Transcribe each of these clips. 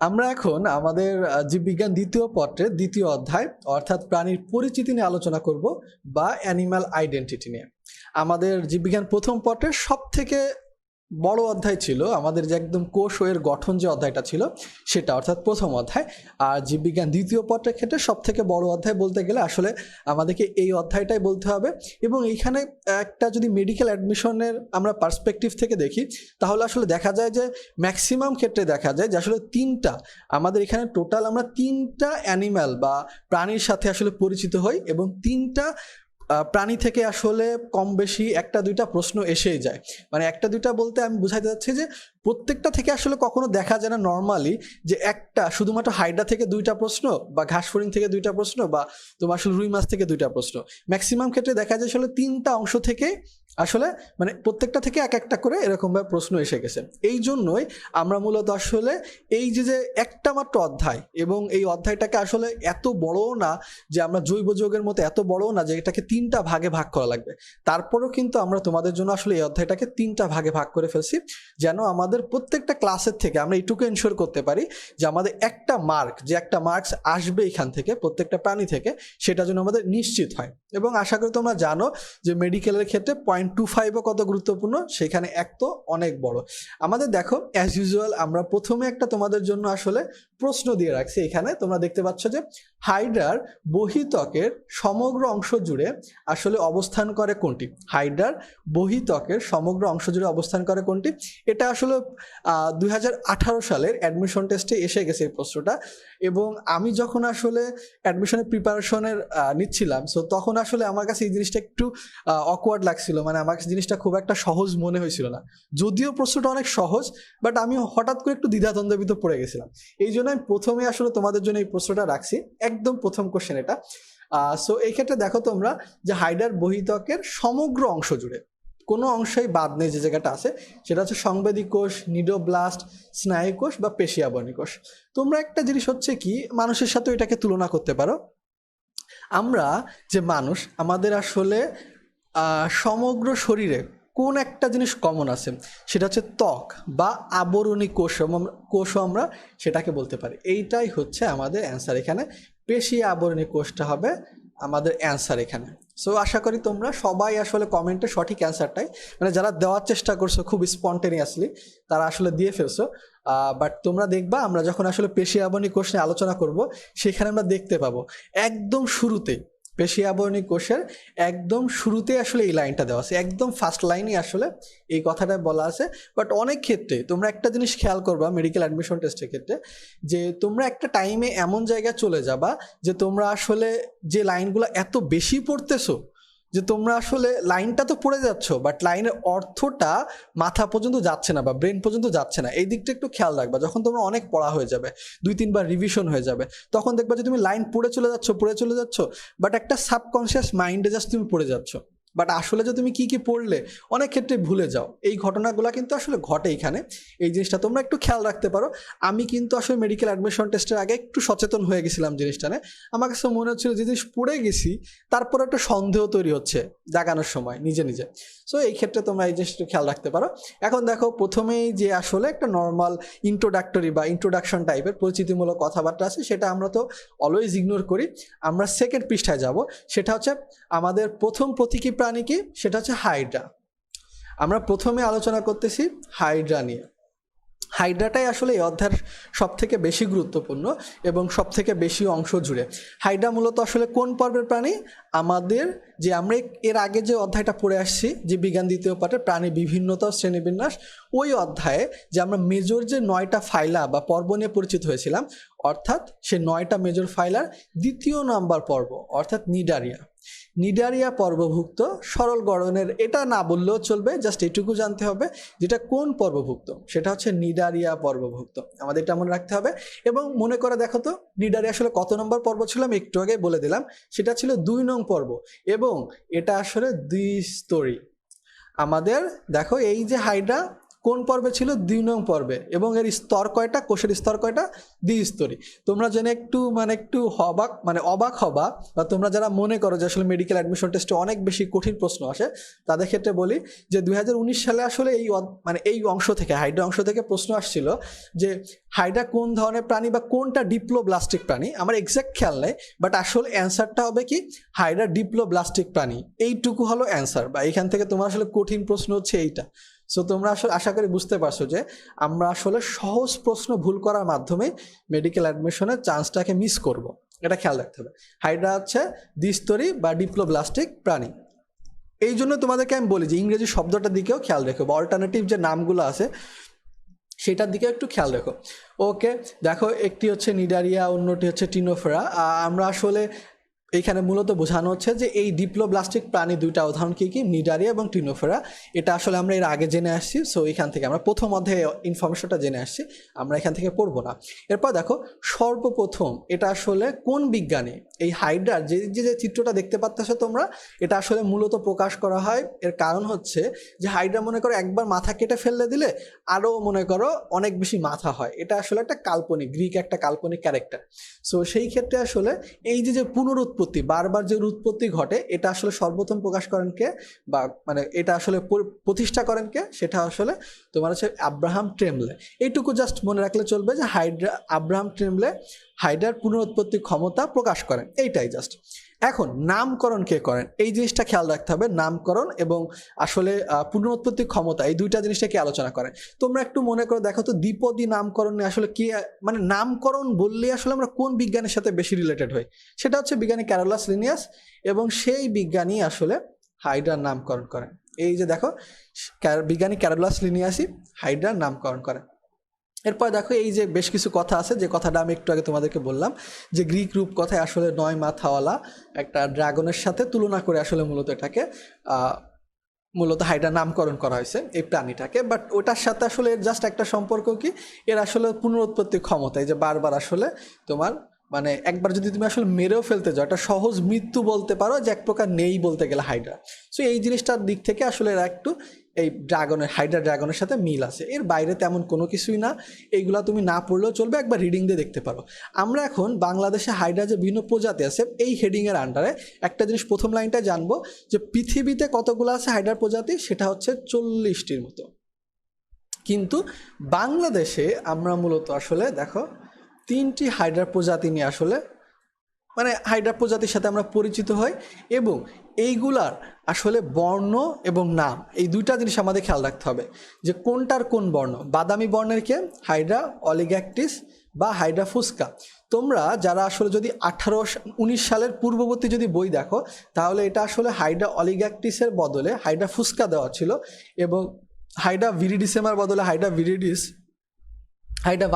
আমরা এখন আমাদের জীববিজ্ঞান দ্বিতীয় পত্রের দ্বিতীয় অধ্যায় অর্থাৎ প্রাণীর পরিচিতি নিয়ে আলোচনা করব বা অ্যানিম্যাল আইডেন্টিটি নিয়ে। আমাদের জীববিজ্ঞান প্রথম পত্রের সব থেকে বড় অধ্যায় ছিল আমাদের যে একদম কোষ ও এর গঠন যে অধ্যায়টা ছিল সেটা, অর্থাৎ প্রথম অধ্যায়। আর জীববিজ্ঞান দ্বিতীয় পত্রের ক্ষেত্রে সব থেকে বড় অধ্যায় বলতে গেলে আসলে আমাদেরকে এই অধ্যায়টাই বলতে হবে। এবং এইখানে একটা যদি মেডিকেল অ্যাডমিশনের আমরা পার্সপেক্টিভ থেকে দেখি তাহলে আসলে দেখা যায় যে ম্যাক্সিমাম ক্ষেত্রে দেখা যায় যে আসলে আমাদের এখানে টোটাল আমরা তিনটা অ্যানিম্যাল বা প্রাণীর সাথে আসলে পরিচিত হই এবং তিনটা প্রাণী থেকে আসলে কম বেশি একটা দুইটা প্রশ্ন এসেই যায়। মানে একটা দুইটা বলতে আমি বুঝাইতে চাচ্ছি যে প্রত্যেকটা থেকে আসলে কখনো দেখা যায় না নর্মালি যে একটা শুধুমাত্র হাইড্রা থেকে দুইটা প্রশ্ন বা ঘাসফড়িং থেকে দুইটা প্রশ্ন বা তোমার আসলে রুই মাছ থেকে দুইটা প্রশ্ন। ম্যাক্সিমাম ক্ষেত্রে দেখা যায় আসলে তিনটা অংশ থেকে আসলে মানে প্রত্যেকটা থেকে এক একটা করে এরকমভাবে প্রশ্ন এসে গেছে। এই জন্যই আমরা মূলত আসলে এই যে একটা মাত্র অধ্যায় এবং এই অধ্যায়টাকে আসলে এত বড়ও না যে আমরা জৈব যৌগের মতো এত বড়ও না যে এটাকে তিনটা ভাগে ভাগ করা লাগবে। তারপরেও কিন্তু আমরা তোমাদের জন্য আসলে এই অধ্যায়টাকে তিনটা ভাগে ভাগ করে ফেলছি যেন আমাদের প্রত্যেকটা ক্লাসের থেকে আমরা এইটুকু এনশিওর করতে পারি যে আমাদের একটা মার্কস আসবে এখান থেকে প্রত্যেকটা প্রাণী থেকে সেটা যেন আমাদের নিশ্চিত হয়। এবং আশা করি তোমরা জানো যে মেডিকেলের ক্ষেত্রে 0.25ও কত গুরুত্বপূর্ণ, সেখানে এক তো অনেক বড়। আমাদের দেখো অ্যাজ ইউজুয়াল আমরা প্রথমে একটা তোমাদের জন্য আসলে প্রশ্ন দিয়ে রাখছি। এখানে তোমরা দেখতে পাচ্ছ যে হাইড্রার বহিত্বকের সমগ্র অংশ জুড়ে আসলে অবস্থান করে কোনটি? হাইড্রার বহিত্বকের সমগ্র অংশ জুড়ে অবস্থান করে কোনটি? এটা আসলে 2018 সালের অ্যাডমিশন টেস্টে এসে গেছে এই প্রশ্নটা। এবং আমি যখন আসলে অ্যাডমিশনের প্রিপারেশনের নিচ্ছিলাম সো তখন আসলে আমার কাছে এই জিনিসটা একটু অকওয়ার্ড লাগছিল, মানে আমার কাছে জিনিসটা খুব একটা সহজ মনে হয়েছিল না। যদিও প্রশ্নটা অনেক সহজ বাট আমি হঠাৎ করে একটু দ্বিধাদ্বন্দ্বের ভিতর পড়ে গেছিলাম। এই জন্য আমি প্রথমে আসলে তোমাদের জন্য এই প্রশ্নটা রাখছি, একদম প্রথম কোশ্চেন এটা। সো এই ক্ষেত্রে দেখো তোমরা যে হাইড্রার বহিত্বকের সমগ্র অংশ জুড়ে কোনো অংশই বাদ নেই যে জায়গাটা আছে সেটা হচ্ছে সংবেদী কোষ, নিডোব্লাস্ট, স্নায়ু কোষ বা পেশিয়াবরণী কোষ। তোমরা একটা জিনিস হচ্ছে কি মানুষের সাথে এটাকে তুলনা করতে পারো। আমরা যে মানুষ আমাদের আসলে সমগ্র শরীরে কোন একটা জিনিস কমন আছে সেটা হচ্ছে ত্বক বা আবরণী কোষও আমরা সেটাকে বলতে পারি। এইটাই হচ্ছে আমাদের অ্যান্সার এখানে, পেশি আবরণী কোষটা হবে আমাদের অ্যান্সার এখানে। সো আশা করি তোমরা সবাই আসলে কমেন্টে সঠিক অ্যান্সারটাই মানে যারা দেওয়ার চেষ্টা করছো খুব স্পন্টেনিয়াসলি তারা আসলে দিয়ে ফেলছো। বাট তোমরা দেখবা আমরা যখন আসলে পেশি আবরণী কোষ নিয়ে আলোচনা করব সেখানে আমরা দেখতে পাবো একদম শুরুতেই পেশি আবরণী কোষের একদম শুরুতে আসলে এই লাইনটা দেওয়া আছে, একদম ফার্স্ট লাইনই আসলে এই কথাটা বলা আছে। বাট অনেক ক্ষেত্রে তোমরা একটা জিনিস খেয়াল করবা মেডিকেল অ্যাডমিশন টেস্টের ক্ষেত্রে যে তোমরা একটা টাইমে এমন জায়গায় চলে যাবা যে তোমরা আসলে যে লাইনগুলো এত বেশি পড়তেছো যে তোমরা আসলে লাইনটা তো পড়ে যাচ্ছ বাট লাইনের অর্থটা মাথা পর্যন্ত যাচ্ছে না বা ব্রেন পর্যন্ত যাচ্ছে না। এই দিকটা একটু খেয়াল রাখবা। যখন তোমরা অনেক পড়া হয়ে যাবে, 2-3বার রিভিশন হয়ে যাবে, তখন দেখবা যে তুমি লাইন পড়ে চলে যাচ্ছ বাট একটা সাবকনসিয়াস মাইন্ডে জাস্ট তুমি পড়ে যাচ্ছ। বাট আসলে যে তুমি কি পড়লে অনেক ক্ষেত্রে ভুলে যাও। এই ঘটনাগুলো কিন্তু আসলে ঘটে এখানে, এই জিনিসটা তোমরা একটু খেয়াল রাখতে পারো। আমি কিন্তু আসলে মেডিকেল অ্যাডমিশন টেস্টের আগে একটু সচেতন হয়ে গেছিলাম জিনিসটা নিয়ে। আমার কাছে মনে হচ্ছিল যে জিনিস পড়ে গেছি তারপর একটা সন্দেহ তৈরি হচ্ছে জাগানোর সময় নিজে নিজে। সো এই ক্ষেত্রে তোমরা এই জিনিসটা খেয়াল রাখতে পারো। এখন দেখো প্রথমেই যে আসলে একটা নর্মাল ইন্ট্রোডাক্টরি বা ইন্ট্রোডাকশন টাইপের পরিচিতিমূলক কথাবার্তা আছে সেটা আমরা তো অলওয়েজ ইগনোর করি। আমরা সেকেন্ড পৃষ্ঠায় যাব, সেটা হচ্ছে আমাদের প্রথম প্রতীকী প্রাণী কি, সেটা হচ্ছে হাইড্রা। আমরা প্রথমে আলোচনা করতেছি হাইড্রা নিয়ে। হাইড্রাটাই আসলে এই অধ্যায়ের সব থেকে বেশি গুরুত্বপূর্ণ এবং সব থেকে বেশি অংশ জুড়ে। হাইড্রা মূলত আসলে কোন পর্বের প্রাণী? আমাদের যে আমরা এর আগে যে অধ্যায়টা পড়ে আসছি যে বিজ্ঞান দ্বিতীয় পাঠে প্রাণী বিভিন্নতা শ্রেণীবিন্যাস, ওই অধ্যায়ে যে আমরা মেজর যে 9টা ফাইলা বা পর্ব নিয়ে পরিচিত হয়েছিলাম, অর্থাৎ সে 9টা মেজর ফাইলার দ্বিতীয় নাম্বার পর্ব অর্থাৎ নিডারিয়া পর্বভুক্ত সরল গড়নের, এটা না বললেও চলবে, জাস্ট এটুকু জানতে হবে যেটা কোন পর্বভুক্ত, সেটা হচ্ছে নিডারিয়া পর্বভুক্ত। আমাদের এটা মনে রাখতে হবে। এবং মনে করে দেখো তো নিডারিয়া আসলে কত নম্বর পর্ব ছিল, আমি একটু আগে বলে দিলাম সেটা ছিল 2 নং পর্ব এবং এটা আসলে দ্বিস্তরী। আমাদের দেখো এই যে হাইড্রা কোন পর্বে ছিল? 2 নং পর্বে। এবং এর স্তর কয়টা? কোষের স্তর কয়টা? দ্বিস্তরী। তোমরা জেনে একটু অবাক হবা, বা তোমরা যারা মনে করো যে আসলে মেডিকেল অ্যাডমিশন টেস্টে অনেক বেশি কঠিন প্রশ্ন আসে, তাদের ক্ষেত্রে বলি যে 2019 সালে আসলে এই অংশ থেকে, হাইড্রা অংশ থেকে প্রশ্ন আসছিল যে হাইড্রা কোন ধরনের প্রাণী বা কোনটা ডিপ্লোব্লাস্টিক প্রাণী। আমার এক্সাক্ট খেয়াল নেই, বাট আসলে অ্যান্সারটা হবে কি হাইড্রা ডিপ্লোব্লাস্টিক প্রাণী। এইটুকু হলো অ্যান্সার, বা এখান থেকে তোমার আসলে কঠিন প্রশ্ন হচ্ছে এইটা। সো তোমরা আসলে আশা করি বুঝতে পারছো যে আমরা আসলে সহজ প্রশ্ন ভুল করার মাধ্যমে মেডিকেল অ্যাডমিশনের চান্সটাকে মিস করব। এটা খেয়াল রাখতে হবে। হাইড্রা হচ্ছে দ্বিস্তরী বা ডিপ্লোব্লাস্টিক প্রাণী। এই জন্য তোমাদেরকে আমি বলি যে ইংরেজি শব্দটার দিকেও খেয়াল রেখো, বা অল্টারনেটিভ যে নামগুলো আছে সেটার দিকে একটু খেয়াল রেখো। ওকে, দেখো একটি হচ্ছে নিডারিয়া, অন্যটি হচ্ছে টিনোফেরা। আমরা আসলে এইখানে মূলত বোঝানো হচ্ছে যে এই ডিপ্লোব্লাস্টিক প্রাণী দুইটা উদাহরণ কি কি, নিডারিয়া এবং টিনোফেরা। এটা আসলে আমরা এর আগে জেনে আসছি। সো এখান থেকে আমরা প্রথম অধ্যায়ে ইনফরমেশনটা জেনে আসছি, আমরা এখান থেকে পড়বো না। এরপর দেখো সর্বপ্রথম এটা আসলে কোন বিজ্ঞানী এই হাইড্রার যে যে চিত্রটা দেখতে পাচ্ছ তোমরা, এটা আসলে মূলত প্রকাশ করা হয়। এর কারণ হচ্ছে যে হাইড্রা মনে করো একবার মাথা কেটে ফেললে দিলে আরও মনে করো অনেক বেশি মাথা হয়। এটা আসলে একটা কাল্পনিক, গ্রিক একটা কাল্পনিক ক্যারেক্টার। সো সেই ক্ষেত্রে আসলে এই যে পুনরুৎপত্তি, বারবার যে উৎপত্তি ঘটে, এটা আসলে সর্বপ্রথম প্রকাশ করেন কে, বা এটা আসলে প্রতিষ্ঠা করেন কে, সেটা আসলে তোমার হচ্ছে আব্রাহাম ট্রেমলে। এইটুকু জাস্ট মনে রাখলে চলবে যে আব্রাহাম ট্রেমলে হাইড্রার পুনরুৎপত্তি ক্ষমতা প্রকাশ করেন, এইটাই জাস্ট। এখন নামকরণ কে করেন, এই জিনিসটা খেয়াল রাখতে হবে। নামকরণ এবং আসলে পুনরুৎপত্তি ক্ষমতা, এই দুইটা জিনিসটা কি আলোচনা করেন। তোমরা একটু মনে করে দেখো তো, দ্বিপদী নামকরণ আসলে কি, নামকরণ বললে আসলে আমরা কোন বিজ্ঞানের সাথে বেশি রিলেটেড হই, সেটা হচ্ছে বিজ্ঞানী ক্যারোলাস লিনিয়াস, এবং সেই বিজ্ঞানী আসলে হাইড্রার নামকরণ করেন। এই যে দেখো, বিজ্ঞানী ক্যারোলাস লিনিয়াসই হাইড্রার নামকরণ করেন। এরপর দেখো এই যে বেশ কিছু কথা আছে, যে কথাটা আমি একটু আগে তোমাদেরকে বললাম, যে গ্রিক রূপ কথায় আসলে 9 মাথাওয়ালা একটা ড্রাগনের সাথে তুলনা করে আসলে মূলত এটাকে মূলত হাইড্রা নামকরণ করা হয়েছে এই প্রাণীটাকে। বাট ওটার সাথে আসলে এর জাস্ট একটা সম্পর্ক কি, এর আসলে পুনরুৎপত্তি ক্ষমতা, এই যে বারবার আসলে তোমার একবার যদি তুমি আসলে মেরেও ফেলতে যাও, একটা সহজ মৃত্যু বলতে পারো, যে এক প্রকার নেই বলতে গেলে হাইড্রা। সো এই জিনিসটার দিক থেকে আসলে এরা একটু এই হাইড্রা ড্রাগনের সাথে মিল আছে, এর বাইরে তেমন কোনো কিছুই না। এইগুলা তুমি না পড়লেও চলবে, একবার রিডিং দিয়ে দেখতে পারো। আমরা এখন বাংলাদেশে হাইড্রা যে বিভিন্ন প্রজাতি আছে এই হেডিংয়ের আন্ডারে একটা জিনিস প্রথম লাইনটা জানবো, যে পৃথিবীতে কতগুলো আছে হাইড্রার প্রজাতি, সেটা হচ্ছে 40টির মতো। কিন্তু বাংলাদেশে আমরা মূলত আসলে দেখো 3টি হাইড্রা প্রজাতি নিয়ে আসলে হাইড্রা প্রজাতির সাথে আমরা পরিচিত হই, এবং এইগুলার আসলে বর্ণ এবং নাম, এই দুইটা জিনিস আমাদের খেয়াল রাখতে হবে, যে কোনটার কোন বর্ণ। বাদামি বর্ণের কে হাইড্রা অলিগ্যাকটিস বা হাইড্রা ফুস্কা। তোমরা যারা আসলে যদি 1819 সালের পূর্ববর্তী যদি বই দেখো, তাহলে এটা আসলে হাইড্রা অলিগ্যাকটিসের বদলে হাইড্রা ফুস্কা দেওয়া ছিল, এবং হাইড্রা ভিরিডিসেমার বদলে হাইড্রা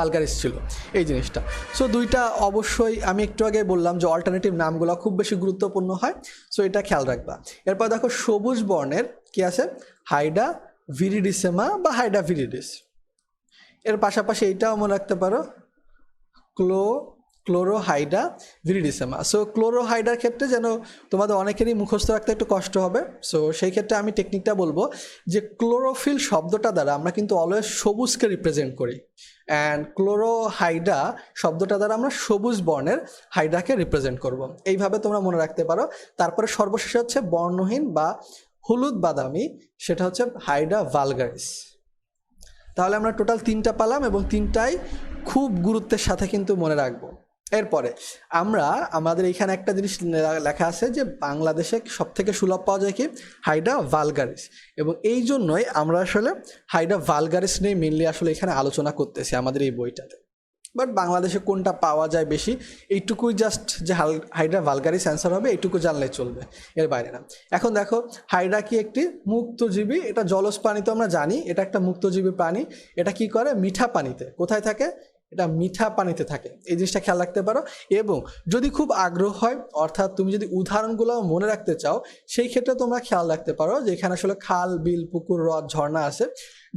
ভালগারিস ছিল এই জিনিসটা। সো দুইটা অবশ্যই আমি একটু আগে বললাম যে অল্টারনেটিভ নামগুলো খুব বেশি গুরুত্বপূর্ণ হয়, সো এটা খেয়াল রাখবা। এরপর দেখো সবুজ বর্ণের কি আছে, হাইড্রা ভিরিডিসেমা বা হাইড্রা ভিরিডিস। এর পাশাপাশি এইটাও মনে রাখতে পারো, ক্লোরোহাইড্রা ভিরিডিসেমা। সো ক্লোরোহাইড্রার ক্ষেত্রে যেন তোমাদের অনেকেরই মুখস্থ রাখতে একটু কষ্ট হবে, সো সেই ক্ষেত্রে আমি টেকনিকটা বলবো যে ক্লোরোফিল শব্দটা দ্বারা আমরা কিন্তু অলওয়েজ সবুজকে রিপ্রেজেন্ট করি, অ্যান্ড ক্লোরোহাইড্রা শব্দটা দ্বারা আমরা সবুজ বর্ণের হাইড্রাকে রিপ্রেজেন্ট করব। এইভাবে তোমরা মনে রাখতে পারো। তারপরে সর্বশেষে হচ্ছে বর্ণহীন বা হলুদ বাদামি, সেটা হচ্ছে হাইড্রা ভালগারিস। তাহলে আমরা টোটাল 3টা পালাম, এবং 3টাই খুব গুরুত্বের সাথে কিন্তু মনে রাখবো। এরপরে আমরা আমাদের এখানে একটা জিনিস লেখা আছে, যে বাংলাদেশে সবথেকে সুলভ পাওয়া যায় কি, হাইড্রা ভালগারিস, এবং এই জন্যই আমরা আসলে হাইড্রা ভালগারিস নিয়ে মেনলি আসলে এখানে আলোচনা করতেছি আমাদের এই বইটাতে। বাট বাংলাদেশে কোনটা পাওয়া যায় বেশি, এইটুকুই জাস্ট যে হাইড্রা ভালগারিস অ্যান্সার হবে, এইটুকু জানলে চলবে, এর বাইরে না। এখন দেখো হাইড্রা কি একটি মুক্তজীবী, এটা জলজ প্রাণী তো আমরা জানি, এটা একটা মুক্তজীবী প্রাণী। এটা কি করে, মিঠা পানিতে, কোথায় থাকে, এটা মিঠা পানিতে থাকে, এই জিনিসটা খেয়াল রাখতে পারো। এবং যদি খুব আগ্রহ হয়, অর্থাৎ তুমি যদি উদাহরণগুলো মনে রাখতে চাও, সেই ক্ষেত্রে তোমরা খেয়াল রাখতে পারো যে এখানে আসলে খাল, বিল, পুকুর, হ্রদ, ঝর্ণা আছে।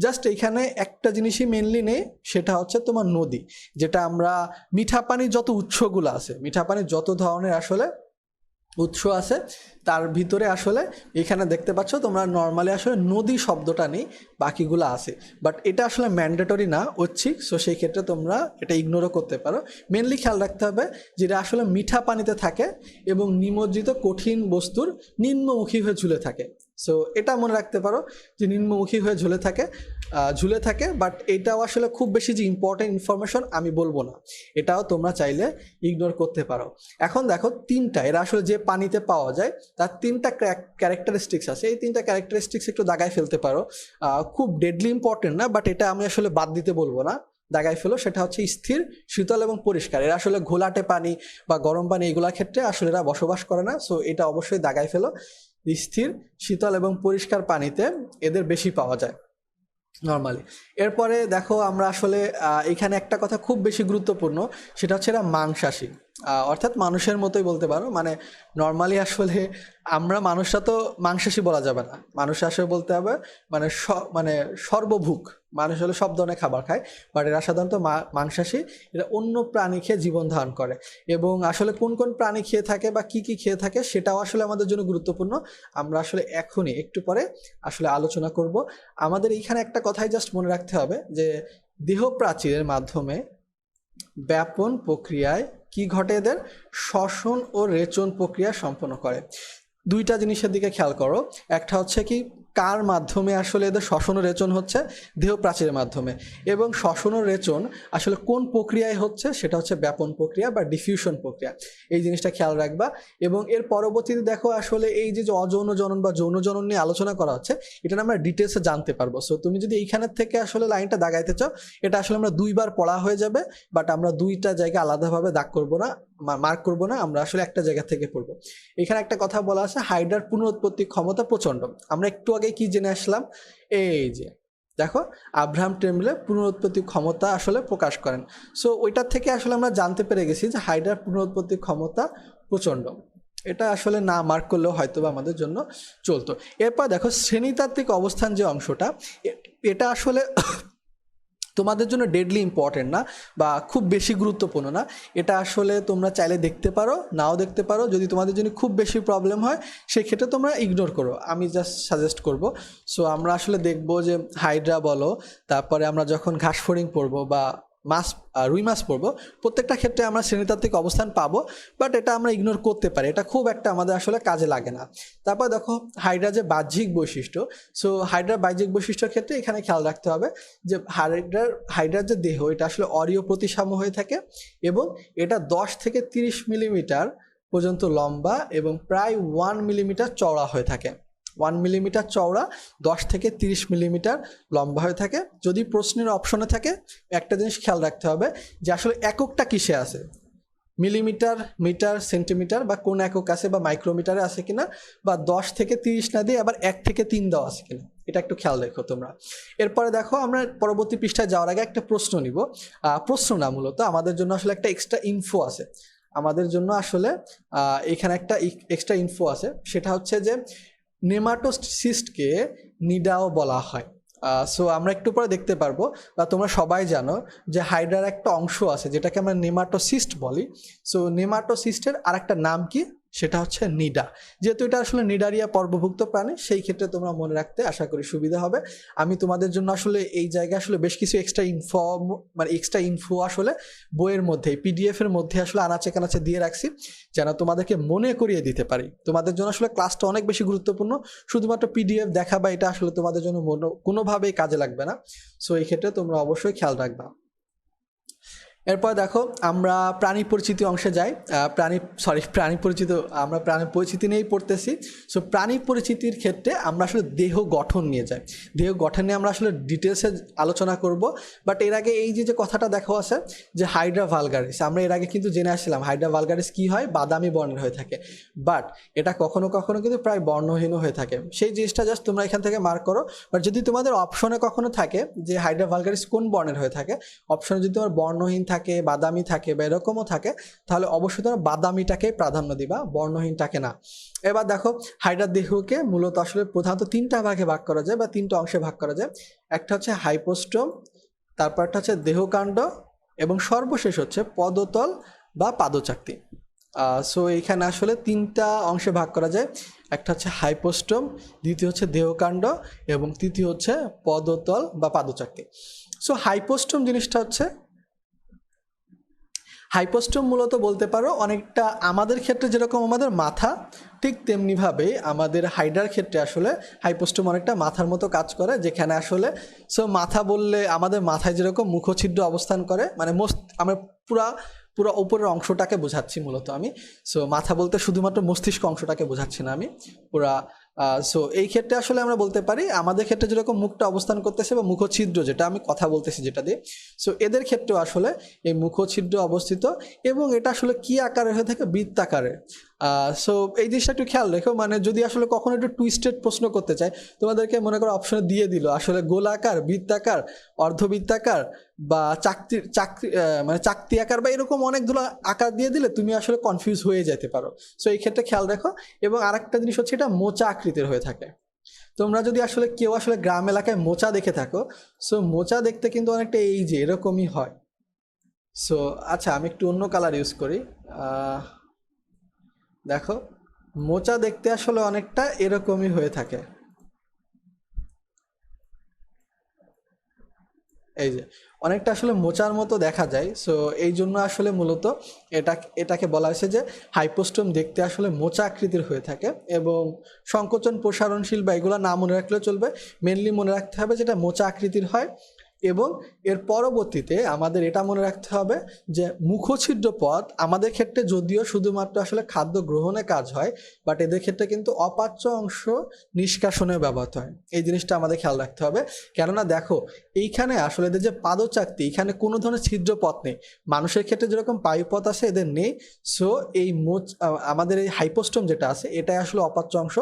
জাস্ট এখানে একটা জিনিসই মেনলি নেই, সেটা হচ্ছে তোমার নদী, যেটা আমরা মিঠা পানির যত উৎসগুলো আছে, মিঠা পানির যত ধরনের আসলে উৎস আছে, তার ভিতরে আসলে এখানে দেখতে পাচ্ছ তোমরা নর্মালি আসলে নদী শব্দটা নেই, বাকিগুলো আছে, বাট এটা আসলে ম্যান্ডেটরি না ঐচ্ছিক, সো সেই ক্ষেত্রে তোমরা এটা ইগনোরও করতে পারো। মেনলি খেয়াল রাখতে হবে যেটা আসলে মিঠা পানিতে থাকে এবং নিমজ্জিত কঠিন বস্তুর নিম্নমুখী হয়ে ঝুলে থাকে। সো এটা মনে রাখতে পারো যে নিম্নমুখী হয়ে ঝুলে থাকে, বাট এটাও আসলে খুব বেশি যে ইম্পর্টেন্ট ইনফরমেশন আমি বলবো না, এটাও তোমরা চাইলে ইগনোর করতে পারো। এখন দেখো তিনটা, এরা আসলে যে পানিতে পাওয়া যায় তার তিনটা ক্যারেক্টারিস্টিক্স আছে, এই তিনটা ক্যারেক্টারিস্টিক্স একটু দাগায় ফেলতে পারো। খুব ডেডলি ইম্পর্টেন্ট না, বাট এটা আমি আসলে বাদ দিতে বলবো না, দাগায় ফেলো। সেটা হচ্ছে স্থির, শীতল এবং পরিষ্কার। এরা আসলে ঘোলাটে পানি বা গরম পানি এগুলোর ক্ষেত্রে আসলে এরা বসবাস করে না, সো এটা অবশ্যই দাগায় ফেলো। স্থির, শীতল এবং পরিষ্কার পানিতে এদের বেশি পাওয়া যায় নর্মালি। এরপরে দেখো আমরা আসলে এখানে একটা কথা খুব বেশি গুরুত্বপূর্ণ, সেটা হচ্ছে এরা মাংসাশী, অর্থাৎ মানুষের মতোই বলতে পারো। মানে নর্মালি আসলে আমরা মানুষরা তো মাংসাশী বলা যাবে না, মানুষ আসলে বলতে হবে মানে মানে সর্বভুক, মানুষ হলে সব ধরনের খাবার খায়, বাট এরা সাধারণত মাংসাশী। এরা অন্য প্রাণী খেয়ে জীবন ধারণ করে, এবং আসলে কোন কোন প্রাণী খেয়ে থাকে বা কি কি খেয়ে থাকে সেটাও আসলে আমাদের জন্য গুরুত্বপূর্ণ। আমরা আসলে এখনই একটু পরে আসলে আলোচনা করব। আমাদের এইখানে একটা কথাই জাস্ট মনে রাখতে হবে যে দেহ প্রাচীরের মাধ্যমে ব্যাপন প্রক্রিয়ায় কি ঘটে, এদের শ্বসন ও রেচন প্রক্রিয়া সম্পন্ন করে। দুইটা জিনিসের দিকে খেয়াল করো, একটা হচ্ছে কি কার মাধ্যমে আসলে এদের শ্বসন ও রেচন হচ্ছে, দেহ প্রাচীরের মাধ্যমে, এবং শ্বসন ও রেচন আসলে কোন প্রক্রিয়ায় হচ্ছে, সেটা হচ্ছে ব্যাপন প্রক্রিয়া বা ডিফিউশন প্রক্রিয়া। এই জিনিসটা খেয়াল রাখবা। এবং এর পরবর্তীতে দেখো আসলে এই যে অযৌন জনন বা যৌন জনন নিয়ে আলোচনা করা হচ্ছে, এটা আমরা ডিটেলসে জানতে পারবো। সো তুমি যদি এইখানের থেকে আসলে লাইনটা দাগাইতে চাও, এটা আসলে আমরা দুইবার পড়া হয়ে যাবে, বাট আমরা দুইটা জায়গা আলাদাভাবে দাগ করবো না, মার্ক করবো না, আমরা আসলে একটা জায়গা থেকে পড়বো। এখানে একটা কথা বলা আছে, হাইড্রার পুনরুৎপত্তি ক্ষমতা প্রচণ্ড। আমরা একটু আগে কি জেনে আসলাম, এই যে দেখো আব্রাহাম টেম্বলে পুনরুৎপত্তি ক্ষমতা আসলে প্রকাশ করেন। সো ওইটার থেকে আসলে আমরা জানতে পেরে গেছি যে হাইড্রার পুনরুৎপত্তি ক্ষমতা প্রচণ্ড। এটা আসলে না মার্ক করলেও হয়তো বা আমাদের জন্য চলতো। এরপর দেখো শ্রেণীতাত্ত্বিক অবস্থান যে অংশটা, এটা আসলে তোমাদের জন্য ডেডলি ইম্পর্টেন্ট না বা খুব বেশি গুরুত্বপূর্ণ না। এটা আসলে তোমরা চাইলে দেখতে পারো, নাও দেখতে পারো। যদি তোমাদের জন্য খুব বেশি প্রবলেম হয় সেক্ষেত্রে তোমরা ইগনোর করো, আমি জাস্ট সাজেস্ট করব। সো আমরা আসলে দেখবো যে হাইড্রা বলো, তারপরে আমরা যখন ঘাসফড়িং পড়বো বা রুই মাছ পড়বো, প্রত্যেকটা ক্ষেত্রে আমরা শ্রেণীতাত্ত্বিক অবস্থান পাবো, বাট এটা আমরা ইগনোর করতে পারি, এটা খুব একটা আমাদের আসলে কাজে লাগে না। তারপর দেখো হাইড্রা যে বাহ্যিক বৈশিষ্ট্য, সো হাইড্রার বাহ্যিক বৈশিষ্ট্যের ক্ষেত্রে এখানে খেয়াল রাখতে হবে যে হাইড্রার যে দেহ, এটা আসলে অরীয় প্রতিসাম্য হয়ে থাকে, এবং এটা 10 থেকে 30 মিলিমিটার পর্যন্ত লম্বা এবং প্রায় 1 মিলিমিটার চওড়া হয়ে থাকে। 1 মিলিমিটার চওড়া, 10 থেকে 30 মিলিমিটার লম্বা হয়ে থাকে। যদি প্রশ্নের অপশনে থাকে, একটা জিনিস খেয়াল রাখতে হবে যে আসলে এককটা কিসে আছে, মিলিমিটার, মিটার, সেন্টিমিটার বা কোন একক আছে, বা মাইক্রোমিটারে আছে কিনা, বা 10 থেকে 30 না দিয়ে আবার 1 থেকে 3 দেওয়া আছে কিনা, এটা একটু খেয়াল রেখো তোমরা। এরপরে দেখো আমরা পরবর্তী পৃষ্ঠায় যাওয়ার আগে একটা প্রশ্ন নিব। প্রশ্ন না, মূলত আমাদের জন্য আসলে একটা এক্সট্রা ইনফো আছে, আমাদের জন্য আসলে এখানে একটা এক্সট্রা ইনফো আছে। সেটা হচ্ছে যে নেমাটোসিস্টকে নিডাও বলা হয়। সো আমরা একটু পরে দেখতে পারবো, বা তোমরা সবাই জানো যে হাইড্রার একটা অংশ আছে যেটাকে আমরা নেমাটোসিস্ট বলি। সো নেমাটোসিস্টের আর একটা নাম কি, সেটা হচ্ছে নিডা। যেহেতু এটা আসলে নিডারিয়া পর্বভুক্ত প্রাণী, সেই ক্ষেত্রে তোমরা মনে রাখতে আশা করি সুবিধা হবে। আমি তোমাদের জন্য আসলে এই জায়গায় আসলে বেশ কিছু এক্সট্রা ইনফো আসলে বইয়ের মধ্যে, পিডিএফ এর মধ্যে আসলে আনাচে কানাচে দিয়ে রাখছি, যেন তোমাদেরকে মনে করিয়ে দিতে পারি। তোমাদের জন্য আসলে ক্লাসটা অনেক বেশি গুরুত্বপূর্ণ, শুধুমাত্র পিডিএফ দেখা বা এটা আসলে তোমাদের জন্য কোনোভাবেই কাজে লাগবে না। সো এই ক্ষেত্রে তোমরা অবশ্যই খেয়াল রাখবা। এরপর দেখো আমরা প্রাণী পরিচিতি অংশে যাই। আমরা প্রাণী পরিচিতি নিয়েই পড়তেছি। সো প্রাণী পরিচিতির ক্ষেত্রে আমরা আসলে দেহ গঠন নিয়ে যাই, দেহ গঠন নিয়ে আমরা আসলে ডিটেলসে আলোচনা করব। বাট এর আগে এই যে কথাটা দেখো আছে যে হাইড্রা ভালগারিস, আমরা এর আগে কিন্তু জেনে আসছিলাম হাইড্রা ভালগারিস কী হয়, বাদামি বর্ণের হয়ে থাকে, বাট এটা কখনো কখনো কিন্তু প্রায় বর্ণহীনও হয়ে থাকে। সেই জিনিসটা জাস্ট তোমরা এখান থেকে মার্ক করো। বাট যদি তোমাদের অপশনে কখনো থাকে যে হাইড্রা ভালগারিস কোন বর্ণের হয়ে থাকে, অপশনে যদি তোমার বর্ণহীন থাকে, বাদামি থাকে বা এরকমও থাকে, তাহলে অবশ্যই তোমরা বাদামিটাকে প্রাধান্য দিবা, বর্ণহীনটাকে না। এবার দেখো হাইড্রার দেহকে মূলত আসলে প্রধানত 3টা ভাগে ভাগ করা যায় বা 3টা অংশে ভাগ করা যায়। একটা হচ্ছে হাইপোস্টোম, তারপরটা হচ্ছে দেহকাণ্ড, এবং সর্বশেষ হচ্ছে পদতল বা পাদচাকতি। সো এইখানে আসলে তিনটা অংশে ভাগ করা যায়। একটা হচ্ছে হাইপোস্টোম, দ্বিতীয় হচ্ছে দেহকাণ্ড এবং তৃতীয় হচ্ছে পদতল বা পাদচাকতি। সো হাইপোস্টোম জিনিসটা হচ্ছে, হাইপোস্টোম মূলত বলতে পারো অনেকটা আমাদের ক্ষেত্রে যেরকম আমাদের মাথা, ঠিক তেমনিভাবেই আমাদের হাইড্রার ক্ষেত্রে আসলে হাইপোস্টোম অনেকটা মাথার মতো কাজ করে, যেখানে আসলে সো মাথা বললে আমাদের মাথায় যেরকম মুখছিদ্র অবস্থান করে, মানে আমরা পুরা পুরো উপরের অংশটাকে বোঝাচ্ছি মূলত আমি। সো মাথা বলতে শুধুমাত্র মস্তিষ্ক অংশটাকে বোঝাচ্ছি না আমি, পুরা। সো এই ক্ষেত্রে আসলে আমরা বলতে পারি আমাদের ক্ষেত্রে যেরকম মুখটা অবস্থান করতেছে বা মুখছিদ্র যেটা আমি কথা বলতেছি যেটা দিয়ে, সো এদের ক্ষেত্রেও আসলে এই মুখছিদ্র অবস্থিত এবং এটা আসলে কি আকারে হয়ে থাকে, বৃত্তাকারে। সো এই জিনিসটা একটু খেয়াল রেখো, মানে যদি আসলে কখনো একটু টুইস্টেড প্রশ্ন করতে চাই তোমাদেরকে, মনে করো অপশনে দিয়ে দিল আসলে গোলাকার, বৃত্তাকার, অর্ধবৃত্তাকার বা মানে চাকতি আকার বা এরকম অনেকগুলো আকার দিয়ে দিলে তুমি আসলে কনফিউজ হয়ে যেতে পারো। সো এই ক্ষেত্রে খেয়াল রাখো। এবং আরেকটা জিনিস হচ্ছে এটা মোচা আকৃতির হয়ে থাকে। তোমরা যদি আসলে কেউ আসলে গ্রাম এলাকায় মোচা দেখে থাকো, সো মোচা দেখতে কিন্তু অনেকটা এই যে এরকমই হয়। সো আচ্ছা, আমি একটু অন্য কালার ইউজ করি। দেখো, মোচা দেখতে আসলে অনেকটা এরকমই হয়ে থাকে, এই যে অনেকটা আসলে মোচার মতো দেখা যায়। সো এই জন্য আসলে মূলত এটাকে বলা হয়েছে যে হাইপোস্টোম দেখতে আসলে মোচা আকৃতির হয়ে থাকে এবং সংকোচন প্রসারণশীল বা এগুলো না মনে রাখলেও চলবে, মেনলি মনে রাখতে হবে যেটা মোচা আকৃতির হয়। এবং এর পরবর্তীতে আমাদের এটা মনে রাখতে হবে যে মুখছিদ্র পথ আমাদের ক্ষেত্রে যদিও শুধুমাত্র আসলে খাদ্য গ্রহণে কাজ হয়, বাট এদের ক্ষেত্রে কিন্তু অপাচ্য অংশ নিষ্কাশনে ব্যবহৃত হয়। এই জিনিসটা আমাদের খেয়াল রাখতে হবে। কেননা দেখো, এইখানে আসলে এদের যে পাদচাকতি, এখানে কোনো ধরনের ছিদ্র পথ নেই। মানুষের ক্ষেত্রে যেরকম বায়ুপথ আছে, এদের নেই। সো এই আমাদের এই হাইপোস্টোম যেটা আছে, এটাই আসলে অপাচ্য অংশ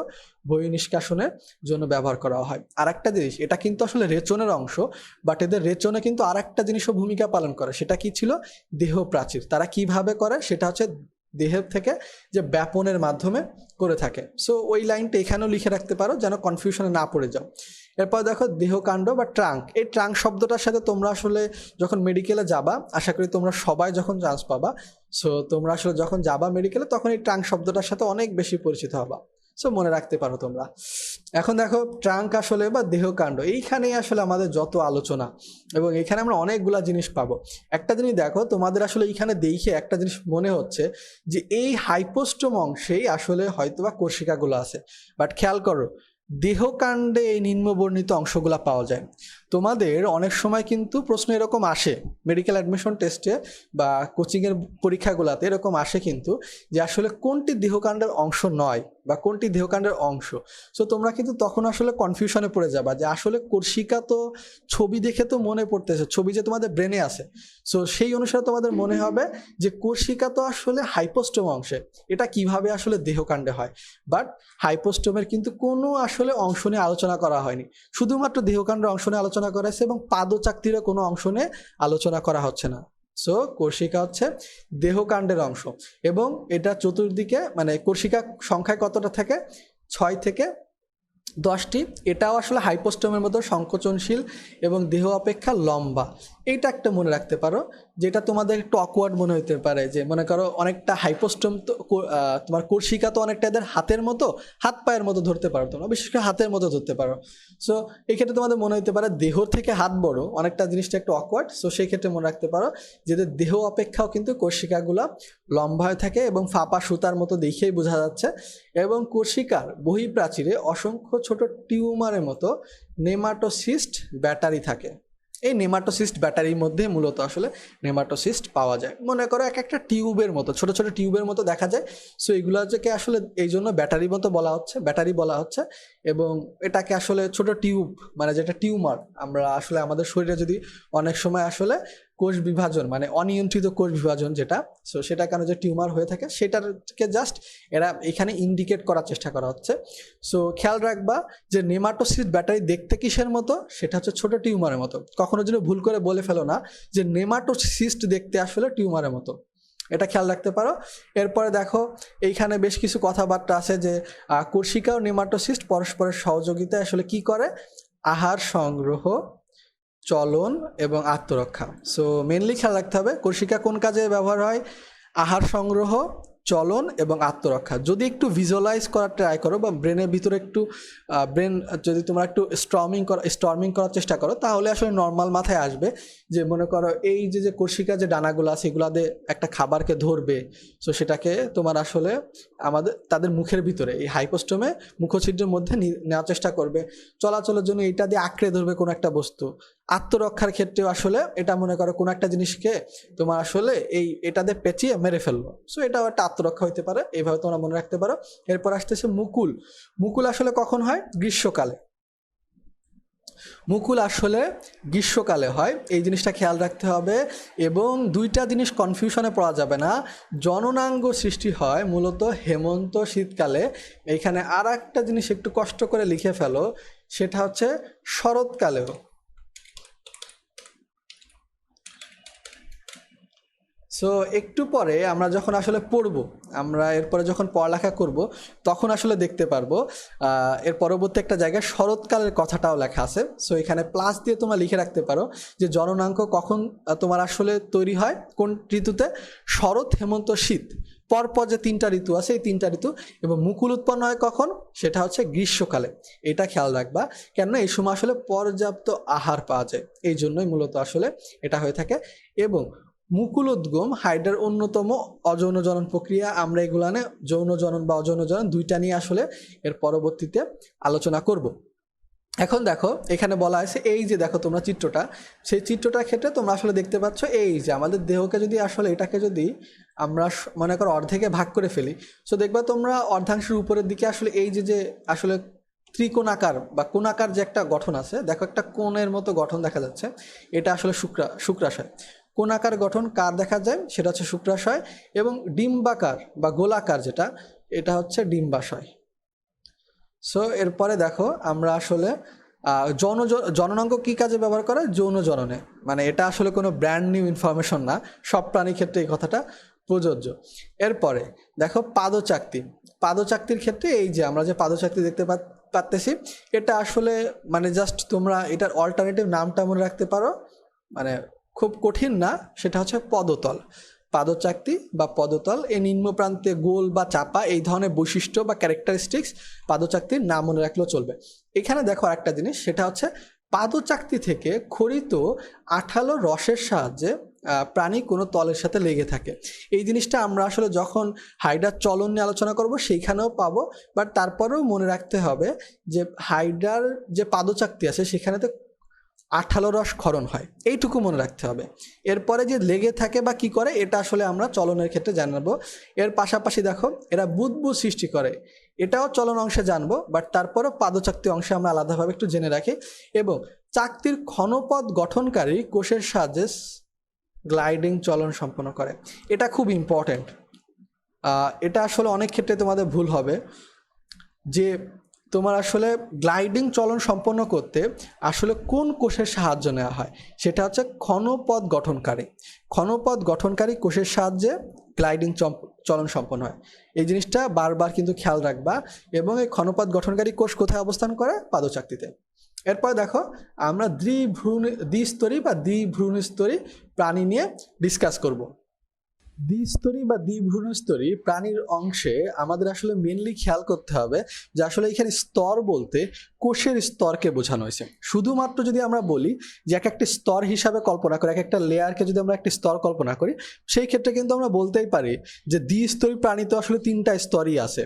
বহিঃ নিষ্কাশনের জন্য ব্যবহার করা হয়। আর একটা জিনিস, এটা কিন্তু আসলে রেচনের অংশ, বাট এদের রেচনে কিন্তু আর একটা জিনিসও ভূমিকা পালন করে। সেটা কি ছিল? দেহ প্রাচীর। তারা কিভাবে করে সেটা হচ্ছে দেহের থেকে যে ব্যাপনের মাধ্যমে করে থাকে। সো ওই লাইনটা এখানেও লিখে রাখতে পারো যেন কনফিউশনে না পড়ে যাও। এরপর দেখো দেহকাণ্ড বা ট্রাঙ্ক। এই ট্রাঙ্ক শব্দটার সাথে তোমরা আসলে যখন মেডিকেলে যাবা, আশা করি তোমরা সবাই যখন চান্স পাবা, সো তোমরা আসলে যখন যাবা মেডিকেলে তখন এই ট্রাঙ্ক শব্দটার সাথে অনেক বেশি পরিচিত হবা। সো মনে রাখতে পারো তোমরা। এখন দেখো ট্রাঙ্ক আসলে বা দেহকাণ্ড, এইখানেই আসলে আমাদের যত আলোচনা এবং এখানে আমরা অনেকগুলা জিনিস পাবো। একটা জিনিস দেখো, তোমাদের আসলে এইখানে দেখে একটা জিনিস মনে হচ্ছে যে এই হাইপোস্টোম অংশেই আসলে হয়তোবা কোষিকাগুলো আছে, বাট খেয়াল করো দেহকাণ্ডে এই নিম্নবর্ণিত অংশগুলো পাওয়া যায়। তোমাদের অনেক সময় কিন্তু প্রশ্ন এরকম আসে মেডিকেল অ্যাডমিশন টেস্টে বা কোচিংয়ের পরীক্ষাগুলোতে এরকম আসে কিন্তু, যে আসলে কোনটি দেহকাণ্ডের অংশ নয় বা কোনটি দেহকাণ্ডের অংশ। সো তোমরা কিন্তু তখন আসলে কনফিউশনে পড়ে যাবা যে আসলে কোষিকা তো ছবি দেখে তো মনে পড়তেছে, ছবি যে তোমাদের ব্রেনে আছে, সো সেই অনুসারে তোমাদের মনে হবে যে কোষিকা তো আসলে হাইপোস্টোম অংশে, এটা কিভাবে আসলে দেহকাণ্ডে হয়। বাট হাইপোস্টোমের কিন্তু কোনো আসলে অংশ নিয়ে আলোচনা করা হয়নি, শুধুমাত্র দেহকাণ্ডের অংশ নিয়ে আলোচনা করা হয়েছে এবং পাদচাকতিরও কোনো অংশ নিয়ে আলোচনা করা হচ্ছে না। সো কোষিকা হচ্ছে দেহকাণ্ডের অংশ এবং এটা চতুর্দিকে, মানে কোষিকা সংখ্যায় কতটা থাকে? 6 থেকে 10টি। এটাও আসলে হাইপোস্টোমের মতো সংকোচনশীল এবং দেহ অপেক্ষা লম্বা। এইটা একটা মনে রাখতে পারো, যেটা তোমাদের একটু অকওয়ার্ড মনে হতে পারে, যে মনে করো অনেকটা হাইপোস্টোম তো তোমার কোষিকা তো অনেকটা এদের হাতের মতো, হাত পায়ের মতো ধরতে পারো তোমরা, বিশেষ করে হাতের মতো ধরতে পারো। সো এই ক্ষেত্রে তোমাদের মনে হতে পারে দেহর থেকে হাত বড়, অনেকটা জিনিসটা একটু অকওয়ার্ড। সো সেই ক্ষেত্রে মনে রাখতে পারো যে দেহ অপেক্ষাও কিন্তু কোষিকাগুলো লম্বা হয়ে থাকে এবং ফাঁপা সুতার মতো দেখেই বোঝা যাচ্ছে। এবং কোষিকার বহিঃপ্রাচীরে অসংখ্য ছোট টিউমারের মতো নেমাটোসিস্ট ব্যাটারি থাকে। এই নেমাটোসিস্ট ব্যাটারির মধ্যে মূলত আসলে নেমাটোসিস্ট পাওয়া যায়। মনে করো এক একটা টিউবের মতো, ছোট ছোট টিউবের মতো দেখা যায়। সো এগুলোকে আসলে এই জন্য ব্যাটারি মতো বলা হচ্ছে, ব্যাটারি বলা হচ্ছে। এবং এটাকে আসলে ছোট টিউব, মানে যেটা টিউমার, আমরা আসলে আমাদের শরীরে যদি অনেক সময় আসলে কোষ বিভাজন, মানে অনিয়ন্ত্রিত কোষ বিভাজন যেটা, সো সেটা কেন যে টিউমার হয়ে থাকে সেটাকে জাস্ট এরা এখানে ইন্ডিকেট করার চেষ্টা করা হচ্ছে। সো খেয়াল রাখবা যে নেমাটোসিস্ট ব্যাটারি দেখতে কিসের মতো? সেটা হচ্ছে ছোট টিউমারের মতো। কখনো যদি ভুল করে বলে ফেলো না যে নেমাটোসিস্ট দেখতে আসলে টিউমারের মতো, এটা খেয়াল রাখতে পারো। এরপরে দেখো এইখানে বেশ কিছু কথাবার্তা আছে যে কোষিকা ও নেমাটোসিস্ট পরস্পরের সহযোগিতায় আসলে কি করে? আহার সংগ্রহ, চলন এবং আত্মরক্ষা। সো মেনলি খেয়াল রাখতে হবে কোষিকা কোন কাজে ব্যবহার হয়? আহার সংগ্রহ চলন এবং আত্মরক্ষা। যদি একটু ভিজুয়ালাইজ করার ট্রাই করো বা ব্রেনের ভিতরে একটু ব্রেন যদি তোমরা একটু স্টর্মিং করার চেষ্টা করো, তাহলে আসলে নর্মাল মাথায় আসবে যে মনে করো এই যে কোষিকা যে ডানাগুলো আছে এগুলাতে একটা খাবারকে ধরবে, সো সেটাকে তোমার আসলে তাদের মুখের ভিতরে এই হাইপোস্টোমে মুখছিদ্রের মধ্যে নেওয়ার চেষ্টা করবে, চলাচলের জন্য এটা দিয়ে আঁকড়ে ধরবে কোনো একটা বস্তু। আত্মরক্ষার ক্ষেত্রেও আসলে এটা মনে করো কোনো একটা জিনিসকে তোমার আসলে এটা দিয়ে পেঁচিয়ে মেরে ফেললো, সো এটাও একটা আত্মরক্ষা হইতে পারে, এইভাবে তোমরা মনে রাখতে পারো। এরপর আসতেছে মুকুল আসলে কখন হয়? গ্রীষ্মকালে। মুকুল আসলে গ্রীষ্মকালে হয়, এই জিনিসটা খেয়াল রাখতে হবে। এবং দুইটা জিনিস কনফিউশনে পড়া যাবে না, জননাঙ্গ সৃষ্টি হয় মূলত হেমন্ত শীতকালে। এইখানে আর একটা জিনিস একটু কষ্ট করে লিখে ফেলো, সেটা হচ্ছে শরৎকালেও। সো একটু পরে আমরা যখন আসলে আমরা এরপরে যখন পড়ালেখা করব তখন আসলে দেখতে পারবো এর পরবর্তী একটা জায়গায় শরৎকালের কথাটাও লেখা আছে। সো এখানে প্লাস দিয়ে তোমরা লিখে রাখতে পারো যে জননাঙ্গ কখন তোমার আসলে তৈরি হয়, কোন ঋতুতে? শরৎ, হেমন্ত, শীত, পরপর যে 3টা ঋতু আছে এই 3টা ঋতু। এবং মুকুল উৎপন্ন হয় কখন? সেটা হচ্ছে গ্রীষ্মকালে। এটা খেয়াল রাখবা, কেননা এই সময় আসলে পর্যাপ্ত আহার পাওয়া যায়, এই জন্যই মূলত আসলে এটা হয়ে থাকে। এবং মুকুলোদ্গম হাইড্রার অন্যতম অযৌন জনন প্রক্রিয়া। আমরা এগুলানে যৌন জনন বা অযৌন জনন দুইটা নিয়ে আসলে এর পরবর্তীতে আলোচনা করব। এখন দেখো এখানে বলা আছে, এই যে দেখো তোমরা চিত্রটা, সেই চিত্রটার ক্ষেত্রে তোমরা আসলে দেখতে পাচ্ছ এই যে আমাদের দেহকে যদি আসলে এটাকে যদি আমরা মনে করো অর্ধেকে ভাগ করে ফেলি, সো দেখবা তোমরা অর্ধাংশের উপরের দিকে আসলে এই যে আসলে ত্রিকোণাকার বা কোণাকার যে একটা গঠন আছে, দেখো একটা কোণের মতো গঠন দেখা যাচ্ছে, এটা আসলে শুক্রাশয়। কোণাকার গঠন কার দেখা যায়? সেটা হচ্ছে শুক্রাশয়। এবং ডিম্বাকার বা গোলাকার যেটা, এটা হচ্ছে ডিম্বাশয়। সো এরপরে দেখো আমরা আসলে জননাঙ্গ কী কাজে ব্যবহার করে? যৌন জননে। মানে এটা আসলে কোনো ব্র্যান্ড নিউ ইনফরমেশন না, সব প্রাণীর ক্ষেত্রে এই কথাটা প্রযোজ্য। এরপরে দেখো পাদচাকতির ক্ষেত্রে এই যে আমরা যে পাদচাকতি দেখতে পাচ্তেছি, এটা আসলে মানে জাস্ট তোমরা এটার অল্টারনেটিভ নামটা মনে রাখতে পারো, মানে খুব কঠিন না, সেটা হচ্ছে পদতল। পাদচাকতি বা পদতল, এই নিম্ন প্রান্তে গোল বা চাপা, এই ধরনের বৈশিষ্ট্য বা ক্যারেক্টারিস্টিক্স পাদচাকতির নাম মনে রাখলেও চলবে। এখানে দেখো একটা জিনিস, সেটা হচ্ছে পাদচাকতি থেকে খরিত আঠালো রসের সাহায্যে প্রাণী কোনো তলের সাথে লেগে থাকে। এই জিনিসটা আমরা আসলে যখন হাইড্রার চলন নিয়ে আলোচনা করব সেইখানেও পাবো, বাট তারপরেও মনে রাখতে হবে যে হাইড্রার যে পাদচাকতি আছে সেখানেতে আঠালো রস ক্ষরণ হয়, এইটুকু মনে রাখতে হবে। এরপরে যে লেগে থাকে বা কি করে, এটা আসলে আমরা চলনের ক্ষেত্রে জানাবো। এর পাশাপাশি দেখো এরা বুদবুদ সৃষ্টি করে, এটাও চলন অংশে জানবো, বাট তারপরেও পাদচাকতি অংশে আমরা আলাদাভাবে একটু জেনে রাখি। এবং চাকতির ক্ষণপদ গঠনকারী কোষের সাহায্যে গ্লাইডিং চলন সম্পন্ন করে, এটা খুব ইম্পর্ট্যান্ট। এটা আসলে অনেক ক্ষেত্রে তোমাদের ভুল হবে যে তোমার আসলে গ্লাইডিং চলন সম্পন্ন করতে আসলে কোন কোষের সাহায্য নেওয়া হয়, সেটা হচ্ছে ক্ষণপদ গঠনকারী কোষের সাহায্যে গ্লাইডিং চলন সম্পন্ন হয়। এই জিনিসটা বারবার কিন্তু খেয়াল রাখবা। এবং এই ক্ষণপদ গঠনকারী কোষ কোথায় অবস্থান করে? পাদচাকতিতে। এরপর দেখো আমরা দ্বিস্তরী বা দ্বিভ্রূণস্তরী প্রাণী নিয়ে ডিসকাস করব। দ্বিস্তরী বা দ্বিভ্রূণস্তরী প্রাণীর অংশে আমাদের আসলে মেনলি খেয়াল করতে হবে যে আসলে এখানে স্তর বলতে কোষের স্তরকে বোঝানো হয়েছে। শুধুমাত্র যদি আমরা বলি যে এক একটা স্তর হিসাবে কল্পনা করি, এক একটা লেয়ারকে যদি আমরা একটা স্তর কল্পনা করি, সেই ক্ষেত্রে কিন্তু আমরা বলতেই পারি যে দ্বিস্তরী প্রাণী তো আসলে 3টা স্তরই আছে।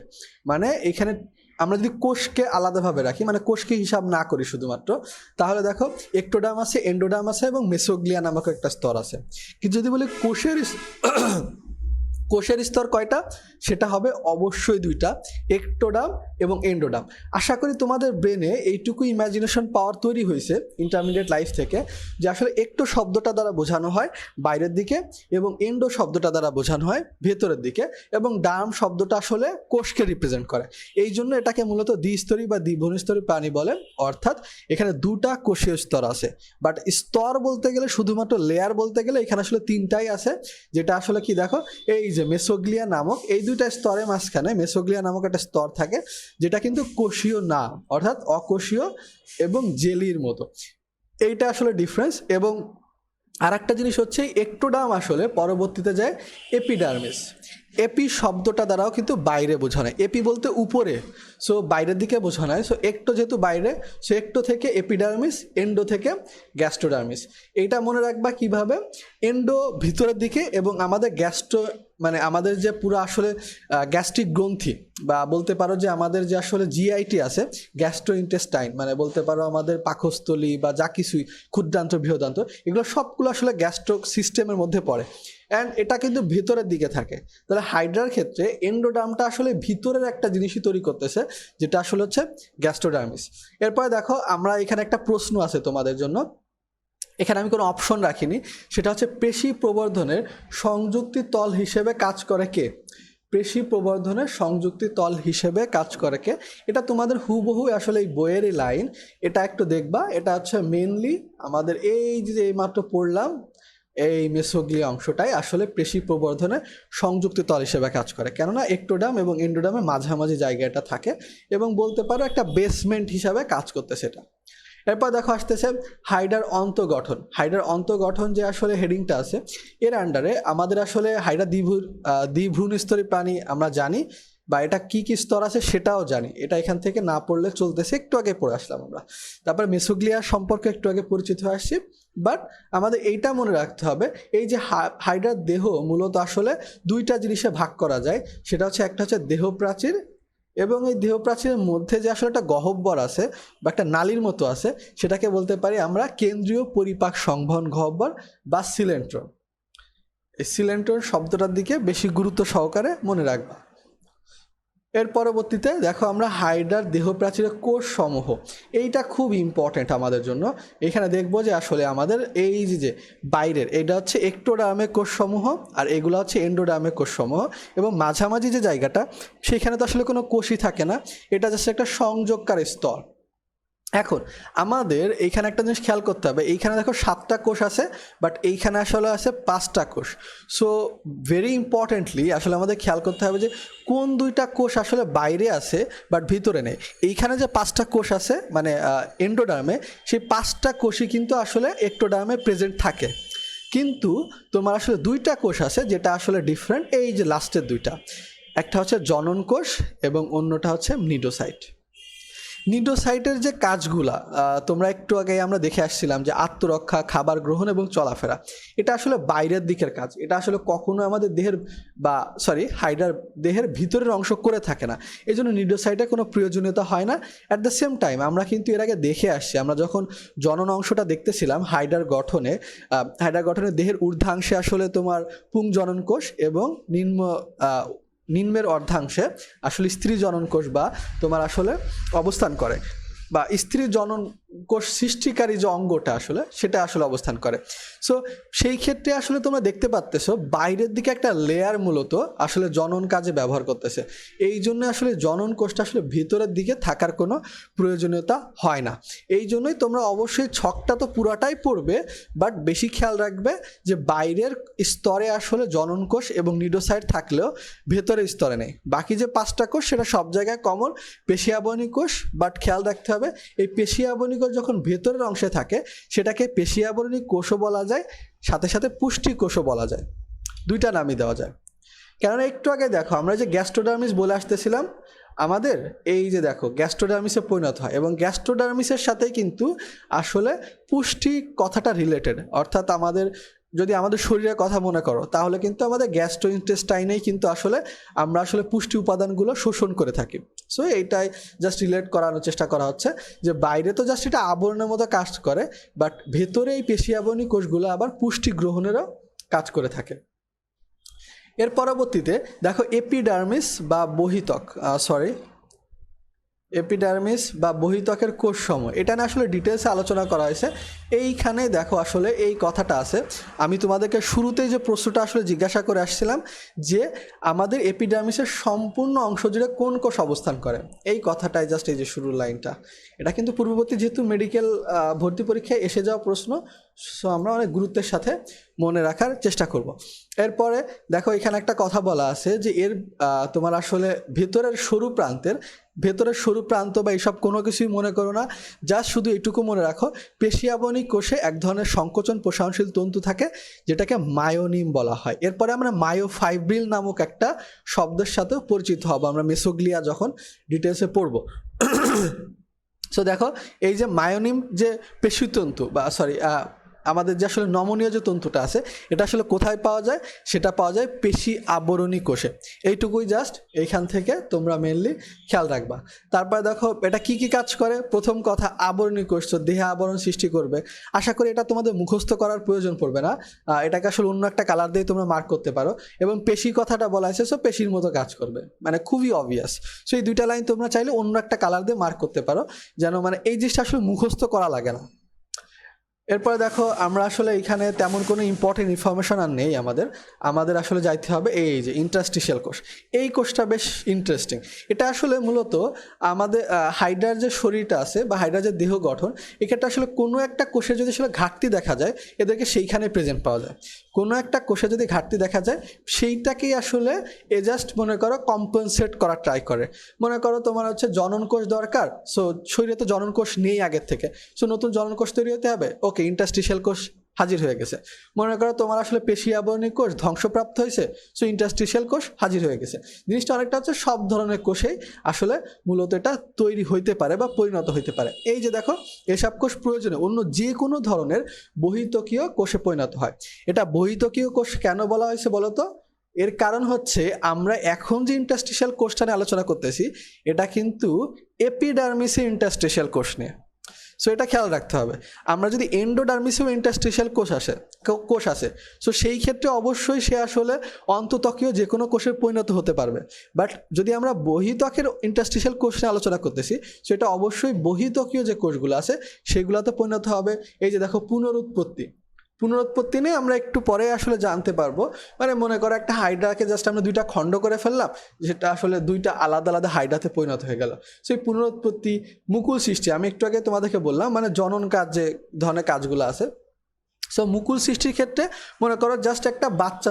মানে এখানে আমরা যদি কোষকে আলাদাভাবে রাখি, মানে কোষকে হিসাব না করি শুধুমাত্র, তাহলে দেখো একটোডার্ম আছে, এন্ডোডার্ম আছে এবং মেসোগ্লিয়া নামক একটা স্তর আছে। কিন্তু যদি বলি কোষের স্তর কয়টা, সেটা হবে অবশ্যই 2টা, একটোডার্ম এবং এন্ডোডার্ম। আশা করি তোমাদের ব্রেনে এইটুকু ইমাজিনেশন পাওয়ার তৈরি হয়েছে ইন্টারমিডিয়েট লাইফ থেকে, যে আসলে একটো শব্দটা দ্বারা বোঝানো হয় বাইরের দিকে এবং এন্ডো শব্দটা দ্বারা বোঝানো হয় ভেতরের দিকে, এবং ডার্ম শব্দটা আসলে কোষকে রিপ্রেজেন্ট করে। এই জন্য এটাকে মূলত দ্বিস্তরী বা দ্বিভ্রূণস্তরী প্রাণী বলে। অর্থাৎ এখানে 2টা কোষীয় স্তর আছে, বাট স্তর বলতে গেলে শুধুমাত্র লেয়ার বলতে গেলে এখানে আসলে 3টাই আছে। যেটা আসলে কি দেখো এই যে মেসোগ্লিয়া নামক, এই 2টা স্তরের মাঝখানে মেসোগ্লিয়া নামক একটা স্তর থাকে, যেটা কিন্তু কোষীয় না, অর্থাৎ অকোষীয় এবং জেলির মতো। এইটা আসলে ডিফারেন্স। এবং আর একটা জিনিস হচ্ছে একটোডার্ম আসলে পরবর্তীতে যায় এপিডার্মিস। এপি শব্দটা দ্বারাও কিন্তু বাইরে বোঝানো হয়, এপি বলতে উপরে, সো বাইরের দিকে বোঝানো হয়। সো একটো যেহেতু বাইরে, সো একটো থেকে এপিডার্মিস, এন্ডো থেকে গ্যাস্ট্রোডার্মিস। এইটা মনে রাখবা কিভাবে, এন্ডো ভিতরের দিকে এবং আমাদের গ্যাস্ট্রো মানে আমাদের যে পুরো আসলে গ্যাস্ট্রিক গ্রন্থি বা বলতে পারো যে আমাদের যে আসলে জিআইটি আছে, গ্যাস্ট্রো ইন্টেস্টাইন মানে বলতে পারো আমাদের পাকস্থলী বা যা কিছুই, ক্ষুদ্রান্ত বৃহদান্ত, এগুলো সবগুলো আসলে গ্যাস্ট্রো সিস্টেমের মধ্যে পড়ে, অ্যান্ড এটা কিন্তু ভিতরের দিকে থাকে। তাহলে হাইড্রার ক্ষেত্রে এন্ডোডার্মটা আসলে ভিতরের একটা জিনিসই তৈরি করতেছে, যেটা আসলে হচ্ছে গ্যাস্ট্রোডার্মিস। এরপরে দেখো আমরা এখানে একটা প্রশ্ন আছে তোমাদের জন্য, এখানে আমি কোনো অপশন রাখিনি, সেটা হচ্ছে পেশি প্রবর্ধনের সংযুক্তি তল হিসেবে কাজ করে কে? পেশি প্রবর্ধনের সংযুক্তি তল হিসেবে কাজ করে কে? এটা তোমাদের হুবহু আসলে এই বইয়েরই লাইন, এটা একটু দেখবা। এটা হচ্ছে মেনলি আমাদের এই যে এইমাত্র পড়লাম এই মেসোগ্লিয়া অংশটাই আসলে পেশি প্রবর্ধনের সংযুক্তি তল হিসেবে কাজ করে, কেননা একটোডাম এবং এন্ডোডামের মাঝামাঝি জায়গাটা থাকে এবং বলতে পারো একটা বেসমেন্ট হিসাবে কাজ করতে সেটা। এরপর দেখো আসতেছে হাইডার অন্তগঠন। হাইডার অন্তগঠন যে আসলে হেডিংটা আছে, এর আন্ডারে আমাদের আসলে হাইডার দ্বিভ্রূণস্তরী প্রাণী আমরা জানি, বা এটা কি কি স্তর আছে সেটাও জানি, এটা এখান থেকে না পড়লে চলতেছে, একটু আগে পড়ে আসলাম আমরা। তারপর মেসোগ্লিয়া সম্পর্কে একটু আগে পরিচিত হয়ে আসছি, বাট আমাদের এইটা মনে রাখতে হবে, এই যে হাইডার দেহ মূলত আসলে দুইটা জিনিসে ভাগ করা যায়, সেটা হচ্ছে একটা হচ্ছে দেহ প্রাচীর, এবং এই দেহ প্রাচীরের মধ্যে যে আসলে একটা গহ্বর আছে বা একটা নালীর মতো আছে, সেটাকে বলতে পারি আমরা কেন্দ্রীয় পরিপাক সংবহন গহ্বর বা সিলেন্ট্রন। এই সিলেন্ট্রন শব্দটার দিকে বেশি গুরুত্ব সহকারে মনে রাখবা। এর পরবর্তীতে দেখো আমরা হাইড্রার দেহ প্রাচীরের কোষ সমূহ, এইটা খুব ইম্পর্ট্যান্ট আমাদের জন্য। এখানে দেখবো যে আসলে আমাদের এই যে বাইরের এটা হচ্ছে একটোডার্মের কোষ সমূহ, আর এগুলো হচ্ছে এন্ডোডার্মের কোষ সমূহ, এবং মাঝামাঝি যে জায়গাটা সেখানে তো আসলে কোনো কোষই থাকে না, এটা জাস্ট একটা সংযোগকারী স্তর। এখন আমাদের এইখানে একটা জিনিস খেয়াল করতে হবে, এইখানে দেখো 7টা কোষ আছে, বাট এইখানে আসলে আছে 5টা কোষ। সো ভেরি ইম্পর্টেন্টলি আসলে আমাদের খেয়াল করতে হবে যে কোন 2টা কোষ আসলে বাইরে আছে বাট ভিতরে নেই। এইখানে যে 5টা কোষ আছে মানে এন্ডোডার্মে, সেই 5টা কোষই কিন্তু আসলে একটোডার্মে প্রেজেন্ট থাকে, কিন্তু তোমার আসলে 2টা কোষ আছে যেটা আসলে ডিফারেন্ট, এই যে লাস্টের 2টা, একটা হচ্ছে জনন কোষ এবং অন্যটা হচ্ছে নিডোসাইট। নিডোসাইটের যে কাজগুলা তোমরা একটু আগে আমরা দেখে আসছিলাম যে আত্মরক্ষা, খাবার গ্রহণ এবং চলাফেরা, এটা আসলে বাইরের দিকের কাজ, এটা আসলে কখনো আমাদের দেহের হাইডার দেহের ভিতরের অংশ করে থাকে না, এই জন্য নিডোসাইটের কোনো প্রয়োজনীয়তা হয় না। অ্যাট দ্য সেম টাইম আমরা কিন্তু এর আগে দেখে আসছি, আমরা যখন জনন অংশটা দেখতেছিলাম হাইডার গঠনে দেহের ঊর্ধ্বাংশে আসলে তোমার পুংজনন কোষ এবং নিম্নের অর্ধাংশে আসলে স্ত্রী জনন কোষ বা তোমার আসলে অবস্থান করে, বা স্ত্রী জনন কোষ সৃষ্টিকারী যে অঙ্গটা আসলে সেটা আসলে অবস্থান করে। সো সেই ক্ষেত্রে আসলে তোমরা দেখতে পাচ্তেছো বাইরের দিকে একটা লেয়ার মূলত আসলে জনন কাজে ব্যবহার করতেছে, এই জন্য আসলে জনন কোষটা আসলে ভিতরের দিকে থাকার কোনো প্রয়োজনীয়তা হয় না। এই জন্যই তোমরা অবশ্যই ছকটা তো পুরাটাই পড়বে, বাট বেশি খেয়াল রাখবে যে বাইরের স্তরে আসলে জনন কোষ এবং নিডোসাইট থাকলেও ভেতরের স্তরে নেই। বাকি যে 5টা কোষ সেটা সব জায়গায় কমন, পেশিয়াবনী কোষ, বাট খেয়াল রাখতে হবে এই পেশিয়াবনী কোষ যখন ভেতরের অংশে থাকে সেটাকে পেশিয়াবরণী কোষও বলা যায়, সাথে সাথে পুষ্টি কোষও বলা যায়, 2টা নামই দেওয়া যায়। কেননা একটু আগে দেখো আমরা যে গ্যাস্ট্রোডার্মিস বলে আসতেছিলাম, আমাদের এই যে দেখো গ্যাস্ট্রোডার্মিসে পরিণত হয়, এবং গ্যাস্ট্রোডার্মিসের সাথেই কিন্তু আসলে পুষ্টি কথাটা রিলেটেড, অর্থাৎ আমাদের যদি আমাদের শরীরের কথা মনে করো তাহলে কিন্তু আমাদের গ্যাস্ট্রো ইন্টেস্টাইনেই কিন্তু আসলে আমরা আসলে পুষ্টি উপাদানগুলো শোষণ করে থাকি। সো এইটাই জাস্ট রিলেট করানোর চেষ্টা করা হচ্ছে যে বাইরে তো জাস্ট এটা আবরণের মতো কাজ করে, বাট ভেতরে এই পেশিয়াবনী কোষগুলো আবার পুষ্টি গ্রহণেরও কাজ করে থাকে। এর পরবর্তীতে দেখো এপিডার্মিস বা বহিত্বকের কোষ সমূহ, এটা নিয়ে আসলে ডিটেলসে আলোচনা করা হয়েছে। এইখানে দেখো আসলে এই কথাটা আছে, আমি তোমাদেরকে শুরুতেই যে প্রশ্নটা আসলে জিজ্ঞাসা করে আসছিলাম যে আমাদের এপিডার্মিসের সম্পূর্ণ অংশ জুড়ে কোন কোষ অবস্থান করে, এই কথাটাই জাস্ট এই যে শুরুর লাইনটা, এটা কিন্তু পূর্ববর্তী যেহেতু মেডিকেল ভর্তি পরীক্ষায় এসে যাওয়া প্রশ্ন, সো আমরা অনেক গুরুত্বের সাথে মনে রাখার চেষ্টা করব। এরপরে দেখো এখানে একটা কথা বলা আছে যে এর তোমার আসলে ভেতরের সরু প্রান্ত বা এইসব কোনো কিছুই মনে করো না, জাস্ট শুধু এইটুকু মনে রাখো পেশিয়াবনী কোষে এক ধরনের সংকোচন প্রসারণশীল তন্তু থাকে যেটাকে মায়োনিম বলা হয়। এরপরে আমরা মায়োফাইব্রিল নামক একটা শব্দের সাথেও পরিচিত হব আমরা মেসোগ্লিয়া যখন ডিটেলসে পড়ব। সো দেখো এই যে মায়োনিম যে পেশিতন্তু বা আমাদের যে আসলে নমনীয় যে তন্তুটা আছে এটা আসলে কোথায় পাওয়া যায়, সেটা পাওয়া যায় পেশি আবরণী কোষে। এইটুকুই জাস্ট এইখান থেকে তোমরা মেনলি খেয়াল রাখবা। তারপরে দেখো এটা কি কি কাজ করে। প্রথম কথা, আবরণী কোষ তো দেহে আবরণ সৃষ্টি করবে। আশা করি এটা তোমাদের মুখস্থ করার প্রয়োজন পড়বে না, এটাকে আসলে অন্য একটা কালার দিয়ে তোমরা মার্ক করতে পারো। এবং পেশি কথাটা বলা হয়েছে, সো পেশির মতো কাজ করবে, মানে খুবই অবভিয়াস। সো এই দুইটা লাইন তোমরা চাইলে অন্য একটা কালার দিয়ে মার্ক করতে পারো, যেন মানে এই জিনিসটা আসলে মুখস্থ করা লাগে না। এরপরে দেখো আমরা আসলে এখানে তেমন কোনো ইম্পর্টেন্ট ইনফরমেশন আর নেই, আমাদের আসলে যাইতে হবে এই যে ইন্টারস্টিশিয়াল কোষ। এই কোষটা বেশ ইন্টারেস্টিং। এটা আসলে মূলত আমাদের হাইড্রার যে শরীরটা আছে বা হাইড্রার যে দেহ গঠন, এক্ষেত্রে আসলে কোনো একটা কোষে যদি আসলে ঘাটতি দেখা যায় এদেরকে সেইখানে প্রেজেন্ট পাওয়া যায়। কোনো একটা কোষে যদি ঘাটতি দেখা যায় সেইটাকেই আসলে জাস্ট মনে করো কম্পেনসেট করার ট্রাই করে। মনে করো তোমার হচ্ছে জনন কোষ দরকার, সো শরীরে তো জনন কোষ নেই আগের থেকে, সো নতুন জনন কোষ তৈরি হতে হবে, ওকে ইন্টারস্টিশিয়াল কোষ হাজির হয়ে গেছে। মনে করো তোমার আসলে পেশি আবরণী কোষ ধ্বংসপ্রাপ্ত হয়েছে, সো ইন্টারস্টিশিয়াল কোষ হাজির হয়ে গেছে। জিনিসটা অনেকটা হচ্ছে সব ধরনের কোষেই আসলে মূলত এটা তৈরি হইতে পারে বা পরিণত হইতে পারে। এই যে দেখো এসব কোষ প্রয়োজনে অন্য যে কোনো ধরনের বহিঃত্বকীয় কোষে পরিণত হয়। এটা বহিঃত্বকীয় কোষ কেন বলা হয়েছে বলো তো? এর কারণ হচ্ছে আমরা এখন যে ইন্টারস্টিশিয়াল কোষটা নিয়ে আলোচনা করতেছি এটা কিন্তু এপিডার্মিসের ইন্টারস্টিশিয়াল কোষ নিয়ে। সো এটা খেয়াল রাখতে হবে। আমরা যদি এন্ডোডার্মিসেও ইন্টারস্টিশিয়াল কোষ আসে, সো সেই ক্ষেত্রে অবশ্যই সে আসলে অন্তত্বকীয় যে কোনো কোষে পরিণত হতে পারবে। বাট যদি আমরা বহিঃত্বকের ইন্টারস্টিশিয়াল কোষ নিয়ে আলোচনা করতেছি, সেটা অবশ্যই বহিঃত্বকীয় যে কোষগুলো আছে সেগুলোতে পরিণত হবে। এই যে দেখো পুনরুৎপত্তি নিয়ে আমরা একটু পরে আসলে জানতে পারবো। মানে মনে করো একটা হাইড্রাকে জাস্ট আমরা দুইটা খণ্ড করে ফেললাম, যেটা আসলে দুইটা আলাদা আলাদা হাইড্রাতে পরিণত হয়ে গেল। সেই পুনরুৎপত্তি, মুকুল সৃষ্টি, আমি একটু আগে তোমাদেরকে বললাম মানে জনন কাজ যে ধরনের কাজগুলো আছে। সো মুকুল সৃষ্টির ক্ষেত্রে মনে করো জাস্ট একটা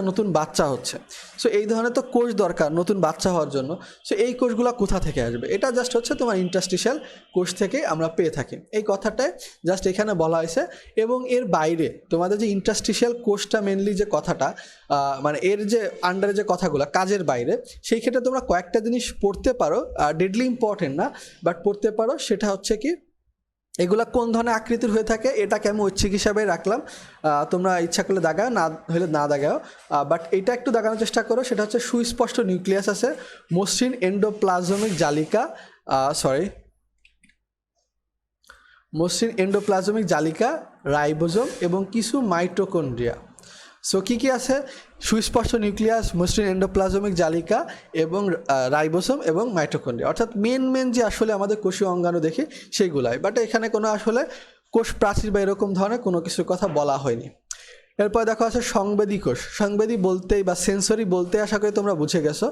নতুন বাচ্চা হচ্ছে, সো এই ধরনের তো কোষ দরকার নতুন বাচ্চা হওয়ার জন্য। সো এই কোষগুলো কোথা থেকে আসবে? এটা জাস্ট হচ্ছে তোমার ইন্টারস্টিশিয়াল কোষ থেকে আমরা পেয়ে থাকি। এই কথাটাই জাস্ট এখানে বলা হয়েছে। এবং এর বাইরে তোমাদের যে ইন্টারস্টিশিয়াল কোষটা মেনলি যে কথাটা মানে এর যে আন্ডারে যে কথাগুলো কাজের বাইরে, সেই ক্ষেত্রে তোমরা কয়েকটা জিনিস পড়তে পারো, ডেডলি ইম্পর্টেন্ট না বাট পড়তে পারো। সেটা হচ্ছে কি এগুলা কোন ধরনের আকৃতির হয়ে থাকে এটাকে আমি ঐচ্ছিক হিসাবে রাখলাম, তোমরা ইচ্ছা করলে দাগাও, না হলে না দাগাও, বাট এটা একটু দাগানোর চেষ্টা করো। সেটা হচ্ছে সুস্পষ্ট নিউক্লিয়াস আছে, মসৃণ এন্ডোপ্লাজমিক জালিকা, রাইবোজোম এবং কিছু মাইটোকন্ড্রিয়া। সো কী কী আছে? সুস্পষ্ট নিউক্লিয়াস, মসৃণ এন্ডোপ্লাজমিক জালিকা এবং রাইবোসোম এবং মাইটোকন্ড্রিয়া, অর্থাৎ মেন যে আসলে আমাদের কোষীয় অঙ্গাণু দেখি সেইগুলাই। বাট এখানে কোনো আসলে কোষ প্রাচীর বা এরকম ধরনের কোনো কিছুর কথা বলা হয়নি। এরপর দেখো আছে সংবেদী কোষ। সংবেদী বলতেই বা সেন্সরি বলতে আশা করি তোমরা বুঝে গেছো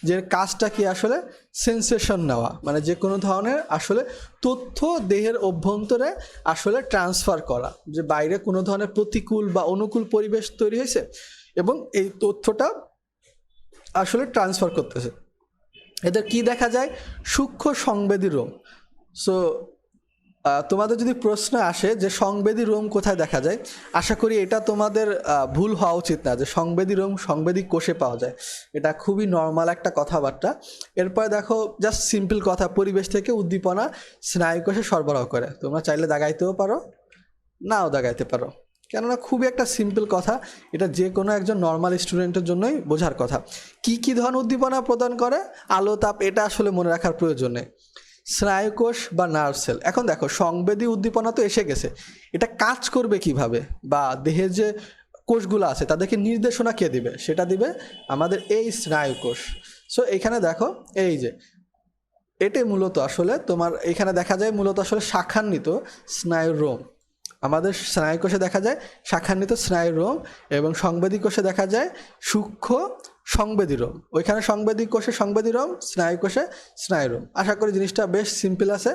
যে কাজটা কি আসলে সেন্সেশন নেওয়া, মানে যে কোনো ধরনের আসলে তথ্য দেহের অভ্যন্তরে আসলে ট্রান্সফার করা, যে বাইরে কোনো ধরনের প্রতিকূল বা অনুকূল পরিবেশ তৈরি হয়েছে এবং এই তথ্যটা আসলে ট্রান্সফার করতেছে। এদের কি দেখা যায়? সূক্ষ্ম সংবেদী রোম। সো তোমাদের যদি প্রশ্ন আসে যে সংবেদী রোম কোথায় দেখা যায়, আশা করি এটা তোমাদের ভুল হওয়া উচিত না যে সংবেদী রোম সংবেদী কোষে পাওয়া যায়। এটা খুবই নর্মাল একটা কথাবার্তা। এরপরে দেখো জাস্ট সিম্পল কথা, পরিবেশ থেকে উদ্দীপনা স্নায়ু কোষে সরবরাহ করে। তোমরা চাইলে দাগাইতেও পারো, নাও দাগাইতে পারো, কেননা খুবই একটা সিম্পল কথা, এটা যে কোনো একজন নর্মাল স্টুডেন্টের জন্যই বোঝার কথা। কি ধরনের উদ্দীপনা প্রদান করে? আলো, তাপ, এটা আসলে মনে রাখার প্রয়োজন নেই। স্নায়ুকোষ বা নার্ভ সেল। এখন দেখো সংবেদী উদ্দীপনা তো এসে গেছে, এটা কাজ করবে কিভাবে বা দেহের যে কোষগুলো আছে তাদেরকে নির্দেশনা কে দিবে? সেটা দিবে আমাদের এই স্নায়ুকোষ। সো এখানে দেখো এই যে এটাই মূলত আসলে তোমার এখানে দেখা যায় মূলত আসলে শাখান্বিত স্নায়ুর রোম। আমাদের স্নায়ু কোষে দেখা যায় শাখান্বিত স্নায়ুর রোম এবং সংবেদী কোষে দেখা যায় সূক্ষ্ম সংবেদী রোম, ওইখানে সংবেদী কোষে সংবেদী রোম, স্নায়ু কোষে স্নায়ু রোম। আশা করি জিনিসটা বেশ সিম্পল আছে।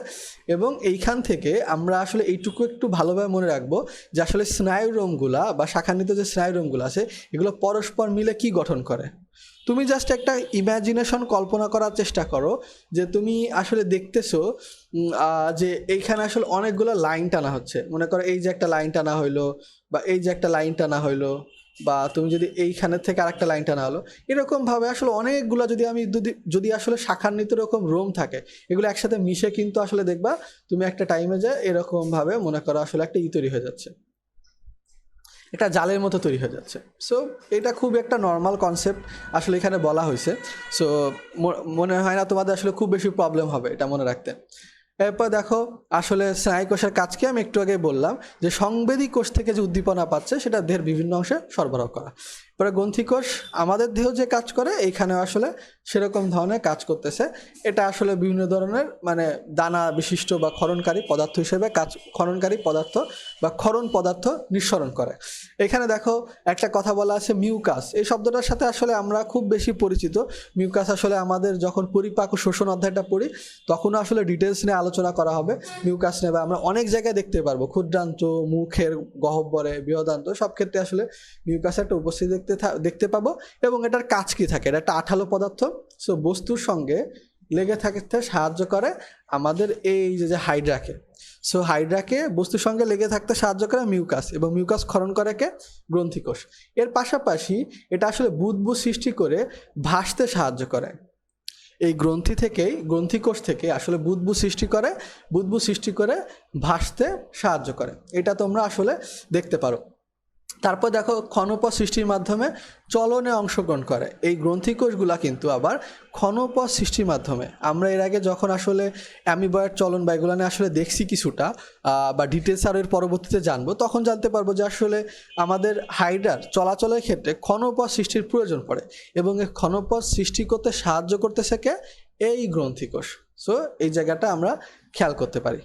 এবং এইখান থেকে আমরা আসলে এইটুকু একটু ভালোভাবে মনে রাখবো যে আসলে স্নায়ু রোমগুলা বা শাখান্বিত যে স্নায়ু রোমগুলো আছে এগুলো পরস্পর মিলে কি গঠন করে। তুমি জাস্ট একটা ইমাজিনেশন কল্পনা করার চেষ্টা করো যে তুমি আসলে দেখতেছো যে এইখানে আসলে অনেকগুলো লাইন টানা হচ্ছে। মনে করো এই যে একটা লাইন টানা হইলো, বা এই যে একটা লাইন টানা হইলো, বা তুমি যদি এইখানে থেকে আরেকটা লাইন টানা হলো, এরকমভাবে আসলে অনেকগুলো যদি আসলে শাখান্বিত এরকম রোম থাকে, এগুলো একসাথে মিশে কিন্তু আসলে দেখবা তুমি একটা টাইমে যে এরকমভাবে মনে করো আসলে একটা তৈরি হয়ে যাচ্ছে, একটা জালের মতো তৈরি হয়ে যাচ্ছে। সো এটা খুব একটা নর্মাল কনসেপ্ট আসলে এখানে বলা হয়েছে। সো মনে হয় না তোমাদের আসলে খুব বেশি প্রবলেম হবে এটা মনে রাখতে। এরপর দেখো আসলে স্নায়ু কোষের কাজকে আমি একটু আগে বললাম যে সংবেদী কোষ থেকে যে উদ্দীপনা পাচ্ছে সেটা দেহের বিভিন্ন অংশে সরবরাহ করা। এরপরে গ্রন্থি কোষ আমাদের দেহ যে কাজ করে এইখানে আসলে সেরকম ধরনের কাজ করতেছে। এটা আসলে বিভিন্ন ধরনের মানে দানা বিশিষ্ট বা ক্ষরণকারী পদার্থ হিসেবে ক্ষরণকারী পদার্থ বা ক্ষরণ পদার্থ নিঃসরণ করে। এখানে দেখো একটা কথা বলা আছে মিউকাস, এই শব্দটার সাথে আসলে আমরা খুব বেশি পরিচিত। মিউকাস আসলে আমাদের যখন পরিপাক ও শোষণ অধ্যায়টা পড়ি তখনও আসলে ডিটেলস নিয়ে আলোচনা করা হবে। মিউকাস নেবে আমরা অনেক জায়গায় দেখতে পারবো, ক্ষুদ্রান্ত, মুখের গহ্বরে, বৃহদান্ত, সব ক্ষেত্রে আসলে মিউকাসের একটা উপস্থিতি দেখতে পাবো। এবং এটার কাজ কি থাকে, এটা একটা আঠালো পদার্থ। সো বস্তুর সঙ্গে লেগে থাকতে সাহায্য করে আমাদের এই যে হাইড্রাকে। সো হাইড্রাকে বস্তুর সঙ্গে লেগে থাকতে সাহায্য করে মিউকাস, এবং মিউকাস ক্ষরণ করে কে? গ্রন্থিকোষ। এর পাশাপাশি এটা আসলে বুদবুদ সৃষ্টি করে ভাসতে সাহায্য করে। এই গ্রন্থিকোষ থেকে আসলে বুদবুদ সৃষ্টি করে ভাসতে সাহায্য করে। এটা তোমরা আসলে দেখতে পারো। তারপর দেখো ক্ষণপথ সৃষ্টির মাধ্যমে চলনে অংশগ্রহণ করে। এই গ্রন্থিকোষগুলা কিন্তু আবার ক্ষণপথ সৃষ্টির মাধ্যমে, আমরা এর আগে যখন আসলে অ্যামিবয়েড চলন বা এগুলো নিয়ে আসলে দেখছি কিছুটা বা ডিটেলস আরও এর পরবর্তীতে জানবো, তখন জানতে পারবো যে আসলে আমাদের হাইড্রার চলাচলের ক্ষেত্রে ক্ষণপথ সৃষ্টির প্রয়োজন পড়ে, এবং এই ক্ষণপথ সৃষ্টি করতে সাহায্য করতেছে কে? এই গ্রন্থিকোষ। সো এই জায়গাটা আমরা খেয়াল করতে পারি।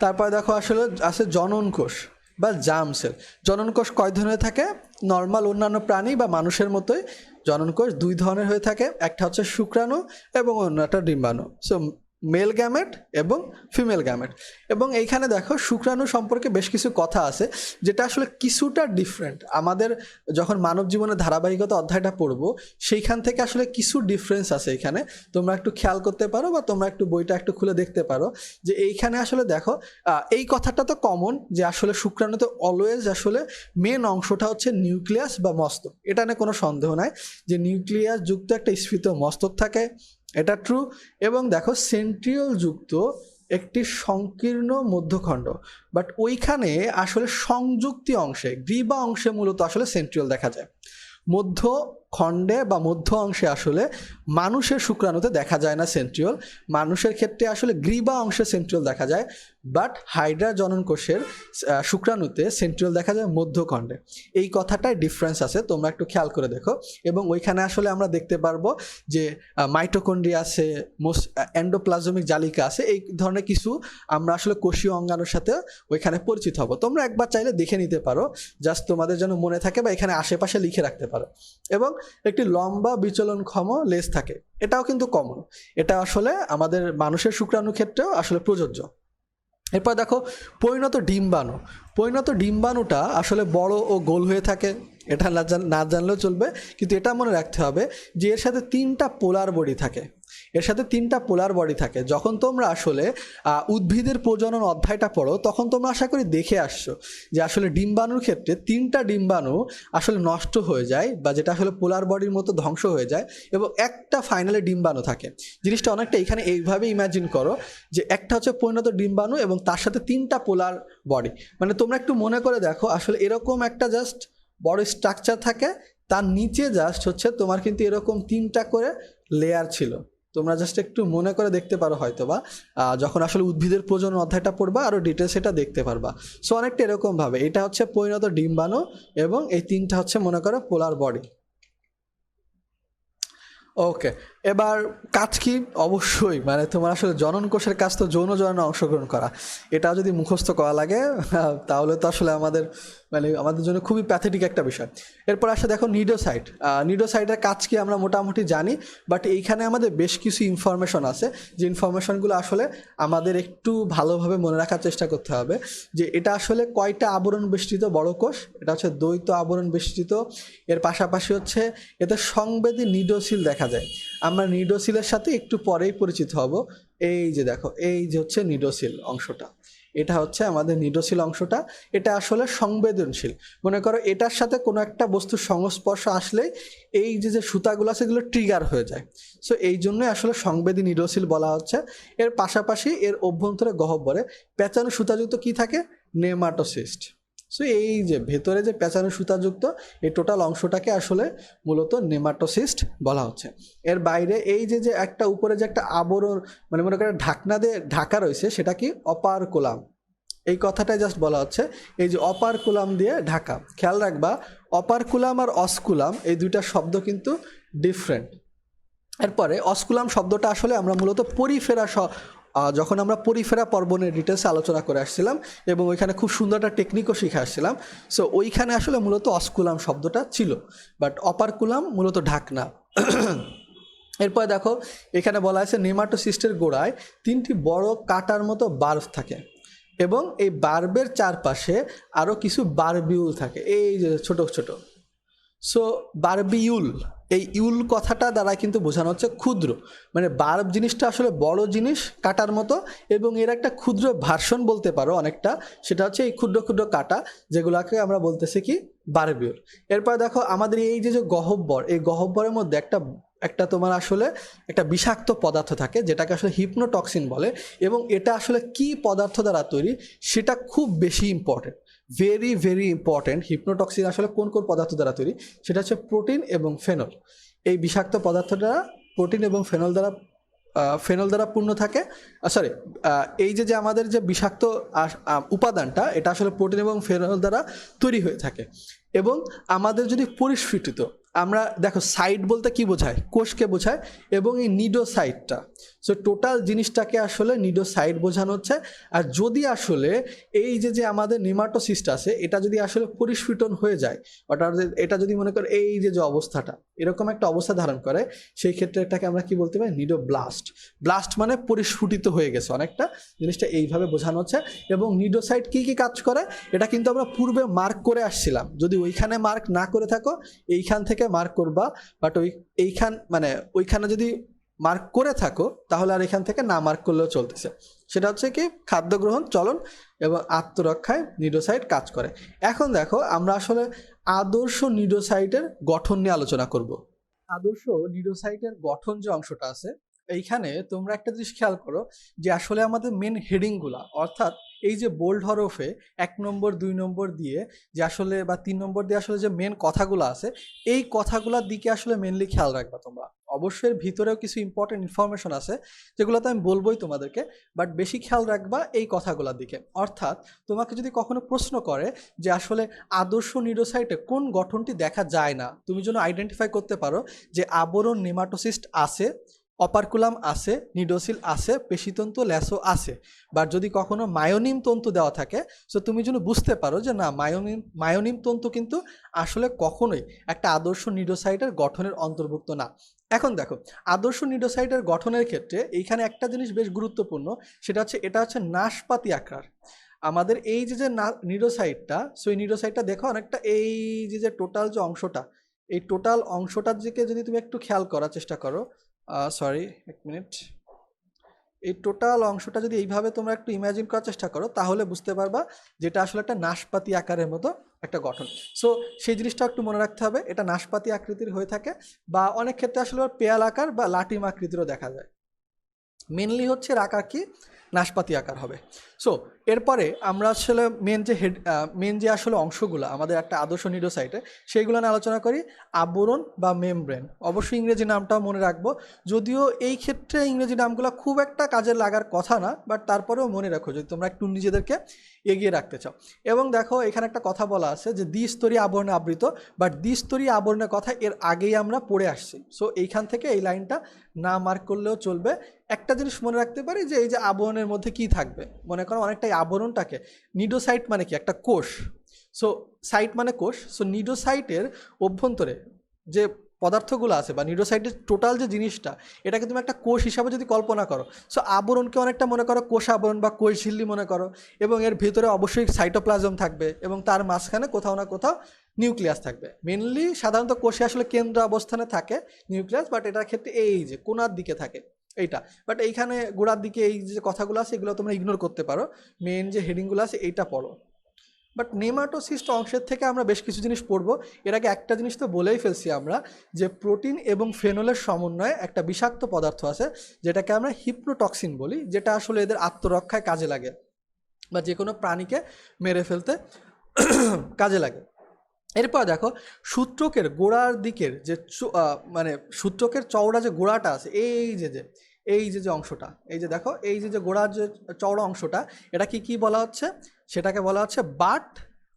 তারপরে দেখো আসলে আছে জনন কোষ বা জার্ম সেল। জনন কোষ কয় ধরনের থাকে? নর্মাল অন্যান্য প্রাণী বা মানুষের মতোই জনন কোষ দুই ধরনের হয়ে থাকে, একটা হচ্ছে শুক্রাণু এবং অন্যটা ডিম্বাণু। সো মেল গ্যামেট এবং ফিমেল গ্যামেট। এবং এইখানে দেখো শুক্রাণু সম্পর্কে বেশ কিছু কথা আছে যেটা আসলে কিছুটা ডিফারেন্ট। আমাদের যখন মানব জীবনের ধারাবাহিকতা অধ্যায়টা পড়বো সেইখান থেকে আসলে কিছু ডিফারেন্স আছে এখানে, তোমরা একটু খেয়াল করতে পারো বা তোমরা একটু বইটা একটু খুলে দেখতে পারো যে এইখানে আসলে দেখো এই কথাটা তো কমন যে আসলে শুক্রাণুতে অলওয়েজ আসলে মেন অংশটা হচ্ছে নিউক্লিয়াস বা মস্তক। এটা নিয়ে কোনো সন্দেহ নাই যে নিউক্লিয়াস যুক্ত একটা স্ফীত মস্তক থাকে, এটা ট্রু। এবং দেখো সেন্ট্রিওল যুক্ত একটি সংকীর্ণ মধ্যখণ্ড, বাট ওইখানে আসলে সংযুক্তি অংশে গ্রীবা অংশে মূলত আসলে সেন্ট্রিওল দেখা যায়। মধ্যখণ্ডে বা মধ্য অংশে আসলে মানুষের শুক্রাণুতে দেখা যায় না সেন্ট্রিওল, মানুষের ক্ষেত্রে আসলে গ্রীবা অংশে সেন্ট্রিওল দেখা যায়, বাট হাইড্রা জনন কোষের শুক্রাণুতে সেন্ট্রিওল দেখা যায় মধ্যখণ্ডে। এই কথাটাই ডিফারেন্স আছে, তোমরা একটু খেয়াল করে দেখো। এবং ওইখানে আসলে আমরা দেখতে পারবো যে মাইটোকন্ড্রিয়া আছে, এন্ডোপ্লাজমিক জালিকা আছে, এই ধরনের কিছু আমরা আসলে কোষীয় অঙ্গাণুর সাথে ওইখানে পরিচিত হব। তোমরা একবার চাইলে দেখে নিতে পারো, জাস্ট তোমাদের যেন মনে থাকে বা এখানে আশেপাশে লিখে রাখতে পারো। এবং একটি লম্বা বিচলনক্ষম লেজ থাকে, এটাও কিন্তু কমন, এটা আসলে আমাদের মানুষের শুক্রাণু ক্ষেত্রেও আসলে প্রযোজ্য। এরপর দেখো পরিণত ডিম্বাণুটা আসলে বড় ও গোল হয়ে থাকে। এটা না জানলেও চলবে, কিন্তু এটা মনে রাখতে হবে যে এর সাথে তিনটা পোলার বডি থাকে। যখন তোমরা আসলে উদ্ভিদের প্রজনন অধ্যায়টা পড়ো তখন তোমরা আশা করি দেখে আসছো যে আসলে ডিম্বাণুর ক্ষেত্রে তিনটা ডিম্বাণু আসলে নষ্ট হয়ে যায় বা যেটা আসলে পোলার বডির মতো ধ্বংস হয়ে যায়, এবং একটা ফাইনালে ডিম্বাণু থাকে। জিনিসটা অনেকটা এখানে এইভাবে ইমাজিন করো যে একটা হচ্ছে পরিণত ডিম্বাণু এবং তার সাথে তিনটা পোলার বডি। মানে তোমরা একটু মনে করে দেখো আসলে এরকম একটা জাস্ট বড় স্ট্রাকচার থাকে, তার নিচে জাস্ট হচ্ছে তোমার কিন্তু এরকম তিনটা করে লেয়ার ছিল। তোমরা জাস্ট একটু মনে করে দেখতে পারো হয়তো বা যখন আসলে উদ্ভিদের প্রজনন অধ্যায়টা পড়বা আরও ডিটেলস এটা দেখতে পারবা। সো অনেকটা এরকমভাবে এটা হচ্ছে পরিণত ডিম্বাণু এবং এই তিনটা হচ্ছে মনে করো পোলার বডি। ওকে, এবার কাজ কি? অবশ্যই মানে তোমার আসলে জনন কোষের কাজ তো যৌন জননে অংশগ্রহণ করা। এটা যদি মুখস্থ করা লাগে তাহলে তো আসলে আমাদের জন্য খুবই প্যাথেটিক একটা বিষয়। এরপর আসলে দেখো নিডোসাইট। নিডোসাইটের কাজ কি আমরা মোটামুটি জানি, বাট এইখানে আমাদের বেশ কিছু ইনফরমেশন আছে, যে ইনফরমেশনগুলো আসলে আমাদের একটু ভালোভাবে মনে রাখার চেষ্টা করতে হবে। যে এটা আসলে কয়টা আবরণ বেষ্টিত বড় কোষ, এটা হচ্ছে দ্বৈত আবরণ বেষ্টিত। এর পাশাপাশি হচ্ছে এতে সংবেদী নিডোসিল দেখা যায়। আমরা নিডোসিলের সাথে একটু পরেই পরিচিত হব। এই যে দেখো, এই যে হচ্ছে নিডোসিল অংশটা, এটা হচ্ছে আমাদের নিডোসিল অংশটা। এটা আসলে সংবেদনশীল। মনে করো এটার সাথে কোনো একটা বস্তুর সংস্পর্শ আসলেই এই যে সুতাগুলো আছে এগুলো ট্রিগার হয়ে যায়। সো এই জন্যই আসলে সংবেদী নিডোসিল বলা হচ্ছে। এর পাশাপাশি এর অভ্যন্তরে গহ্বরে পেঁচানো সুতাযুক্ত কি থাকে? নেমাটোসিস্ট। সো এই যে ভেতরে যে পেঁচানো সুতাযুক্ত এই টোটাল অংশটাকে আসলে মূলত নেমাটোসিস্ট বলা হচ্ছে। এর বাইরে এই যে একটা উপরে যে একটা আবরণ, মানে মনে করেন ঢাকনা দিয়ে ঢাকা রয়েছে, সেটা কি? অপারকুলাম। এই কথাটাই জাস্ট বলা হচ্ছে, এই যে অপারকুলাম দিয়ে ঢাকা। খেয়াল রাখবা, অপারকুলাম আর অসকুলাম এই দুইটা শব্দ কিন্তু ডিফারেন্ট। এরপরে অসকুলাম শব্দটা আসলে আমরা মূলত পরিফেরা, যখন আমরা পরিফেরা পর্ব নিয়ে ডিটেলসে আলোচনা করে আসছিলাম এবং ওইখানে খুব সুন্দর একটা টেকনিকও শিখে আসছিলাম। সো ওইখানে আসলে মূলত অসকুলাম শব্দটা ছিল, বাট অপারকুলাম মূলত ঢাকনা। এরপরে দেখো এখানে বলা আছে নেমাটোসিস্টের গোড়ায় 3টি বড় কাটার মতো বার্ব থাকে এবং এই বার্বের চারপাশে আরও কিছু বার্বিউল থাকে, এই যে ছোট ছোট। সো বার্বিউল, এই ইউল কথাটা দ্বারা কিন্তু বোঝানো হচ্ছে ক্ষুদ্র। মানে বার্ব জিনিসটা আসলে বড় জিনিস কাটার মতো, এবং এর একটা ক্ষুদ্র ভার্সন বলতে পারো অনেকটা, সেটা হচ্ছে এই ক্ষুদ্র ক্ষুদ্র কাটা, যেগুলোকে আমরা বলতেছি কি? বার্বিউল। এরপর দেখো আমাদের এই যে গহ্বর, এই গহ্বরের মধ্যে একটা তোমার আসলে একটা বিষাক্ত পদার্থ থাকে, যেটাকে আসলে হিপনোটক্সিন বলে। এবং এটা আসলে কি পদার্থ দ্বারা তৈরি সেটা খুব বেশি ইম্পর্টেন্ট, ভেরি ভেরি ইম্পর্টেন্ট। হিপনোটক্সিন আসলে কোন কোন পদার্থ দ্বারা তৈরি? সেটা হচ্ছে প্রোটিন এবং ফেনল। এই বিষাক্ত পদার্থটা প্রোটিন এবং ফেনল দ্বারা পূর্ণ থাকে। সরি, এই যে আমাদের যে বিষাক্ত উপাদানটা, এটা আসলে প্রোটিন এবং ফেনল দ্বারা তৈরি হয়ে থাকে। এবং আমাদের যদি পরিস্ফুটিত, আমরা দেখো সাইট বলতে কি বোঝায়? কোষকে বোঝায়। এবং এই নিডোসাইটটা, সো টোটাল জিনিসটাকে আসলে নিডোসাইট বোঝানো হচ্ছে। আর যদি আসলে এই যে আমাদের নেমাটোসিস্ট আছে, এটা যদি আসলে পরিস্ফুটন হয়ে যায়, অর্থাৎ এটা যদি মনে করো এই যে অবস্থাটা এরকম একটা অবস্থা ধারণ করে, সেই ক্ষেত্রে এটাকে আমরা কি বলতে পারি? নিডোব্লাস্ট। ব্লাস্ট মানে পরিস্ফুটিত হয়ে গেছে অনেকটা, জিনিসটা এইভাবে বোঝানো হচ্ছে। এবং নিডোসাইট কি কি কাজ করে এটা কিন্তু আমরা পূর্বে মার্ক করে আসছিলাম। যদি ওইখানে মার্ক না করে থাকো, এইখান থেকে মার্ক করবা। বাট ওইখানে যদি মার্ক করে থাকো তাহলে আর এখান থেকে না মার্ক করলেও চলতেছে। সেটা হচ্ছে কি? খাদ্য গ্রহণ, চলন এবং আত্মরক্ষায় নিডোসাইট কাজ করে। এখন দেখো আমরা আসলে আদর্শ নিডোসাইটের গঠন নিয়ে আলোচনা করব। আদর্শ নিডোসাইটের গঠন যে অংশটা আছে, এইখানে তোমরা একটা জিনিস খেয়াল করো, যে আসলে আমাদের মেন হেডিংগুলা, অর্থাৎ এই যে বোল্ড হরফে 1 নম্বর 2 নম্বর দিয়ে যে আসলে বা 3 নম্বর দিয়ে আসলে যে মেন কথাগুলো আছে, এই কথাগুলোর দিকে আসলে মেনলি খেয়াল রাখবা তোমরা। অবশ্যই ভিতরেও কিছু ইম্পর্টেন্ট ইনফরমেশন আছে যেগুলো তো আমি বলবোই তোমাদেরকে, বাট বেশি খেয়াল রাখবা এই কথাগুলোর দিকে। অর্থাৎ তোমাকে যদি কখনো প্রশ্ন করে যে আসলে আদর্শ নিডোসাইটে কোন গঠনটি দেখা যায় না, তুমি যেন আইডেন্টিফাই করতে পারো যে আবরণ নেমাটোসিস্ট আছে, অপারকুলাম আছে, নিডোসিল আছে, পেশিতন্তু ল্যাসো আছে। বা যদি কখনো মায়োনিম তন্তু দেওয়া থাকে, সো তুমি যেন বুঝতে পারো যে না, মায়োনিম তন্তু কিন্তু আসলে কখনোই একটা আদর্শ নিডোসাইটের গঠনের অন্তর্ভুক্ত না। এখন দেখো আদর্শ নিডোসাইটের গঠনের ক্ষেত্রে এইখানে একটা জিনিস বেশ গুরুত্বপূর্ণ, সেটা হচ্ছে এটা হচ্ছে নাশপাতি আকার। আমাদের এই যে নিডোসাইটটা, সো এই নিডোসাইটটা দেখো অনেকটা এই যে টোটাল যে অংশটা, এই টোটাল অংশটার দিকে যদি তুমি একটু খেয়াল করার চেষ্টা করো, সরি 1 মিনিট, এই টোটাল অংশটা যদি এইভাবে তোমরা একটু ইমাজিন করার চেষ্টা করো, তাহলে বুঝতে পারবা যেটা আসলে একটা নাশপাতি আকারের মতো একটা গঠন। সো সেই জিনিসটা একটু মনে রাখতে হবে, এটা নাশপাতি আকৃতির হয়ে থাকে, বা অনেক ক্ষেত্রে আসলে পেয়াল আকার বা লাটিম আকৃতিরও দেখা যায়। মেনলি হচ্ছে এর আকার কি? নাশপাতি আকার হবে। সো এরপরে আমরা আসলে মেন যে আসলে অংশগুলো আমাদের একটা আদর্শ নিডোসাইটে সেইগুলো নিয়ে আলোচনা করি। আবরণ বা মেমব্রেন, অবশ্যই ইংরেজি নামটাও মনে রাখবো, যদিও এই ক্ষেত্রে ইংরেজি নামগুলো খুব একটা কাজে লাগার কথা না, বাট তারপরেও মনে রাখো যদি তোমরা একটু নিজেদেরকে এগিয়ে রাখতে চাও। এবং দেখো এখানে একটা কথা বলা আছে যে দ্বিস্তরীয় আবরণে আবৃত, বাট দ্বিস্তরীয় আবরণের কথা এর আগেই আমরা পড়ে আসছি। সো এইখান থেকে এই লাইনটা না মার্ক করলেও চলবে। একটা জিনিস মনে রাখতে পারি যে এই যে আবরণের মধ্যে কি থাকবে, মনে করো অনেকটাই আবরণটাকে, নিডোসাইট মানে কি একটা কোষ, সো সাইট মানে কোষ, সো নিডোসাইটের অভ্যন্তরে যে পদার্থগুলো আছে বা নিডোসাইটের টোটাল যে জিনিসটা, এটাকে তুমি একটা কোষ হিসাবে যদি কল্পনা করো, সো আবরণকে অনেকটা মনে করো কোষ আবরণ বা কোষ ঝিল্লি মনে করো, এবং এর ভিতরে অবশ্যই সাইটোপ্লাজম থাকবে এবং তার মাঝখানে কোথাও না কোথাও নিউক্লিয়াস থাকবে। মেনলি সাধারণত কোষে আসলে কেন্দ্র অবস্থানে থাকে নিউক্লিয়াস, বাট এটার ক্ষেত্রে এই যে কোণার দিকে থাকে এইটা, বাট এইখানে গোড়ার দিকে এই যে কথাগুলো আছে এগুলো তোমরা ইগনোর করতে পারো, মেন যে হেডিংগুলো আছে এইটা পড়ো। বাট নেমাটোসিস্ট অংশের থেকে আমরা বেশ কিছু জিনিস পড়বো। এর আগে একটা জিনিস তো বলেই ফেলছি আমরা, যে প্রোটিন এবং ফেনলের সমন্বয়ে একটা বিষাক্ত পদার্থ আছে যেটাকে আমরা হিপ্নোটক্সিন বলি, যেটা আসলে এদের আত্মরক্ষায় কাজে লাগে বা যে কোনো প্রাণীকে মেরে ফেলতে কাজে লাগে। এরপর দেখো সূত্রকের গোড়ার দিকের যে মানে সূত্রকের চওড়া যে গোড়াটা আছে, এই যে অংশটা, এই যে দেখো এই যে গোড়ার যে চওড়া অংশটা, এটা কি বলা হচ্ছে, সেটাকে বলা হচ্ছে বাট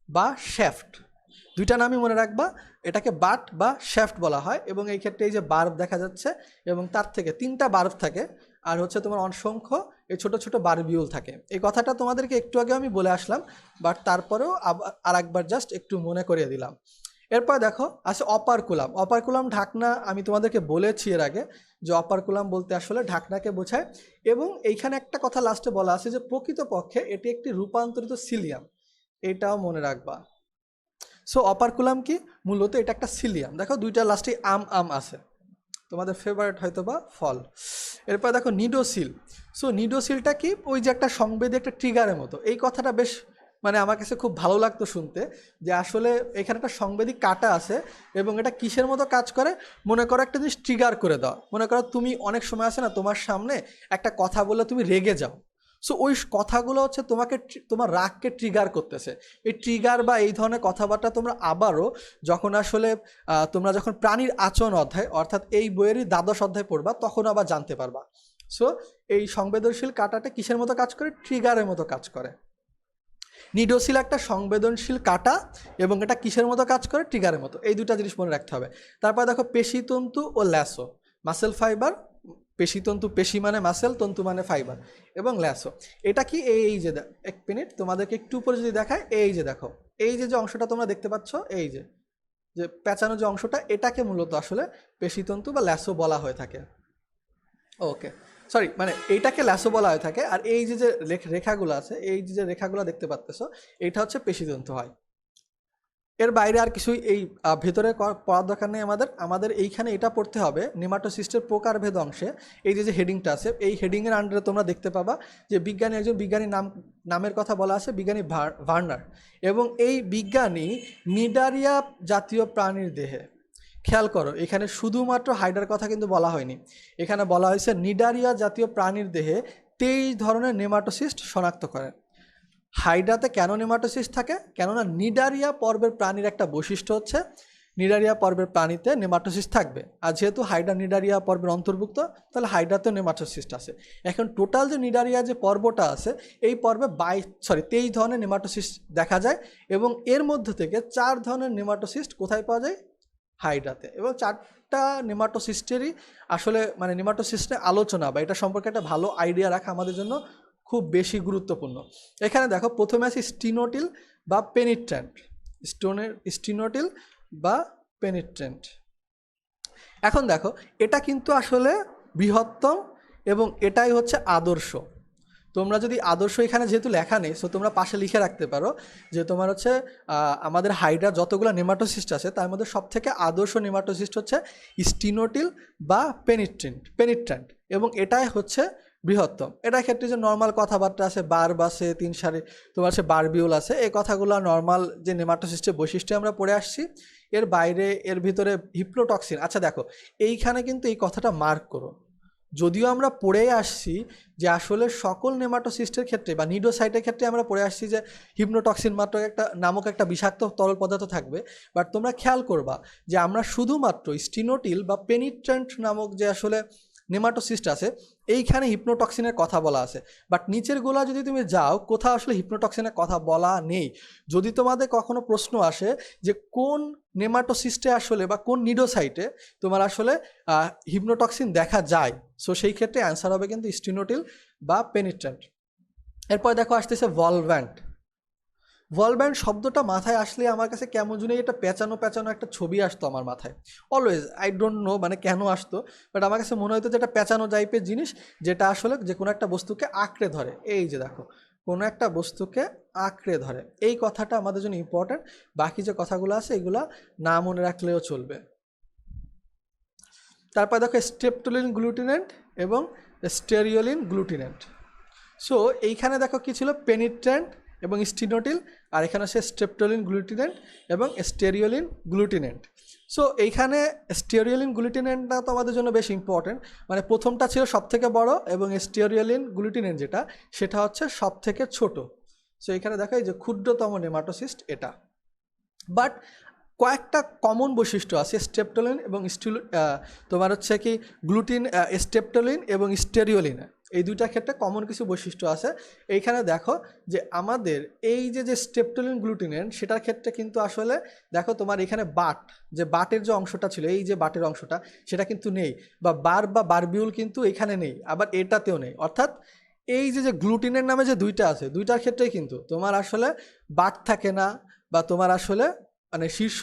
বা শ্যাফট। দুইটা নামই মনে রাখবা, এটাকে বাট বা শ্যাফট বলা হয়। এবং এই ক্ষেত্রে এই যে বার্ব দেখা যাচ্ছে এবং তার থেকে 3টা বার্ব থাকে, আর হচ্ছে তোমার অসংখ্য এই ছোট ছোট বারবিউল থাকে। এই কথাটা তোমাদেরকে একটু আগে আমি বলে আসলাম, বাট তারপরেও আর একবার জাস্ট একটু মনে করিয়ে দিলাম। এরপর দেখো আছে অপারকুলাম। অপারকুলাম ঢাকনা আমি তোমাদেরকে বলেছি এর আগে যে অপারকুলাম বলতে আসলে ঢাকনাকে বোঝায়। এবং এইখানে একটা কথা লাস্টে বলা আছে যে প্রকৃতপক্ষে এটি একটি রূপান্তরিত সিলিয়াম, এটাও মনে রাখবা। সো অপারকুলাম কি, মূলত এটা একটা সিলিয়াম। দেখো দুইটা লাস্টে আম আছে, তোমাদের ফেভারিট হয়তো বা ফল। এরপর দেখো নিডোসিল। সো নিডোসিলটা কি, ওই যে একটা সংবেদী একটা ট্রিগারের মতো। এই কথাটা বেশ মানে আমার কাছে খুব ভালো লাগতো শুনতে, যে আসলে এখানে একটা সংবেদী কাটা আছে এবং এটা কিসের মতো কাজ করে, মনে করো একটা জিনিস ট্রিগার করে দাও। মনে করো তুমি অনেক সময় আছে না, তোমার সামনে একটা কথা বলে তুমি রেগে যাও, সো ওই কথাগুলো হচ্ছে তোমার রাগকে ট্রিগার করতেছে। এই ট্রিগার বা এই ধরনের কথাবার্তা তোমরা আবারও তোমরা যখন প্রাণীর আচরণ অধ্যায়, অর্থাৎ এই বইয়েরই দ্বাদশ অধ্যায় পড়বা, তখন আবার জানতে পারবা। সো এই সংবেদনশীল কাঁটাটা কিসের মতো কাজ করে, ট্রিগারের মতো কাজ করে। নিডোসিল একটা সংবেদনশীল কাঁটা এবং এটা কিসের মতো কাজ করে, ট্রিগারের মতো। এই দুটা জিনিস মনে রাখতে হবে। তারপর দেখো পেশিতন্তু ও ল্যাসো। মাসেল ফাইবার, পেশিতন্তু, পেশি মানে মাসেল, তন্তু মানে ফাইবার, এবং ল্যাসো। এটা কি, এই যে এক মিনিট তোমাদেরকে একটু উপরে যদি দেখায়, এই যে দেখো এই যে অংশটা তোমরা দেখতে পাচ্ছ, এই যে পেঁচানো যে অংশটা, এটাকে মূলত আসলে পেশিতন্তু বা ল্যাসো বলা হয়ে থাকে। ওকে, সরি, মানে এইটাকে ল্যাসো বলা হয়ে থাকে। আর এই যে রেখাগুলো আছে, এই যে রেখাগুলো দেখতে পাচ্ছ, এইটা হচ্ছে পেশিতন্তু হয়। এর বাইরে আর কিছুই এই ভেতরে পড়ার দরকার নেই। আমাদের এইখানে এটা পড়তে হবে নেমাটোসিস্টের প্রকারভেদ অংশে। এই যে হেডিংটা আছে, এই হেডিংয়ের আন্ডারে তোমরা দেখতে পাবা যে একজন বিজ্ঞানীর নামের কথা বলা আছে, বিজ্ঞানী ভার্নার। এবং এই বিজ্ঞানী নিডারিয়া জাতীয় প্রাণীর দেহে, খেয়াল করো এখানে শুধুমাত্র হাইডার কথা কিন্তু বলা হয়নি, এখানে বলা হয়েছে নিডারিয়া জাতীয় প্রাণীর দেহে 23 ধরনের নেমাটোসিস্ট শনাক্ত করেন। হাইড্রাতে কেন নেমাটোসিস্ট থাকে, কেননা নিডারিয়া পর্বের প্রাণীর একটা বৈশিষ্ট্য হচ্ছে নিডারিয়া পর্বের প্রাণীতে নেমাটোসিস্ট থাকবে। আর যেহেতু হাইড্রা নিডারিয়া পর্বের অন্তর্ভুক্ত, তাহলে হাইড্রাতেও নেমাটোসিস্ট আছে। এখন টোটাল যে নিডারিয়া যে পর্বটা আছে, এই পর্বে 23 ধরনের নেমাটোসিস্ট দেখা যায়। এবং এর মধ্যে থেকে 4 ধরনের নেমাটোসিস্ট কোথায় পাওয়া যায়, হাইড্রাতে। এবং 4টা নেমাটোসিস্টেরই আসলে মানে নেমাটোসিস্টের আলোচনা বা এটা সম্পর্কে একটা ভালো আইডিয়া রাখা আমাদের জন্য খুব বেশি গুরুত্বপূর্ণ। এখানে দেখো প্রথমে আছে স্টিনোটিল বা পেনিট্রেন্ট। স্টিনোটিল বা পেনিট্রেন্ট। এখন দেখো এটা কিন্তু আসলে বৃহত্তম এবং এটাই হচ্ছে আদর্শ। তোমরা যদি আদর্শ এখানে যেহেতু লেখা নেই, সো তোমরা পাশে লিখে রাখতে পারো যে তোমার হচ্ছে আমাদের হাইড্রা যতগুলো নেমাটোসিস্ট আছে তার মধ্যে সবথেকে আদর্শ নেমাটোসিস্ট হচ্ছে স্টিনোটিল বা পেনিট্রেন্ট, এবং এটাই হচ্ছে বৃহত্তম। এটার ক্ষেত্রে যে নর্মাল কথাবার্তা আছে, বার্ব আছে, 3 সারি তোমার আছে, বারবিউল আছে, এই কথাগুলো নর্মাল যে নেমাটোসিস্টের বৈশিষ্ট্য আমরা পড়ে আসছি। এর বাইরে এর ভিতরে হিপ্নোটক্সিন। আচ্ছা দেখো এইখানে কিন্তু এই কথাটা মার্ক করো, যদিও আমরা পড়েই আসছি যে আসলে সকল নেমাটোসিস্টের ক্ষেত্রে বা নিডোসাইটের ক্ষেত্রে আমরা পড়ে আসছি যে হিপনোটক্সিন মাত্র নামক একটা বিষাক্ত তরল পদার্থ থাকবে, বাট তোমরা খেয়াল করবা যে আমরা শুধুমাত্র স্টিনোটিল বা পেনিট্রেন্ট নামক যে আসলে নেমাটোসিস্ট আছে এইখানে হিপনোটক্সিনের কথা বলা আছে, বাট নিচের গোলা যদি তুমি যাও কোথাও আসলে হিপনোটক্সিনের কথা বলা নেই। যদি তোমাদের কখনো প্রশ্ন আসে যে কোন নেমাটোসিস্টে আসলে বা কোন নিডোসাইটে তোমার আসলে হিপনোটক্সিন দেখা যায়, সো সেই ক্ষেত্রে অ্যান্সার হবে কিন্তু স্টিনোটিল বা পেনিট্রেন্ট। এরপর দেখো আসতেছে ভলভ্যান্ট। ভলভ্যান্ট শব্দটা মাথায় আসলে আমার কাছে কেমন জন্য এটা পেঁচানো পেঁচানো একটা ছবি আসতো আমার মাথায় অলওয়েজ, আই ডোন্ট নো মানে কেন আসতো, বাট আমার কাছে মনে হতো যে এটা পেঁচানো টাইপের জিনিস যেটা আসলে যে কোনো একটা বস্তুকে আঁকড়ে ধরে। এই যে দেখো কোনো একটা বস্তুকে আঁকড়ে ধরে, এই কথাটা আমাদের জন্য ইম্পর্ট্যান্ট। বাকি যে কথাগুলো আছে এগুলা না মনে রাখলেও চলবে। তারপর দেখো স্ট্রেপটোলিন গ্লুটিনেন্ট এবং স্টেরিওলিন গ্লুটিনেন্ট। সো এইখানে দেখো কি ছিল, পেনিট্রেন্ট এবং স্টিনোটিল, আর এখানে হচ্ছে স্ট্রেপটোলিন গ্লুটিনেন্ট এবং স্টেরিওলিন গ্লুটিনেন্ট। সো এইখানে স্টেরিওলিন গ্লুটিনেন্টটা তো আমাদের জন্য বেশ ইম্পর্টেন্ট, মানে প্রথমটা ছিল সব থেকে বড় এবং স্টেরিওলিন গ্লুটিনেন্ট যেটা সেটা হচ্ছে সব থেকে ছোট। সো এখানে দেখো এই যে ক্ষুদ্রতম নেমাটোসিস্ট এটা, বাট কয়েকটা কমন বৈশিষ্ট্য আছে স্ট্রেপটোলিন এবং তোমার হচ্ছে কি স্ট্রেপটোলিন এবং স্টেরিওলিন, এই দুইটা ক্ষেত্রে কমন কিছু বৈশিষ্ট্য আছে। এইখানে দেখো যে আমাদের এই যে স্ট্রেপটোলিন গ্লুটিনেন্ট সেটার ক্ষেত্রে কিন্তু আসলে দেখো তোমার এখানে বাটের যে অংশটা ছিল, এই যে বাটের অংশটা সেটা কিন্তু নেই, বা বারবিউল কিন্তু এখানে নেই, আবার এটাতেও নেই। অর্থাৎ এই যে গ্লুটিনের নামে যে দুইটা আছে দুইটার ক্ষেত্রেই কিন্তু তোমার আসলে বাট থাকে না, বা তোমার আসলে মানে শীর্ষ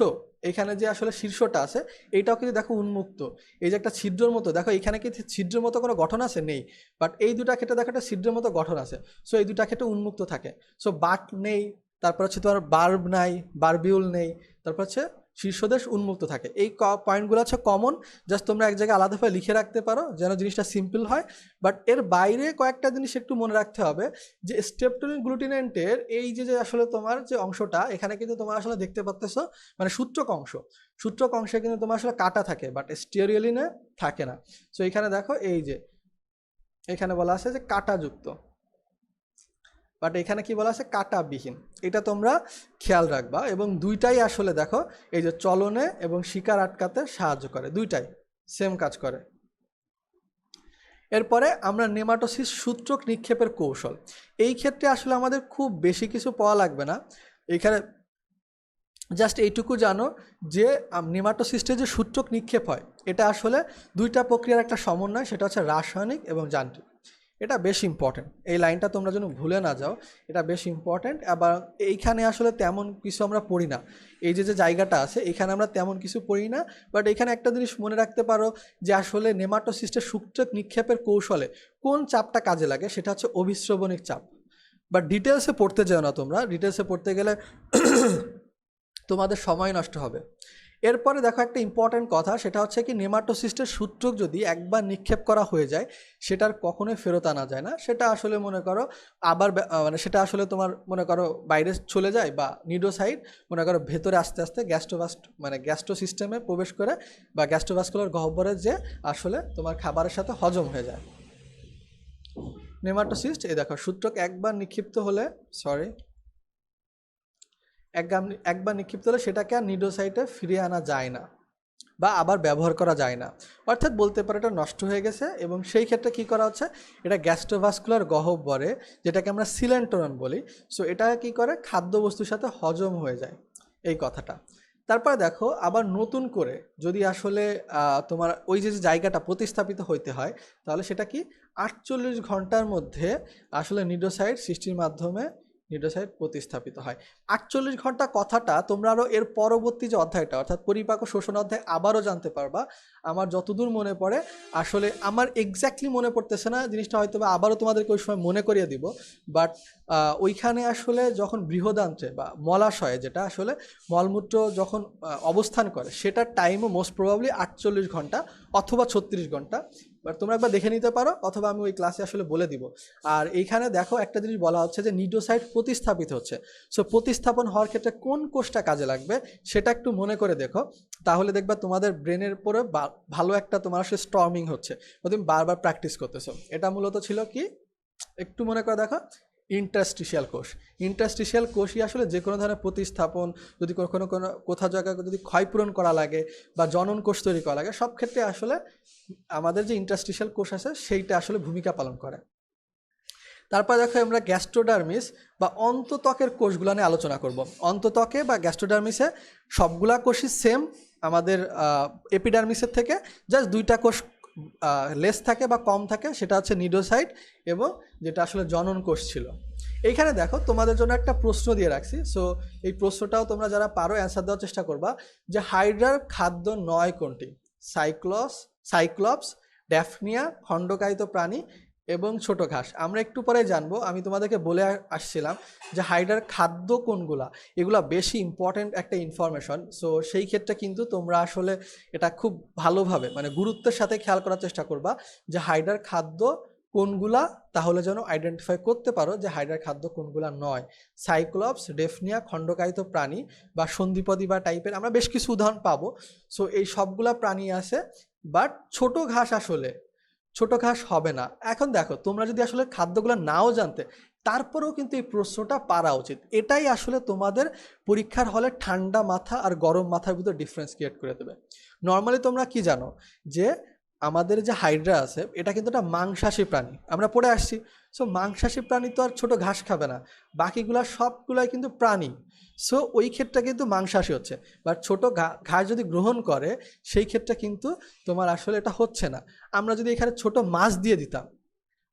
এখানে যে আসলে শীর্ষটা আছে এইটাও কিন্তু দেখো উন্মুক্ত, এই যে একটা ছিদ্রের মতো দেখো এখানে কি ছিদ্রের মতো কোনো গঠন আছে নেই, বাট এই দুটা ক্ষেত্রে দেখো একটা ছিদ্রের মতো গঠন আছে। সো এই দুটা ক্ষেত্রে উন্মুক্ত থাকে। সো বাট নেই, তারপর হচ্ছে তোমার বার্ব নাই, বারবিউল নেই, তারপর হচ্ছে শীর্ষদেশ উন্মুক্ত থাকে। এই পয়েন্টগুলো হচ্ছে কমন, জাস্ট তোমরা এক জায়গায় আলাদাভাবে লিখে রাখতে পারো যেন জিনিসটা সিম্পল হয়। বাট এর বাইরে কয়েকটা জিনিস একটু মনে রাখতে হবে যে স্ট্রেপটোলিন গ্লুটিনেন্টের এই যে আসলে তোমার যে অংশটা এখানে কিন্তু তোমার আসলে দেখতে পাচ্ছ মানে সূত্রক অংশে কিন্তু তোমার আসলে কাটা থাকে, বাট স্টেরিওলিনে থাকে না। সো এখানে দেখো এই যে এখানে বলা আছে যে কাটাযুক্ত, বাট এখানে কি বলা আছে কাটাবিহীন, এটা তোমরা খেয়াল রাখবা। এবং দুইটাই আসলে দেখো এই যে চলনে এবং শিকার আটকাতে সাহায্য করে, দুইটাই সেম কাজ করে। এরপরে আমরা নেমাটোসিস সূত্রক নিক্ষেপের কৌশল, এই ক্ষেত্রে আসলে আমাদের খুব বেশি কিছু পাওয়া লাগবে না। এখানে জাস্ট এইটুকু জানো যে নেমাটোসিস্টে যে সূত্রক নিক্ষেপ হয় এটা আসলে দুইটা প্রক্রিয়ার একটা সমন্বয়, সেটা হচ্ছে রাসায়নিক এবং যান্ত্রিক। এটা বেশ ইম্পর্টেন্ট, এই লাইনটা তোমরা যেন ভুলে না যাও, এটা বেশ ইম্পর্টেন্ট। আবার এইখানে আসলে তেমন কিছু আমরা পড়ি না, এই যে জায়গাটা আছে এখানে আমরা তেমন কিছু পড়ি না, বাট এখানে একটা জিনিস মনে রাখতে পারো যে আসলে নেমাটোসিস্টের সূত্রক নিক্ষেপের কৌশলে কোন চাপটা কাজে লাগে, সেটা হচ্ছে অভিস্রবণিক চাপ। বাট ডিটেলসে পড়তে যাও না তোমরা, ডিটেলসে পড়তে গেলে তোমাদের সময় নষ্ট হবে। এরপরে দেখো একটা ইম্পর্টেন্ট কথা, সেটা হচ্ছে কি নেমাটোসিস্টের সূত্রক যদি একবার নিক্ষেপ করা হয়ে যায় সেটার কখনোই ফেরত আনা যায় না। সেটা আসলে মনে করো আবার মানে সেটা আসলে তোমার মনে করো বাইরে চলে যায়, বা নিডোসাইড মনে করো ভেতরে আস্তে আস্তে গ্যাস্ট্রো সিস্টেমে প্রবেশ করে বা গ্যাস্ট্রোভাস্কুলার গহ্বরে যে আসলে তোমার খাবারের সাথে হজম হয়ে যায়। নেমাটোসিস্ট এই দেখো সূত্রক একবার নিক্ষিপ্ত হলে একবার নিক্ষিপ্ত হলে সেটাকে আর নিডোসাইটে ফিরিয়ে আনা যায় না বা আবার ব্যবহার করা যায় না, অর্থাৎ বলতে পারে এটা নষ্ট হয়ে গেছে। এবং সেই ক্ষেত্রে কি করা হচ্ছে, এটা গ্যাস্ট্রোভাস্কুলার গহ্বরে যেটাকে আমরা সিলেন্টোরন বলি, সো এটা কি করে খাদ্যবস্তুর সাথে হজম হয়ে যায়, এই কথাটা। তারপর দেখো আবার নতুন করে যদি আসলে তোমার ওই যে জায়গাটা প্রতিস্থাপিত হইতে হয় তাহলে সেটা কি 48 ঘন্টার মধ্যে আসলে নিডোসাইট সৃষ্টির মাধ্যমে নিডোসাইট প্রতিস্থাপিত হয়। 48 ঘন্টা কথাটা তোমরা আরও এর পরবর্তী যে অধ্যায়টা অর্থাৎ পরিপাক ও শোষণ অধ্যায় আবারও জানতে পারবা। আমার যতদূর মনে পড়ে, আসলে আমার এক্স্যাক্টলি মনে পড়তেছে না জিনিসটা, হয়তো বা আবারও তোমাদেরকে ওই সময় মনে করিয়ে দিব। বাট ওইখানে আসলে যখন বৃহদান্ত্রে বা মলাশয়ে যেটা আসলে মলমূত্র যখন অবস্থান করে সেটার টাইমও মোস্ট প্রবাবলি 48 ঘন্টা অথবা 36 ঘন্টা, বাট তোমরা একবার দেখে নিতে পারো, অথবা আমি ওই ক্লাসে আসলে বলে দিব। আর এইখানে দেখো একটা জিনিস বলা হচ্ছে যে নিডোসাইট প্রতিস্থাপিত হচ্ছে। সো প্রতিস্থাপন হওয়ার ক্ষেত্রে কোন কোষটা কাজে লাগবে সেটা একটু মনে করে দেখো, তাহলে দেখবা তোমাদের ব্রেনের পরে ভালো একটা তোমার আসলে স্টর্মিং হচ্ছে, তুমি বারবার প্র্যাকটিস করতেছো। এটা মূলত ছিল কি, একটু মনে করে দেখো, ইন্টারস্টিশিয়াল কোষ। ইন্টারস্টিশিয়াল কোষই আসলে যে কোনো ধরনের প্রতিস্থাপন, যদি কোনো কোথাও জায়গায় যদি ক্ষয়পূরণ করা লাগে বা জনন কোষ তৈরি করা লাগে, সব ক্ষেত্রে আসলে আমাদের যে ইন্টারস্টিশিয়াল কোষ আছে সেইটা আসলে ভূমিকা পালন করে। তারপর দেখো আমরা গ্যাস্ট্রোডার্মিস বা অন্তত্বকের কোষগুলো নিয়ে আলোচনা করব। অন্তত্বকে বা গ্যাস্ট্রোডার্মিসে সবগুলা কোষই সেম আমাদের এপিডার্মিসের থেকে, জাস্ট দুইটা কোষ লেস থাকে বা কম থাকে, সেটা হচ্ছে নিডোসাইট এবং যেটা আসলে জনন কোষ ছিল। এইখানে দেখো তোমাদের জন্য একটা প্রশ্ন দিয়ে রাখছি। সো এই প্রশ্নটাও তোমরা যারা পারো অ্যান্সার দেওয়ার চেষ্টা করবা, যে হাইড্রার খাদ্য নয় কোনটি? সাইক্লপস, ড্যাফনিয়া, খণ্ডকায়িত প্রাণী এবং ছোট ঘাস। আমরা একটু পরে জানবো। আমি তোমাদেরকে বলে আসছিলাম যে হাইড্রার খাদ্য কোনগুলা, এগুলা বেশি ইম্পর্টেন্ট একটা ইনফরমেশন। সো সেই ক্ষেত্রে কিন্তু তোমরা আসলে এটা খুব ভালোভাবে মানে গুরুত্বের সাথে খেয়াল করার চেষ্টা করবা যে হাইড্রার খাদ্য কোনগুলা, তাহলে যেন আইডেন্টিফাই করতে পারো যে হাইড্রার খাদ্য কোনগুলা নয়। সাইক্লপস, ডেফনিয়া, খণ্ডকায়িত প্রাণী বা সন্ধিপদী বা টাইপের আমরা বেশ কিছু উদাহরণ পাবো। সো এই সবগুলা প্রাণী আছে, বাট ছোট ঘাস আসলে ছোট ঘাস হবে না। এখন দেখো তোমরা যদি আসলে খাদ্যগুলো নাও জানতে, তারপরেও কিন্তু এই প্রশ্নটা পারা উচিত। এটাই আসলে তোমাদের পরীক্ষার হলে ঠান্ডা মাথা আর গরম মাথার ভিতর ডিফারেন্স ক্রিয়েট করে দেবে। নর্মালি তোমরা কি জানো যে আমাদের যে হাইড্রা আছে এটা কিন্তু একটা মাংসাশী প্রাণী, আমরা পড়ে আসছি। সো মাংসাশী প্রাণী তো আর ছোট ঘাস খাবে না, বাকিগুলা সবগুলাই কিন্তু প্রাণী। সো ওই ক্ষেত্রে কিন্তু মাংসাশী হচ্ছে, বাট ছোট ঘাস যদি গ্রহণ করে সেই ক্ষেত্রে কিন্তু তোমার আসলে এটা হচ্ছে না। আমরা যদি এখানে ছোট মাছ দিয়ে দিতাম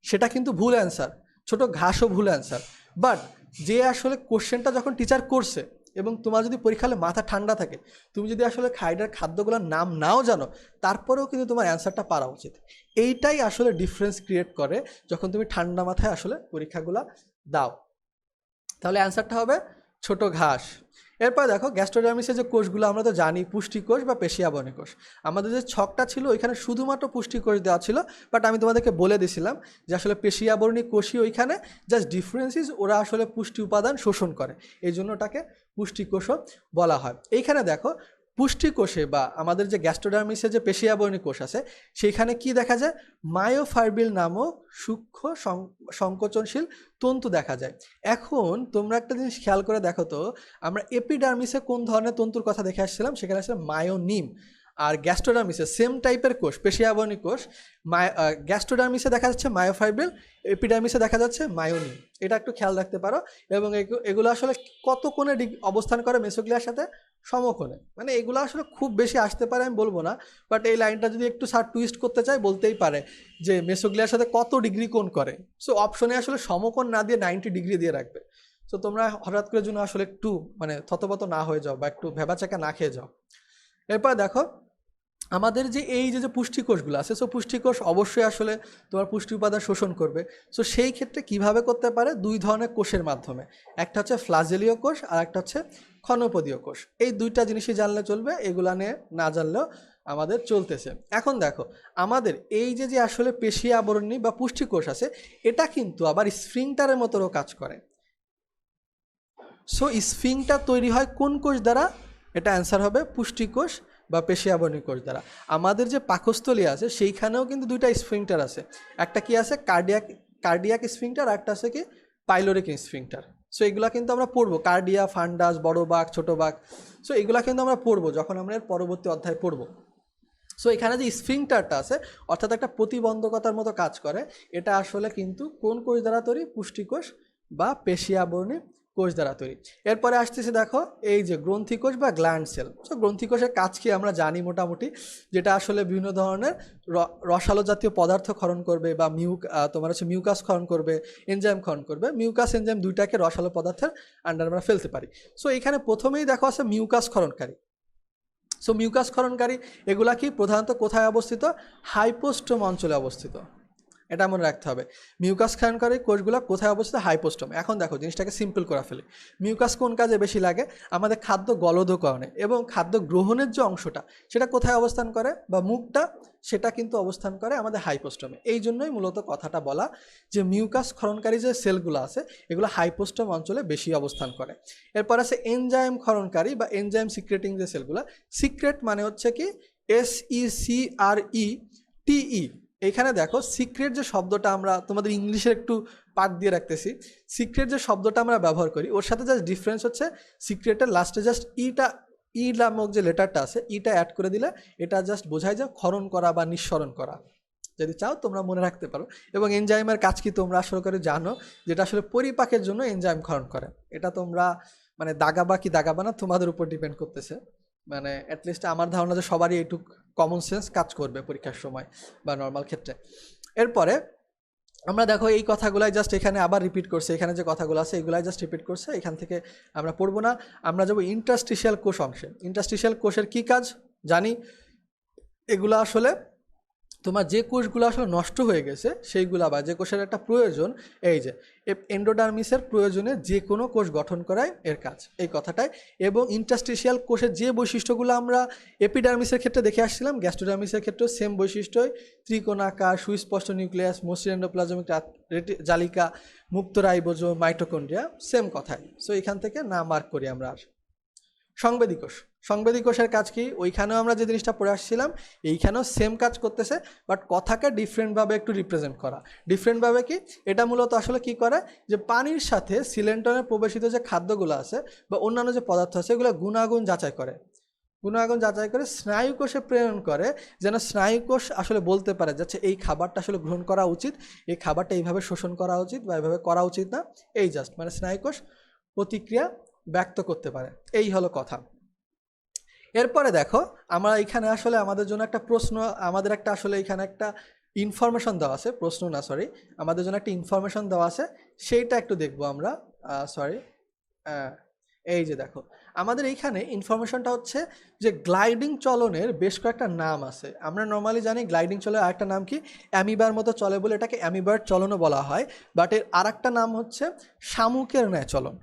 সেটা কিন্তু ভুল অ্যান্সার, ছোট ঘাসও ভুল অ্যান্সার। বাট যে আসলে কোশ্চেনটা যখন টিচার করছে এবং তোমার যদি পরীক্ষা হলে মাথা ঠান্ডা থাকে, তুমি যদি আসলে হাইড্রার খাদ্যগুলোর নাম নাও জানো, তারপরেও কিন্তু তোমার অ্যান্সারটা পারা উচিত। এইটাই আসলে ডিফারেন্স ক্রিয়েট করে যখন তুমি ঠান্ডা মাথায় আসলে পরীক্ষাগুলো দাও। তাহলে অ্যান্সারটা হবে ছোট ঘাস। এরপর দেখো গ্যাস্ট্রোডার্মিসের যে কোষগুলো আমরা তো জানি পুষ্টিকোষ বা পেশিয়াবরণী কোষ। আমাদের যে ছকটা ছিল ওইখানে শুধুমাত্র পুষ্টিকোষ দেওয়া ছিল, বাট আমি তোমাদেরকে বলে দিছিলাম যে আসলে পেশিয়াবরণী কোষই ওইখানে, জাস্ট ডিফারেন্স ইজ ওরা আসলে পুষ্টি উপাদান শোষণ করে, এই জন্য ওটাকে পুষ্টিকোষও বলা হয়। এইখানে দেখো পুষ্টিকোষে বা আমাদের যে গ্যাস্ট্রোডার্মিসের যে পেশিয়াবরণী কোষ আছে সেইখানে কি দেখা যায়, মায়োফাইব্রিল নামক সূক্ষ্ম সংকোচনশীল তন্তু দেখা যায়। এখন তোমরা একটা জিনিস খেয়াল করে দেখো তো, আমরা এপিডার্মিসে কোন ধরনের তন্তুর কথা দেখে আসছিলাম, সেখানে আসলে মায়োনিম। আর গ্যাস্ট্রোডার্মিসে সেম টাইপের কোষ, পেশিয়াবরণী কোষ, গ্যাস্ট্রোডার্মিসে দেখা যাচ্ছে মায়োফাইব্রিল, এপিডার্মিসে দেখা যাচ্ছে মায়োনিম। এটা একটু খেয়াল রাখতে পারো। এবং এগুলো আসলে কত কোণে অবস্থান করে মেসোগ্লিয়ার সাথে? সমকোণে। মানে এগুলো আসলে খুব বেশি আসতে পারে আমি বলবো না, বাট এই লাইনটা যদি একটু স্যার টুইস্ট করতে চাই বলতেই পারে যে মেসোগ্লিয়ার সাথে কত ডিগ্রি কোণ করে। সো অপশনে আসলে সমকোণ না দিয়ে 90 ডিগ্রি দিয়ে রাখবে। সো তোমরা হঠাৎ করে জন্য আসলে একটু মানে থতপত না হয়ে যাও বা একটু ভেবাচাকা না খেয়ে যাও। এরপর দেখো আমাদের যে এই যে পুষ্টিকোষগুলো আছে, সো পুষ্টিকোষ অবশ্যই আসলে তোমার পুষ্টি উপাদান শোষণ করবে। সো সেই ক্ষেত্রে কিভাবে করতে পারে? দুই ধরনের কোষের মাধ্যমে, একটা হচ্ছে ফ্লাজেলীয় কোষ আর একটা হচ্ছে ক্ষণপদীয় কোষ। এই দুইটা জিনিসই জানলে চলবে, এগুলা নিয়ে না জানলেও আমাদের চলতেছে। এখন দেখো আমাদের এই যে আসলে পেশি আবরণী বা পুষ্টিকোষ আছে, এটা কিন্তু আবার স্ফিংটারের মতোও কাজ করে। সো স্ফিংটার তৈরি হয় কোন কোষ দ্বারা? এটা অ্যান্সার হবে পুষ্টিকোষ বা পেশিয়াবরণী কোষ দ্বারা। আমাদের যে পাকস্থলী আছে সেইখানেও কিন্তু দুইটা স্ফিংটার আছে, একটা কি আছে কার্ডিয়াক স্ফিংটার, আর একটা আছে কি পাইলোরিক স্ফিংটার। সো এগুলা কিন্তু আমরা পড়বো, কার্ডিয়া, ফান্ডাস, বড় বাঘ, ছোট বাঘ। সো এগুলা কিন্তু আমরা পড়বো যখন আমরা এর পরবর্তী অধ্যায় পড়বো। সো এখানে যে স্ফিংটারটা আছে অর্থাৎ একটা প্রতিবন্ধকতার মতো কাজ করে, এটা আসলে কিন্তু কোন কোষ দ্বারা তৈরি? পুষ্টিকোষ বা পেশিয়াবরণী কোষ দ্বারা তৈরি। এরপরে আসতেছে দেখো এই যে গ্রন্থিকোষ বা গ্ল্যান্ড সেল। সো গ্রন্থিকোষের কাজ কি আমরা জানি মোটামুটি, যেটা আসলে বিভিন্ন ধরনের রসালো জাতীয় পদার্থ ক্ষরণ করবে বা তোমার হচ্ছে মিউকাস ক্ষরণ করবে, এনজাইম ক্ষরণ করবে। মিউকাস এনজাইম দুইটাকে রসালো পদার্থের আন্ডার আমরা ফেলতে পারি। সো এখানে প্রথমেই দেখো আছে মিউকাস ক্ষরণকারী। সো মিউকাস ক্ষরণকারী এগুলা কি প্রধানত কোথায় অবস্থিত? হাইপোস্টোম অঞ্চলে অবস্থিত। এটা মনে রাখতে হবে। মিউকাস ক্ষরণকারী কোষগুলো কোথায় অবস্থিত? হাইপোস্টোমে। এখন দেখো জিনিসটাকে সিম্পল করে ফেলি। মিউকাস কোন কাজে বেশি লাগে? আমাদের খাদ্য গলদকরণে, এবং খাদ্য গ্রহণের যে অংশটা সেটা কোথায় অবস্থান করে, বা মুখটা, সেটা কিন্তু অবস্থান করে আমাদের হাইপোস্টোমে। এই জন্যই মূলত কথাটা বলা যে মিউকাস ক্ষরণকারী যে সেলগুলো আছে এগুলো হাইপোস্টোম অঞ্চলে বেশি অবস্থান করে। এরপর আছে এনজাইম ক্ষরণকারী বা এনজাইম সিক্রেটিং যে সেলগুলো। সিক্রেট মানে হচ্ছে কি SECRETE। এইখানে দেখো সিক্রেট যে শব্দটা আমরা তোমাদের ইংলিশে একটু পাঠ দিয়ে রাখতেছি, সিক্রেট যে শব্দটা আমরা ব্যবহার করি ওর সাথে জাস্ট ডিফারেন্স হচ্ছে সিক্রেটের লাস্টে জাস্ট ই নামক যে লেটারটা আছে ইটা অ্যাড করে দিলে এটা জাস্ট বোঝায় যে ক্ষরণ করা বা নিঃসরণ করা। যদি চাও তোমরা মনে রাখতে পারো। এবং এনজাইমের কাজ কি তোমরা আসলে করে জানো, যেটা আসলে পরিপাকের জন্য এনজাইম ক্ষরণ করে। এটা তোমরা মানে দাগাবা কি দাগাবা না তোমাদের উপর ডিপেন্ড করতেছে। মানে অ্যাটলিস্ট আমার ধারণা যে সবারই এইটুক কমন সেন্স কাজ করবে পরীক্ষার সময় বা নর্মাল ক্ষেত্রে। এরপরে আমরা দেখো এই কথাগুলাই জাস্ট এখানে আবার রিপিট করছে, এখানে যে কথাগুলো আছে এগুলাই জাস্ট রিপিট করছে, এখান থেকে আমরা পড়বো না। আমরা যাবো ইন্টারস্টিশিয়াল কোষ অংশে। ইন্টারস্টিশিয়াল কোষের কি কাজ জানি? এগুলো আসলে তোমার যে কোষগুলো আসলে নষ্ট হয়ে গেছে সেইগুলা, বা যে কোষের একটা প্রয়োজন, এই যে এন্ডোডার্মিসের প্রয়োজনে যে কোনো কোষ গঠন করাই এর কাজ, এই কথাটাই। এবং ইন্টারস্টিশিয়াল কোষের যে বৈশিষ্ট্যগুলো আমরা এপিডার্মিসের ক্ষেত্রে দেখে আসছিলাম, গ্যাস্ট্রোডার্মিসের ক্ষেত্রেও সেম বৈশিষ্ট্যই, ত্রিকোণাকার, সুস্পষ্ট নিউক্লিয়াস, মসৃণ এন্ডোপ্লাজমিক জালিকা, মুক্ত রাইবোজোম, মাইটোকন্ড্রিয়া, সেম কথাই। সো এখান থেকে না মার্ক করি আমরা। আর সংবেদী কোষ, সংবেদী কোষের কাজ কি? ওইখানেও আমরা যে জিনিসটা পড়ে আসছিলাম এইখানেও সেম কাজ করতেছে, বাট কথাকে ডিফারেন্টভাবে একটু রিপ্রেজেন্ট করা। ডিফারেন্টভাবে কি? এটা মূলত আসলে কি করে যে পানির সাথে সিলেন্টনে প্রবেশিত যে খাদ্যগুলো আছে বা অন্যান্য যে পদার্থ আছে এগুলো গুণাগুণ যাচাই করে। গুণাগুণ যাচাই করে স্নায়ু কোষে প্রেরণ করে, যেন স্নায়ু কোষ আসলে বলতে পারে যাচ্ছে এই খাবারটা আসলে গ্রহণ করা উচিত, এই খাবারটা এইভাবে শোষণ করা উচিত বা এইভাবে করা উচিত না। এই জাস্ট মানে স্নায়ু কোষ প্রতিক্রিয়া ব্যক্ত করতে পারে। এই হলো কথা। এরপরে দেখো আমরা এখানে আসলে আমাদের জন্য একটা প্রশ্ন, আমাদের একটা আসলে এখানে একটা ইনফরমেশন দেওয়া আছে, প্রশ্ন না সরি, আমাদের জন্য একটা ইনফরমেশন দেওয়া আছে, সেইটা একটু দেখবো আমরা। সরি, এই যে দেখো আমাদের এইখানে ইনফরমেশনটা হচ্ছে যে গ্লাইডিং চলনের বেশ কয়েকটা নাম আছে। আমরা নর্মালি জানি গ্লাইডিং চলের আরেকটা নাম কি? অ্যামিবার মতো চলে বলে এটাকে অ্যামিবার্ড চলনও বলা হয়, বাট এর আরেকটা নাম হচ্ছে শামুকের ন্যায় চলন।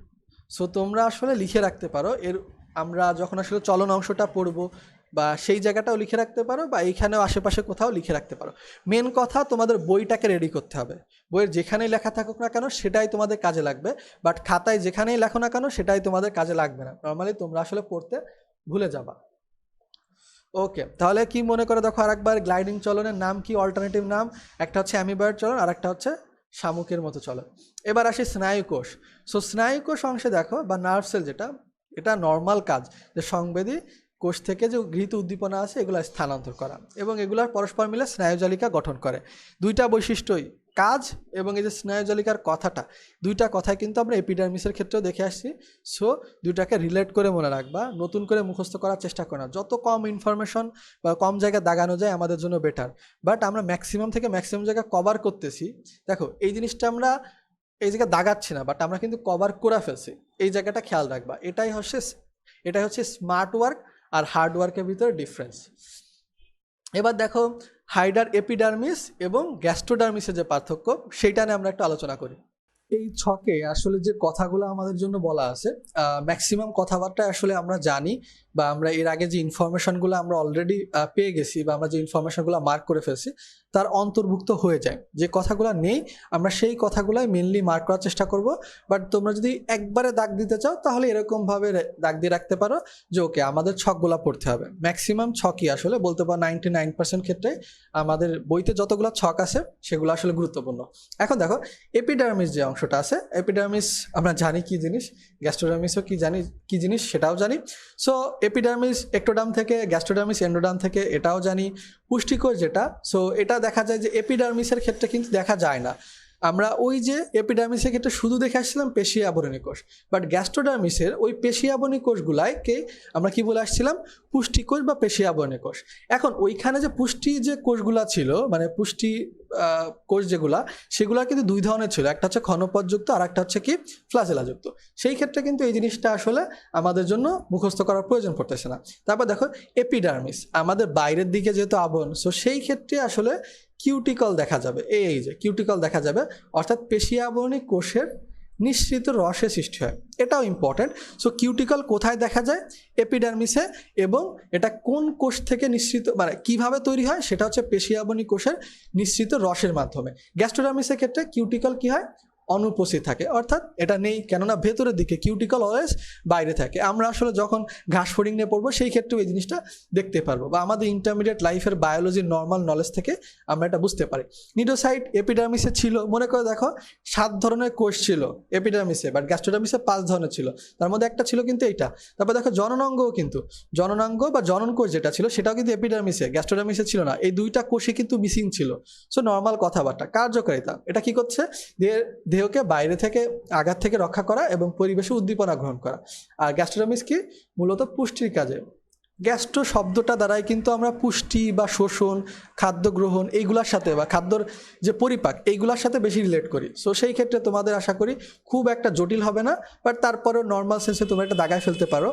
সো তোমরা আসলে লিখে রাখতে পারো, এর আমরা যখন আসলে চলন অংশটা পড়বো বা সেই জায়গাটাও লিখে রাখতে পারো, বা এইখানেও আশেপাশে কোথাও লিখে রাখতে পারো। মেন কথা তোমাদের বইটাকে রেডি করতে হবে। বইয়ের যেখানেই লেখা থাকুক না কেন সেটাই তোমাদের কাজে লাগবে, বাট খাতায় যেখানেই লেখো না কেন সেটাই তোমাদের কাজে লাগবে না। নর্মালি তোমরা আসলে পড়তে ভুলে যাবা। ওকে, তাহলে কি মনে করে দেখো আরেকবার গ্লাইডিং চলনের নাম কি? অল্টারনেটিভ নাম একটা হচ্ছে অ্যামিবার্ড চলন আর একটা হচ্ছে শামুকের মতো চলন। এবার আসি স্নায়ু কোষ। সো স্নায়ু কোষ অংশে দেখো বা নার্ভ সেল, যেটা এটা নর্মাল কাজ যে সংবেদী কোষ থেকে যে গৃহীত উদ্দীপনা আছে এগুলো স্থানান্তর করা, এবং এগুলার পরস্পর মিলে স্নায়ুজালিকা গঠন করে। দুইটা বৈশিষ্ট্যই কাজ এবং এই যে স্নায়ুজালিকার কথাটা, দুইটা কথাই কিন্তু আমরা এপিডার্মিসের ক্ষেত্রেও দেখে আসছি। সো দুইটাকে রিলেট করে মনে রাখবা, নতুন করে মুখস্থ করার চেষ্টা করো না। যত কম ইনফরমেশন বা কম জায়গায় দাগানো যায় আমাদের জন্য বেটার, বাট আমরা ম্যাক্সিমাম থেকে ম্যাক্সিমাম জায়গা কভার করতেছি। দেখো এই জিনিসটা আমরা এই জায়গায় দাগাচ্ছি না, বাট আমরা কিন্তু কভার করে ফেলছি, এই জায়গাটা খেয়াল রাখবা। এটাই হচ্ছে স্মার্ট ওয়ার্ক আর হার্ড ওয়ার্কের ভিতরে ডিফারেন্স। এবার দেখো হাইডার এপিডার্মিস এবং গ্যাস্ট্রোডার্মিসের যে পার্থক্য সেইটা নিয়ে আমরা একটু আলোচনা করি। এই ছকে আসলে যে কথাগুলো আমাদের জন্য বলা আছে ম্যাক্সিমাম কথাবার্তা আসলে আমরা জানি, বা আমরা এর আগে যে ইনফরমেশনগুলো আমরা অলরেডি পেয়ে গেছি বা আমরা যে ইনফরমেশনগুলো মার্ক করে ফেলছি তার অন্তর্ভুক্ত হয়ে যায়। যে কথাগুলো নেই আমরা সেই কথাগুলাই মেনলি মার্ক করার চেষ্টা করব। বাট তোমরা যদি একবারে দাগ দিতে চাও তাহলে এরকমভাবে দাগ দিয়ে রাখতে পারো যে ওকে আমাদের ছকগুলো পড়তে হবে। ম্যাক্সিমাম ছকই আসলে বলতে পারো 99% ক্ষেত্রে আমাদের বইতে যতগুলো ছক আছে সেগুলো আসলে গুরুত্বপূর্ণ। এখন দেখো এপিডার্মিস যে অংশটা আছে, এপিডার্মিস আমরা জানি কি জিনিস, গ্যাস্ট্রোডার্মিসও কি জিনিস সেটাও জানি। সো এপিডার্মিস এক্টোডার্ম থেকে, গ্যাস্ট্রোডার্মিস এন্ডোডার্ম থেকে, এটাও জানি। পুষ্টিকোষ যেটা, সো এটা দেখা যায় যে এপিডার্মিসের ক্ষেত্রে কিন্তু দেখা যায় না। আমরা ওই যে এপিডার্মিসের ক্ষেত্রে শুধু দেখে আসছিলাম পেশি আবরণী কোষ, বাট গ্যাস্ট্রোডার্মিসের ওই পেশি আবরণী কোষগুলাকে আমরা কি বলে আসছিলাম? পুষ্টি কোষ বা পেশি আবরণী কোষ। এখন ওইখানে যে পুষ্টি যে কোষগুলা ছিল, মানে পুষ্টি কোষ যেগুলা, সেগুলা কিন্তু দুই ধরনের ছিল, একটা হচ্ছে ক্ষণপথযুক্ত আর একটা হচ্ছে কি ফ্লাজেলাযুক্ত। সেই ক্ষেত্রে কিন্তু এই জিনিসটা আসলে আমাদের জন্য মুখস্থ করার প্রয়োজন পড়তেছে না। তারপর দেখো এপিডার্মিস আমাদের বাইরের দিকে যেহেতু আবরণ, সো সেই ক্ষেত্রে আসলে কিউটিকল দেখা যাবে, এই যে কিউটিকল দেখা যাবে, অর্থাৎ পেশিয়াবরণী কোষের নিঃসৃত রসে সৃষ্টি হয়, এটাও ইম্পর্টেন্ট। সো কিউটিকল কোথায় দেখা যায়? এপিডার্মিসে। এবং এটা কোন কোষ থেকে নিঃসৃত, মানে কিভাবে তৈরি হয়, সেটা হচ্ছে পেশিয়াবরণী কোষের নিঃসৃত রসের মাধ্যমে। গ্যাস্ট্রোডার্মিসের ক্ষেত্রে কিউটিকল কি হয়? অনুপস্থিত থাকে, অর্থাৎ এটা নেই, কেননা ভেতরের দিকে, কিউটিকল অলওয়েজ বাইরে থাকে। আমরা আসলে যখন ঘাস ফড়িং নিয়ে পড়বো সেই ক্ষেত্রেও এই জিনিসটা দেখতে পারবো, বা আমাদের ইন্টারমিডিয়েট লাইফের বায়োলজির নর্মাল নলেজ থেকে আমরা এটা বুঝতে পারি। নিডোসাইট এপিডার্মিসে ছিল, মনে করে দেখো 7 ধরনের কোষ ছিল এপিডার্মিসে, বাট গ্যাস্ট্রোডার্মিসে 5 ধরনের ছিল, তার মধ্যে একটা ছিল কিন্তু এইটা। তারপর দেখো জননাঙ্গও কিন্তু, জননাঙ্গ বা জনন কোষ যেটা ছিল সেটাও কিন্তু এপিডার্মিসে, গ্যাস্ট্রোডার্মিসে ছিল না। এই দুইটা কোষই কিন্তু মিসিং ছিল। সো নর্মাল কথাবার্তা। কার্যকারিতা, এটা কি করছে? দেহকে বাইরে থেকে, আঘাত থেকে রক্ষা করা এবং পরিবেশে উদ্দীপনা গ্রহণ করা। আর গ্যাস্ট্রোডার্মিস কি? মূলত পুষ্টির কাজে। গ্যাস্ট্রো শব্দটা দ্বারাই কিন্তু আমরা পুষ্টি বা শোষণ, খাদ্য গ্রহণ এইগুলোর সাথে, বা খাদ্যর যে পরিপাক এইগুলোর সাথে বেশি রিলেট করি। সো সেই ক্ষেত্রে তোমাদের আশা করি খুব একটা জটিল হবে না, বাট তারপরেও নর্মাল সেন্সে তোমরা একটা দাগায় ফেলতে পারো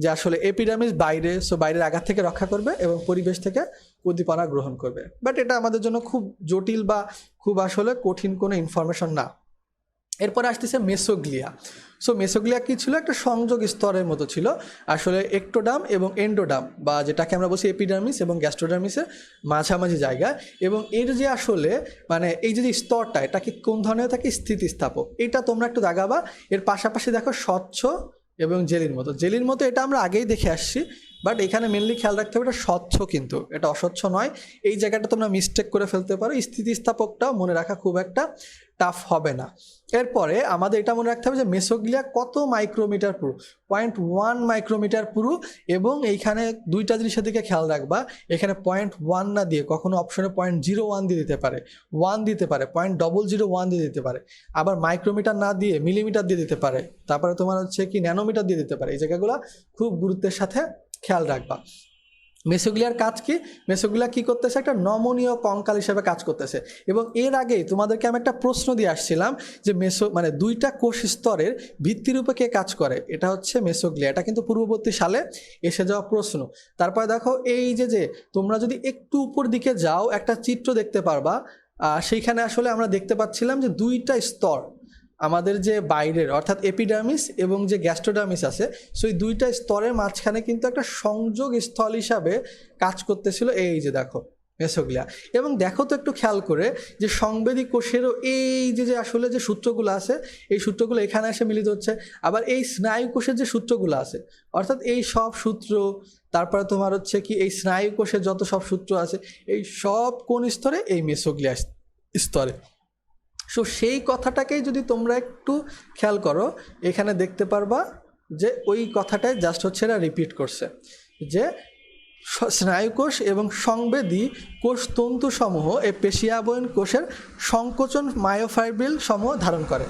যে আসলে এপিডার্মিস বাইরে, সো বাইরের আঘাত থেকে রক্ষা করবে এবং পরিবেশ থেকে উদ্দীপনা গ্রহণ করবে। বাট এটা আমাদের জন্য খুব জটিল বা খুব আসলে কঠিন কোনো ইনফরমেশন না। এরপরে আসতেছে মেসোগ্লিয়া। সো মেসোগ্লিয়া কি ছিল? একটা সংযোগ স্তরের মতো ছিল আসলে একটোডাম এবং এন্ডোডাম, বা যেটাকে আমরা বলছি এপিডার্মিস এবং গ্যাস্ট্রোডার্মিসের মাঝামাঝি জায়গা। এবং এর যে আসলে মানে এই যে স্তরটা, এটা কি কোন ধরনের থাকে? স্থিতিস্থাপক। এটা তোমরা একটু দাগাবা। এর পাশাপাশি দেখো স্বচ্ছ এবং জেলির মতো। জেলির মতো এটা আমরা আগেই দেখে আসছি, বাট এখানে মেনলি খেয়াল রাখতে হবে এটা স্বচ্ছ, কিন্তু এটা অস্বচ্ছ নয়। এই জায়গাটা তোমরা মিস্টেক করে ফেলতে পারো। স্থিতিস্থাপকটা মনে রাখা খুব একটা টাফ হবে না। এরপরে আমাদের এটা মনে রাখতে হবে যে মেসোগ্লিয়া কত মাইক্রোমিটার পুরু? 0.1 মাইক্রোমিটার পুরু। এবং এইখানে দুইটা জিনিসের দিকে খেয়াল রাখবা, এখানে 0.1 না দিয়ে কখনো অপশনে 0.01 দিয়ে দিতে পারে, 1 দিতে পারে, 0.001 দিয়ে দিতে পারে, আবার মাইক্রোমিটার না দিয়ে মিলিমিটার দিয়ে দিতে পারে, তারপরে তোমার হচ্ছে কি ন্যানোমিটার দিয়ে দিতে পারে। এই জায়গাগুলো খুব গুরুত্বের সাথে খেয়াল রাখবা। মেসোগ্লিয়ার কাজ কি? মেসোগ্লিয়া কি করতেছে? একটা নমনীয় কঙ্কাল হিসেবে কাজ করতেছে। এবং এর আগেই তোমাদেরকে আমি একটা প্রশ্ন দিয়ে আসছিলাম যে মানে দুইটা কোষ স্তরের ভিত্তিরূপে কে কাজ করে? এটা হচ্ছে মেসোগ্লিয়া। এটা কিন্তু পূর্ববর্তী সালে এসে যাওয়া প্রশ্ন। তারপরে দেখো এই যে তোমরা যদি একটু উপর দিকে যাও একটা চিত্র দেখতে পারবা, সেইখানে আসলে আমরা দেখতে পাচ্ছিলাম যে দুইটা স্তর আমাদের যে বাইরের, অর্থাৎ এপিডার্মিস এবং যে গ্যাস্ট্রোডার্মিস আছে, সো এই দুইটা স্তরের মাঝখানে কিন্তু একটা সংযোগ স্থল হিসাবে কাজ করতেছিল। এই যে দেখো মেসোগ্লিয়া। এবং দেখো তো একটু খেয়াল করে যে সংবেদী কোষেরও এই যে আসলে যে সূত্রগুলো আছে, এই সূত্রগুলো এখানে এসে মিলিত হচ্ছে। আবার এই স্নায়ু কোষের যে সূত্রগুলো আছে, অর্থাৎ এই সব সূত্র, তারপরে তোমার হচ্ছে কি এই স্নায়ু কোষের যত সব সূত্র আছে, এই সব কোন স্তরে? এই মেসোগ্লিয়া স্তরে। সো সেই কথাটাকেই যদি তোমরা একটু খেয়াল করো, এখানে দেখতে পারবা যে ওই কথাটাই জাস্ট হচ্ছে এরা রিপিট করছে, যে স্নায়ুকোষ এবং সংবেদী কোষ তন্তুসমূহ এই পেশিয়াবয়ন কোষের সংকোচন মায়োফাইব্রিল সমূহ ধারণ করে।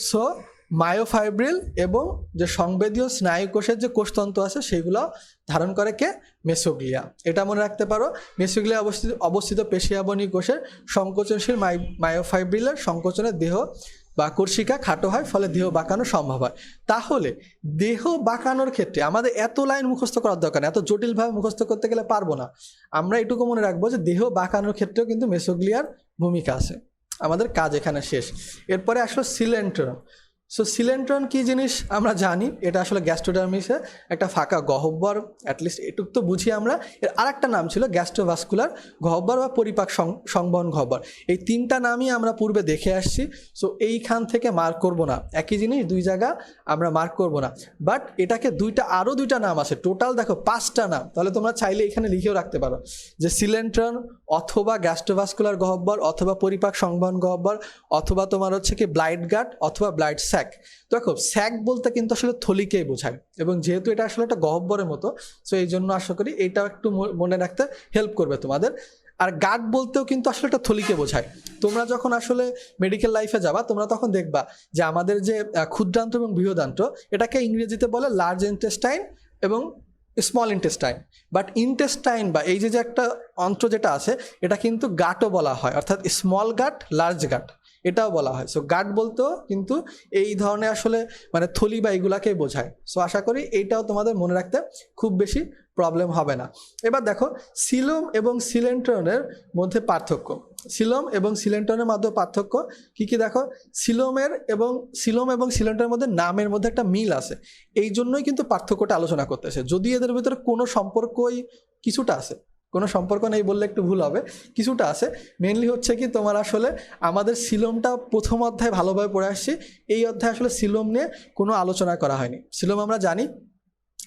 সো মায়োফাইব্রিল এবং যে সংবেদীয় স্নায়ু কোষের যে কোষতন্তু আছে সেগুলো ধারণ করে কে? মেসোগ্লিয়া। এটা মনে রাখতে পারো। মেসোগ্লিয়া অবস্থিত পেশিয়াবনী কোষের সংকোচনশীল মায়োফাইব্রিলের সংকোচনের দেহ বা কোষিকা খাটো হয়, ফলে দেহ বাঁকানো সম্ভব হয়। তাহলে দেহ বাঁকানোর ক্ষেত্রে আমাদের এত লাইন মুখস্থ করার দরকার না, এত জটিলভাবে মুখস্থ করতে গেলে পারবো না। আমরা এটুকু মনে রাখবো যে দেহ বাঁকানোর ক্ষেত্রেও কিন্তু মেসোগ্লিয়ার ভূমিকা আছে। আমাদের কাজ এখানে শেষ। এরপরে আসলো সিলেন্ট্রন। সো সিলেন্ট্রন কি জিনিস আমরা জানি, এটা আসলে গ্যাস্ট্রোডার্মিসে একটা ফাঁকা গহ্বর, অ্যাটলিস্ট এটুক তো বুঝি আমরা। এর আরেকটা নাম ছিল গ্যাস্ট্রোভাস্কুলার গহ্বর বা পরিপাক সংবহন গহ্বর। এই তিনটা নামই আমরা পূর্বে দেখে আসছি। সো এইখান থেকে মার্ক করব না, একই জিনিস দুই জায়গা আমরা মার্ক করব না, বাট এটাকে আরও দুইটা নাম আছে। টোটাল দেখো 5টা নাম। তাহলে তোমরা চাইলে এখানে লিখেও রাখতে পারো যে সিলেন্ট্রন অথবা গ্যাস্ট্রোভাস্কুলার গহ্বর অথবা পরিপাক সংবহন গহ্বর অথবা তোমার হচ্ছে কি ব্লাইড গাট অথবা ব্লাইড স্যাক। দেখো স্যাক বলতে কিন্তু আসলে থলিকেই বোঝায়, এবং যেহেতু এটা আসলে একটা গহ্বরের মতো, সো এই জন্য আশা করি এইটাও একটু মনে রাখতে হেল্প করবে তোমাদের। আর গাট বলতেও কিন্তু আসলে একটা থলিকে বোঝায়। তোমরা যখন আসলে মেডিকেল লাইফে যাবা, তোমরা তখন দেখবা যে আমাদের যে ক্ষুদ্রান্ত এবং বৃহদান্ত, এটাকে ইংরেজিতে বলে লার্জ ইন্টেস্টাইন এবং স্মল ইন্টেস্টাইন। বাট ইন্টেস্টাইন বা এই যে একটা অন্ত্র যেটা আছে, এটা কিন্তু গাটও বলা হয়, অর্থাৎ স্মল গাট, লার্জ গাট এটাও বলা হয়। সো গাট বলতেও কিন্তু এই ধরনের আসলে মানে থলি বা এইগুলাকেই বোঝায়। সো আশা করি এইটাও তোমাদের মনে রাখতে খুব বেশি প্রবলেম হবে না। এবার দেখো সিলোম এবং সিলেন্টনের মধ্যে পার্থক্য, সিলোম এবং সিলেন্টনের মধ্যে পার্থক্য কি কি দেখো, সিলোম এবং সিলেন্টনের মধ্যে নামের মধ্যে একটা মিল আছে, এই জন্যই কিন্তু পার্থক্যটা আলোচনা করতেছে। যদি এদের ভিতরে কোনো সম্পর্কই কিছুটা আছে, কোনো সম্পর্ক নেই বললে একটু ভুল হবে, কিছুটা আছে। মেনলি হচ্ছে কি তোমার আসলে আমাদের সিলোমটা প্রথম অধ্যায় ভালোভাবে পড়ে আসছি, এই অধ্যায়ে আসলে সিলোম নিয়ে কোনো আলোচনা করা হয়নি। সিলোম আমরা জানি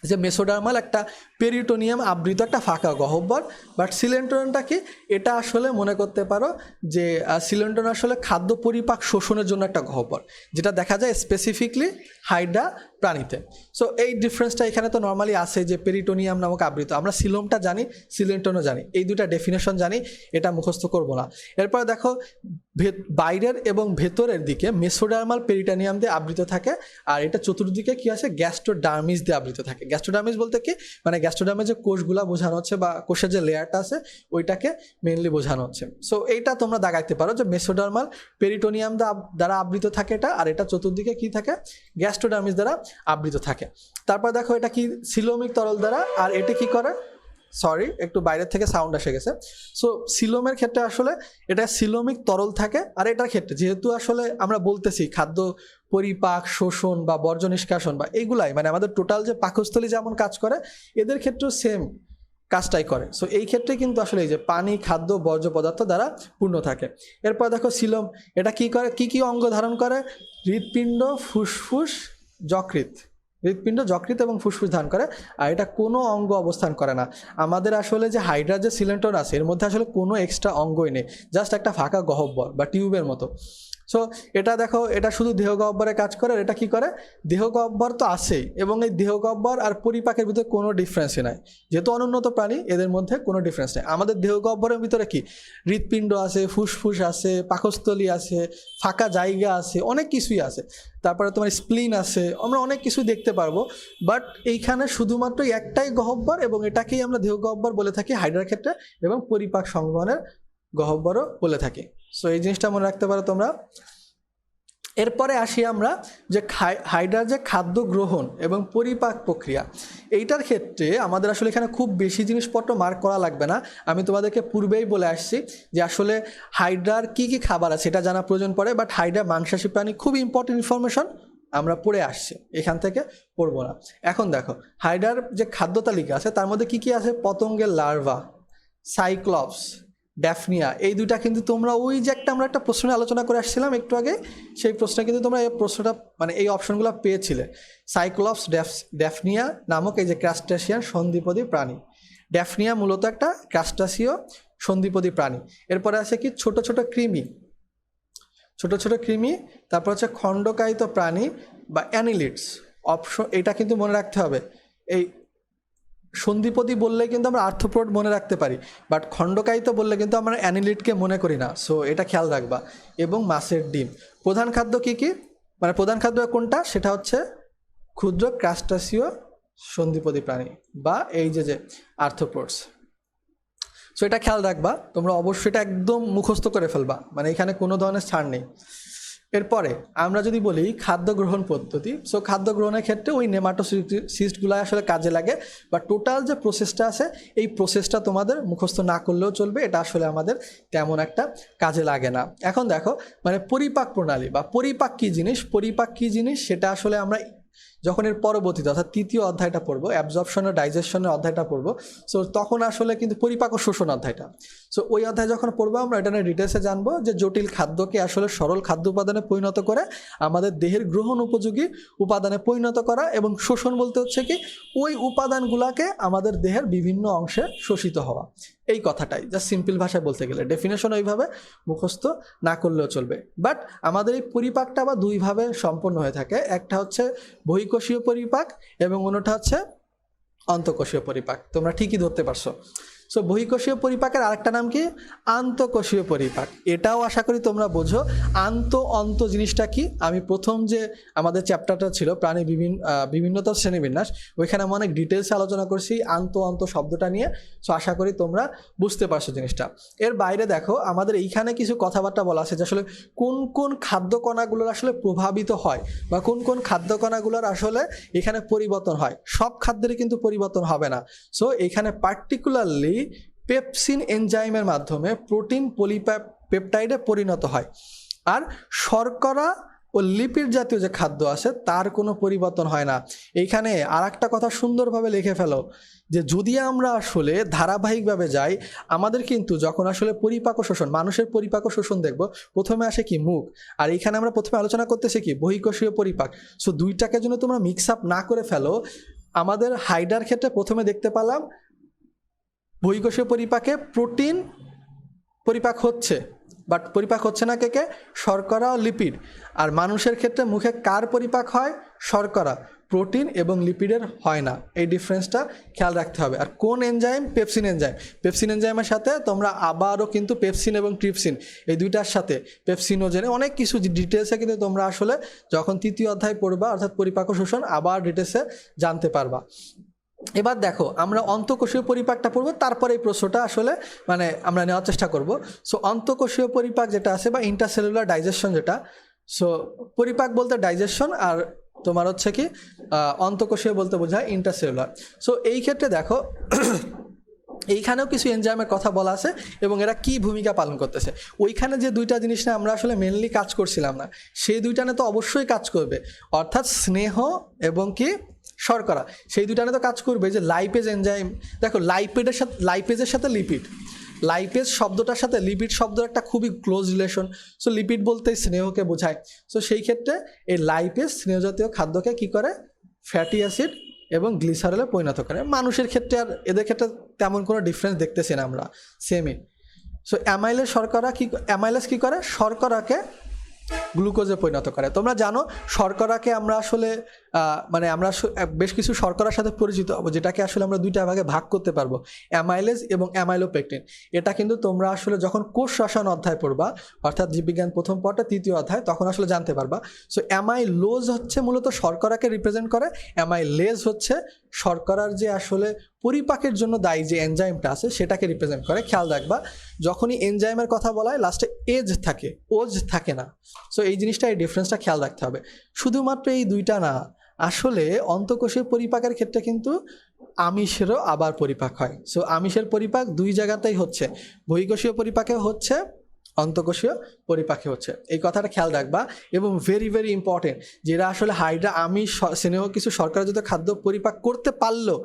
যে মেসোডার্মাল একটা পেরিটোনিয়াম আবৃত একটা ফাঁকা গহ্বর, বাট সিলেন্টনটা কি, এটা আসলে মনে করতে পারো যে সিলেন্টন আসলে খাদ্য পরিপাক শোষণের জন্য একটা গহ্বর, যেটা দেখা যায় স্পেসিফিকলি হাইড্রা প্রাণীতে। সো এই ডিফারেন্সটা এখানে তো নর্মালি আছে যে পেরিটোনিয়াম নামক আবৃত, আমরা সিলোমটা জানি, সিলেন্টনও জানি, এই দুটা ডেফিনেশন জানি, এটা মুখস্থ করব না। এরপরে দেখো বাইরের এবং ভেতরের দিকে মেসোডার্মাল পেরিটোনিয়াম দিয়ে আবৃত থাকে, আর এটা চতুর্দিকে কি আছে, গ্যাস্ট্রোডার্মিস দিয়ে আবৃত থাকে। গ্যাস্ট্রোডার্মিস বলতে কি, মানে গ্যাস্ট্রোডার্মের যে কোষগুলা বোঝানো হচ্ছে বা কোষের যে লেয়ারটা আছে ওইটাকে মেইনলি বোঝানো হচ্ছে। সো এইটা তোমরা দাগাইতে পারো যে মেসোডার্মাল পেরিটোনিয়াম দ্বারা আবৃত থাকে এটা, আর এটা চতুর্দিকে কি থাকে, গ্যাস্ট্রোডার্মিস দ্বারা আবৃত থাকে। তারপর দেখো এটা কি, সিলোমিক তরল দ্বারা, আর এটা কি করে, সরি একটু বাইরের থেকে সাউন্ড এসে গেছে। সো সিলোমের ক্ষেত্রে আসলে এটা সিলোমিক তরল থাকে, আর এটার ক্ষেত্রে যেহেতু আসলে আমরা বলতেছি খাদ্য পরিপাক শোষণ বা বর্জ্য নিষ্কাশন বা এইগুলাই, মানে আমাদের টোটাল যে পাকস্থলী যেমন কাজ করে এদের ক্ষেত্রেও সেম কাজটাই করে। সো এই ক্ষেত্রে কিন্তু আসলে এই যে পানি, খাদ্য, বর্জ্য পদার্থ দ্বারা পূর্ণ থাকে। এরপর দেখো সিলোম এটা কি করে, কি কি অঙ্গ ধারণ করে, হৃৎপিণ্ড, ফুসফুস, যকৃৎ, হৃৎপিণ্ড, যকৃৎ এবং ফুসফুস ধারণ করে, আর এটা কোনো অঙ্গ অবস্থান করে না। আমাদের আসলে যে হাইড্রা যে সিলেন্টন আছে এর মধ্যে আসলে কোনো এক্সট্রা অঙ্গই নেই, জাস্ট একটা ফাঁকা গহ্বর বা টিউবের মতো। সো এটা দেখো এটা শুধু দেহ গহ্বরে কাজ করে, আর এটা কি করে, দেহ গহ্বর তো আছেই, এবং এই দেহ গহ্বর আর পরিপাকের ভিতরে কোনো ডিফারেন্সই নাই, যেহেতু অনুন্নত প্রাণী এদের মধ্যে কোনো ডিফারেন্স নেই। আমাদের দেহ গহ্বরের ভিতরে কি হৃৎপিণ্ড আছে, ফুসফুস আছে, পাকস্থলী আছে, ফাঁকা জায়গা আছে, অনেক কিছুই আছে। তারপরে তোমার স্প্লিন আছে, আমরা অনেক কিছু দেখতে পারবো, বাট এইখানে শুধুমাত্র একটাই গহ্বর, এবং এটাকেই আমরা দেহ গহ্বর বলে থাকি হাইড্রার ক্ষেত্রে, এবং পরিপাক সংবহনের গহ্বরও বলে থাকি। সো এই জিনিসটা মনে রাখতে পারো তোমরা। এরপরে আসি আমরা যে হাইড্রার যে খাদ্য গ্রহণ এবং পরিপাক প্রক্রিয়া, এইটার ক্ষেত্রে আমাদের আসলে এখানে খুব বেশি জিনিসপত্র মার্ক করা লাগবে না। আমি তোমাদেরকে পূর্বেই বলে আসছি যে আসলে হাইড্রার কি কি খাবার আছে এটা জানা প্রয়োজন পড়ে, বাট হাইড্রা মাংসাশী প্রাণী, খুব ইম্পর্টেন্ট ইনফরমেশন, আমরা পড়ে আসছি, এখান থেকে পড়বো না। এখন দেখো হাইড্রার যে খাদ্য তালিকা আছে তার মধ্যে কি কি আছে, পতঙ্গের লার্ভা, সাইক্লপস, ড্যাফনিয়া, এই দুইটা কিন্তু তোমরা ওই যে আমরা একটা প্রশ্ন আলোচনা করে আসছিলাম একটু আগে, সেই প্রশ্নে কিন্তু তোমরা এই প্রশ্নটা মানে এই অপশনগুলো পেয়েছিলে। সাইক্লপস, ড্যাফনিয়া নামক এই যে ক্রাস্টাসিয়ান সন্ধিপদী প্রাণী। ড্যাফনিয়া মূলত একটা ক্রাস্টাসীয় সন্ধিপদী প্রাণী। এরপরে আছে কি ছোট ছোট কৃমি, ছোট ছোট কৃমি। তারপর হচ্ছে খণ্ডকায়িত প্রাণী বা অ্যানিলিডস। অপশন এটা কিন্তু মনে রাখতে হবে, এই সন্ধিপতি বললে কিন্তু আমরা আর্থ্রোপোড মনে রাখতে পারি, বাট খণ্ডকায়িত বললে কিন্তু আমরা অ্যানিলিডকে মনে করি না। সো এটা খেয়াল রাখবা। এবং মাছের ডিম। প্রধান খাদ্য কি কি, মানে প্রধান খাদ্য কোনটা, সেটা হচ্ছে ক্ষুদ্র ক্রাস্টাসীয় সন্ধিপতি প্রাণী বা এই যে আর্থ্রোপোডস। সো এটা খেয়াল রাখবা তোমরা, অবশ্যই এটা একদম মুখস্থ করে ফেলবা, মানে এখানে কোনো ধরনের ছাড় নেই। এরপরে আমরা যদি বলি খাদ্য গ্রহণ পদ্ধতি, সো খাদ্য গ্রহণের ক্ষেত্রে ওই নেমাটোসিস্টগুলো আসলে কাজে লাগে, বা টোটাল যে প্রসেসটা আছে এই প্রসেসটা তোমাদের মুখস্থ না করলেও চলবে, এটা আসলে আমাদের তেমন একটা কাজে লাগে না। এখন দেখো মানে পরিপাক প্রণালী বা পরিপাক কী জিনিস, পরিপাক কী জিনিস সেটা আসলে আমরা যখন এর পরবর্তীতে অর্থাৎ তৃতীয় অধ্যায়টা পড়বো, অ্যাবজর্পশন ও ডাইজেশনের অধ্যায়টা পড়বো, সো তখন আসলে কিন্তু পরিপাক ও শোষণ অধ্যায়টা, সো ওই অধ্যায় যখন পড়বো আমরা এটা নিয়ে ডিটেলসে জানবো যে জটিল খাদ্যকে আসলে সরল খাদ্য উপাদানে পরিণত করে আমাদের দেহের গ্রহণ উপযোগী উপাদানে পরিণত করা, এবং শোষণ বলতে হচ্ছে কি ওই উপাদানগুলোকে আমাদের দেহের বিভিন্ন অংশে শোষিত হওয়া, এই কথাটাই জাস্ট সিম্পল ভাষায় বলতে গেলে। ডেফিনেশন ওইভাবে মুখস্থ না করলেও চলবে, বাট আমাদের এই পরিপাকটা আবার দুইভাবে সম্পন্ন হয়ে থাকে, একটা হচ্ছে বহিঃকোষীয় পরিপাক এবং অন্যটা হচ্ছে অন্তঃকোষীয় পরিপাক। তোমরা ঠিকই ধরতে পারছো। সো বহিঃকোষীয় পরিপাকের আরেকটা নাম কি? আন্তঃকোষীয় পরিপাক। এটাও আশা করি তোমরা বোঝো। অন্ত জিনিসটা কি? আমি প্রথম যে আমাদের চ্যাপ্টারটা ছিল প্রাণী বিভিন্নতা শ্রেণীবিন্যাস, ওইখানে আমি অনেক ডিটেলসে আলোচনা করছি অন্ত শব্দটা নিয়ে। সো আশা করি তোমরা বুঝতে পারছো জিনিসটা। এর বাইরে দেখো আমাদের এইখানে কিছু কথাবার্তা বলা আছে যে আসলে কোন কোন খাদ্য কণাগুলোর আসলে প্রভাবিত হয় বা কোন কোন খাদ্য কণাগুলোর আসলে এখানে পরিবর্তন হয়। সব খাদ্যেরই কিন্তু পরিবর্তন হবে না। সো এখানে পার্টিকুলারলি পেপসিন এনজাইমের মাধ্যমে প্রোটিন পলিপেপটাইডে পরিণত হয়। আর শর্করা ও লিপিড জাতীয় যে খাদ্য আছে তার কোনো পরিবর্তন হয় না। এইখানে আর একটা কথা সুন্দরভাবে লিখে ফেলো যে যদি আমরা আসলে ধারাবাহিকভাবে যাই, আমাদের কিন্তু যখন আসলে পরিপাক শোষণ, মানুষের পরিপাক শোষণ দেখব, প্রথমে আসে কি? মুখ। আর এইখানে আমরা প্রথমে আলোচনা করতেছি কি? বহিঃকোষীয় পরিপাক। সো দুইটাকে জন্য তোমরা মিক্স আপ না করে ফেলো। আমাদের হাইডার ক্ষেত্রে প্রথমে দেখতে পেলাম বহিঃকোষীয় পরিপাকে প্রোটিন পরিপাক হচ্ছে, বাট পরিপাক হচ্ছে না কে? শর্করা ও লিপিড। আর মানুষের ক্ষেত্রে মুখে কার পরিপাক হয়? শর্করা, প্রোটিন এবং লিপিডের হয় না। এই ডিফারেন্সটা খেয়াল রাখতে হবে। আর কোন এনজাইম? Pepsin enzyme. পেপসিন এনজাইমের সাথে তোমরা আবারও কিন্তু পেপসিন এবং ট্রিপসিন এই দুইটার সাথে পেপসিনোজেনে অনেক কিছু ডিটেলসে কিন্তু তোমরা আসলে যখন তৃতীয় অধ্যায় পড়বা অর্থাৎ পরিপাক শোষণ আবার ডিটেলসে জানতে পারবা। এবার দেখো আমরা অন্তঃকোষীয় পরিপাকটা পড়বো, তারপরে এই প্রশ্নটা আসলে আমরা নেওয়ার চেষ্টা করব। সো অন্তঃকোষীয় পরিপাক যেটা আছে বা ইন্টারসেলুলার ডাইজেশন যেটা, সো পরিপাক বলতে ডাইজেশন আর তোমার হচ্ছে কি অন্তঃকোষীয় বলতে বোঝায় ইন্টারসেলুলার। সো এই ক্ষেত্রে দেখো এইখানেও কিছু এনজাইমের কথা বলা আছে এবং এরা কি ভূমিকা পালন করতেছে। ওইখানে যে দুইটা জিনিস না আমরা আসলে মেনলি কাজ করছিলাম না, সেই দুইটা তো অবশ্যই কাজ করবে, অর্থাৎ স্নেহ এবং কি শর্করা, সেই দুইটা তো কাজ করবে। যে লাইপেজ এনজাইম, দেখো লাইপেজের সাথে লিপিড, লাইপেজ শব্দটার সাথে লিপিড শব্দের একটা খুবই ক্লোজ রিলেশন। সো লিপিড বলতে স্নেহকে বোঝায়। সো সেই ক্ষেত্রে এই লাইপেজ স্নেহজাতীয় খাদ্যকে কি করে? ফ্যাটি অ্যাসিড এবং গ্লিসারলে পরিণত করে। মানুষের ক্ষেত্রে আর এদের ক্ষেত্রে তেমন কোনো ডিফারেন্স দেখতেছি না আমরা, সেমই। সো অ্যামাইলেজ কি করে? শর্করাকে গ্লুকোজে পরিণত করে। তোমরা জানো শর্করাকে আমরা আসলে আমরা বেশ কিছু শর্করার সাথে পরিচিত হবো, যেটাকে আসলে আমরা দুইটা ভাগে ভাগ করতে পারবো, অ্যামাইলেজ এবং অ্যামাইলোপেকটিন। এটা কিন্তু তোমরা আসলে যখন কোষ রসায়ন অধ্যায় পড়বা অর্থাৎ জীববিজ্ঞান প্রথম পত্র তৃতীয় অধ্যায়, তখন আসলে জানতে পারবা। সো অ্যামাইলোজ হচ্ছে মূলত শর্করাকে রিপ্রেজেন্ট করে, অ্যামাইলেজ হচ্ছে শর্করার যে আসলে পরিপাকের জন্য দায়ী যে এনজাইমটা আছে সেটাকে রিপ্রেজেন্ট করে। খেয়াল রাখবা যখনই এনজাইমের কথা বলা হয় লাস্টে এজ থাকে, ওজ থাকে না। সো এই জিনিসটা, এই ডিফারেন্সটা খেয়াল রাখতে হবে। শুধুমাত্র এই দুইটা না, আসলে অন্তঃকোষীয় পরিপাকের ক্ষেত্রে কিন্তু আমিষেরও আবার পরিপাক হয়। সো আমিষের পরিপাক দুই জায়গাতেই হচ্ছে, বহিঃকোষীয় পরিপাকে হচ্ছে, অন্তঃকোষীয় পরিপাকে হচ্ছে। এই কথাটা খেয়াল রাখবা। এবং ভেরি ভেরি ইম্পর্টেন্ট, যেটা আসলে হাইড্রা আমিষ স্নেহ কিছু শর্করাজাতীয় খাদ্য পরিপাক করতে পারলো,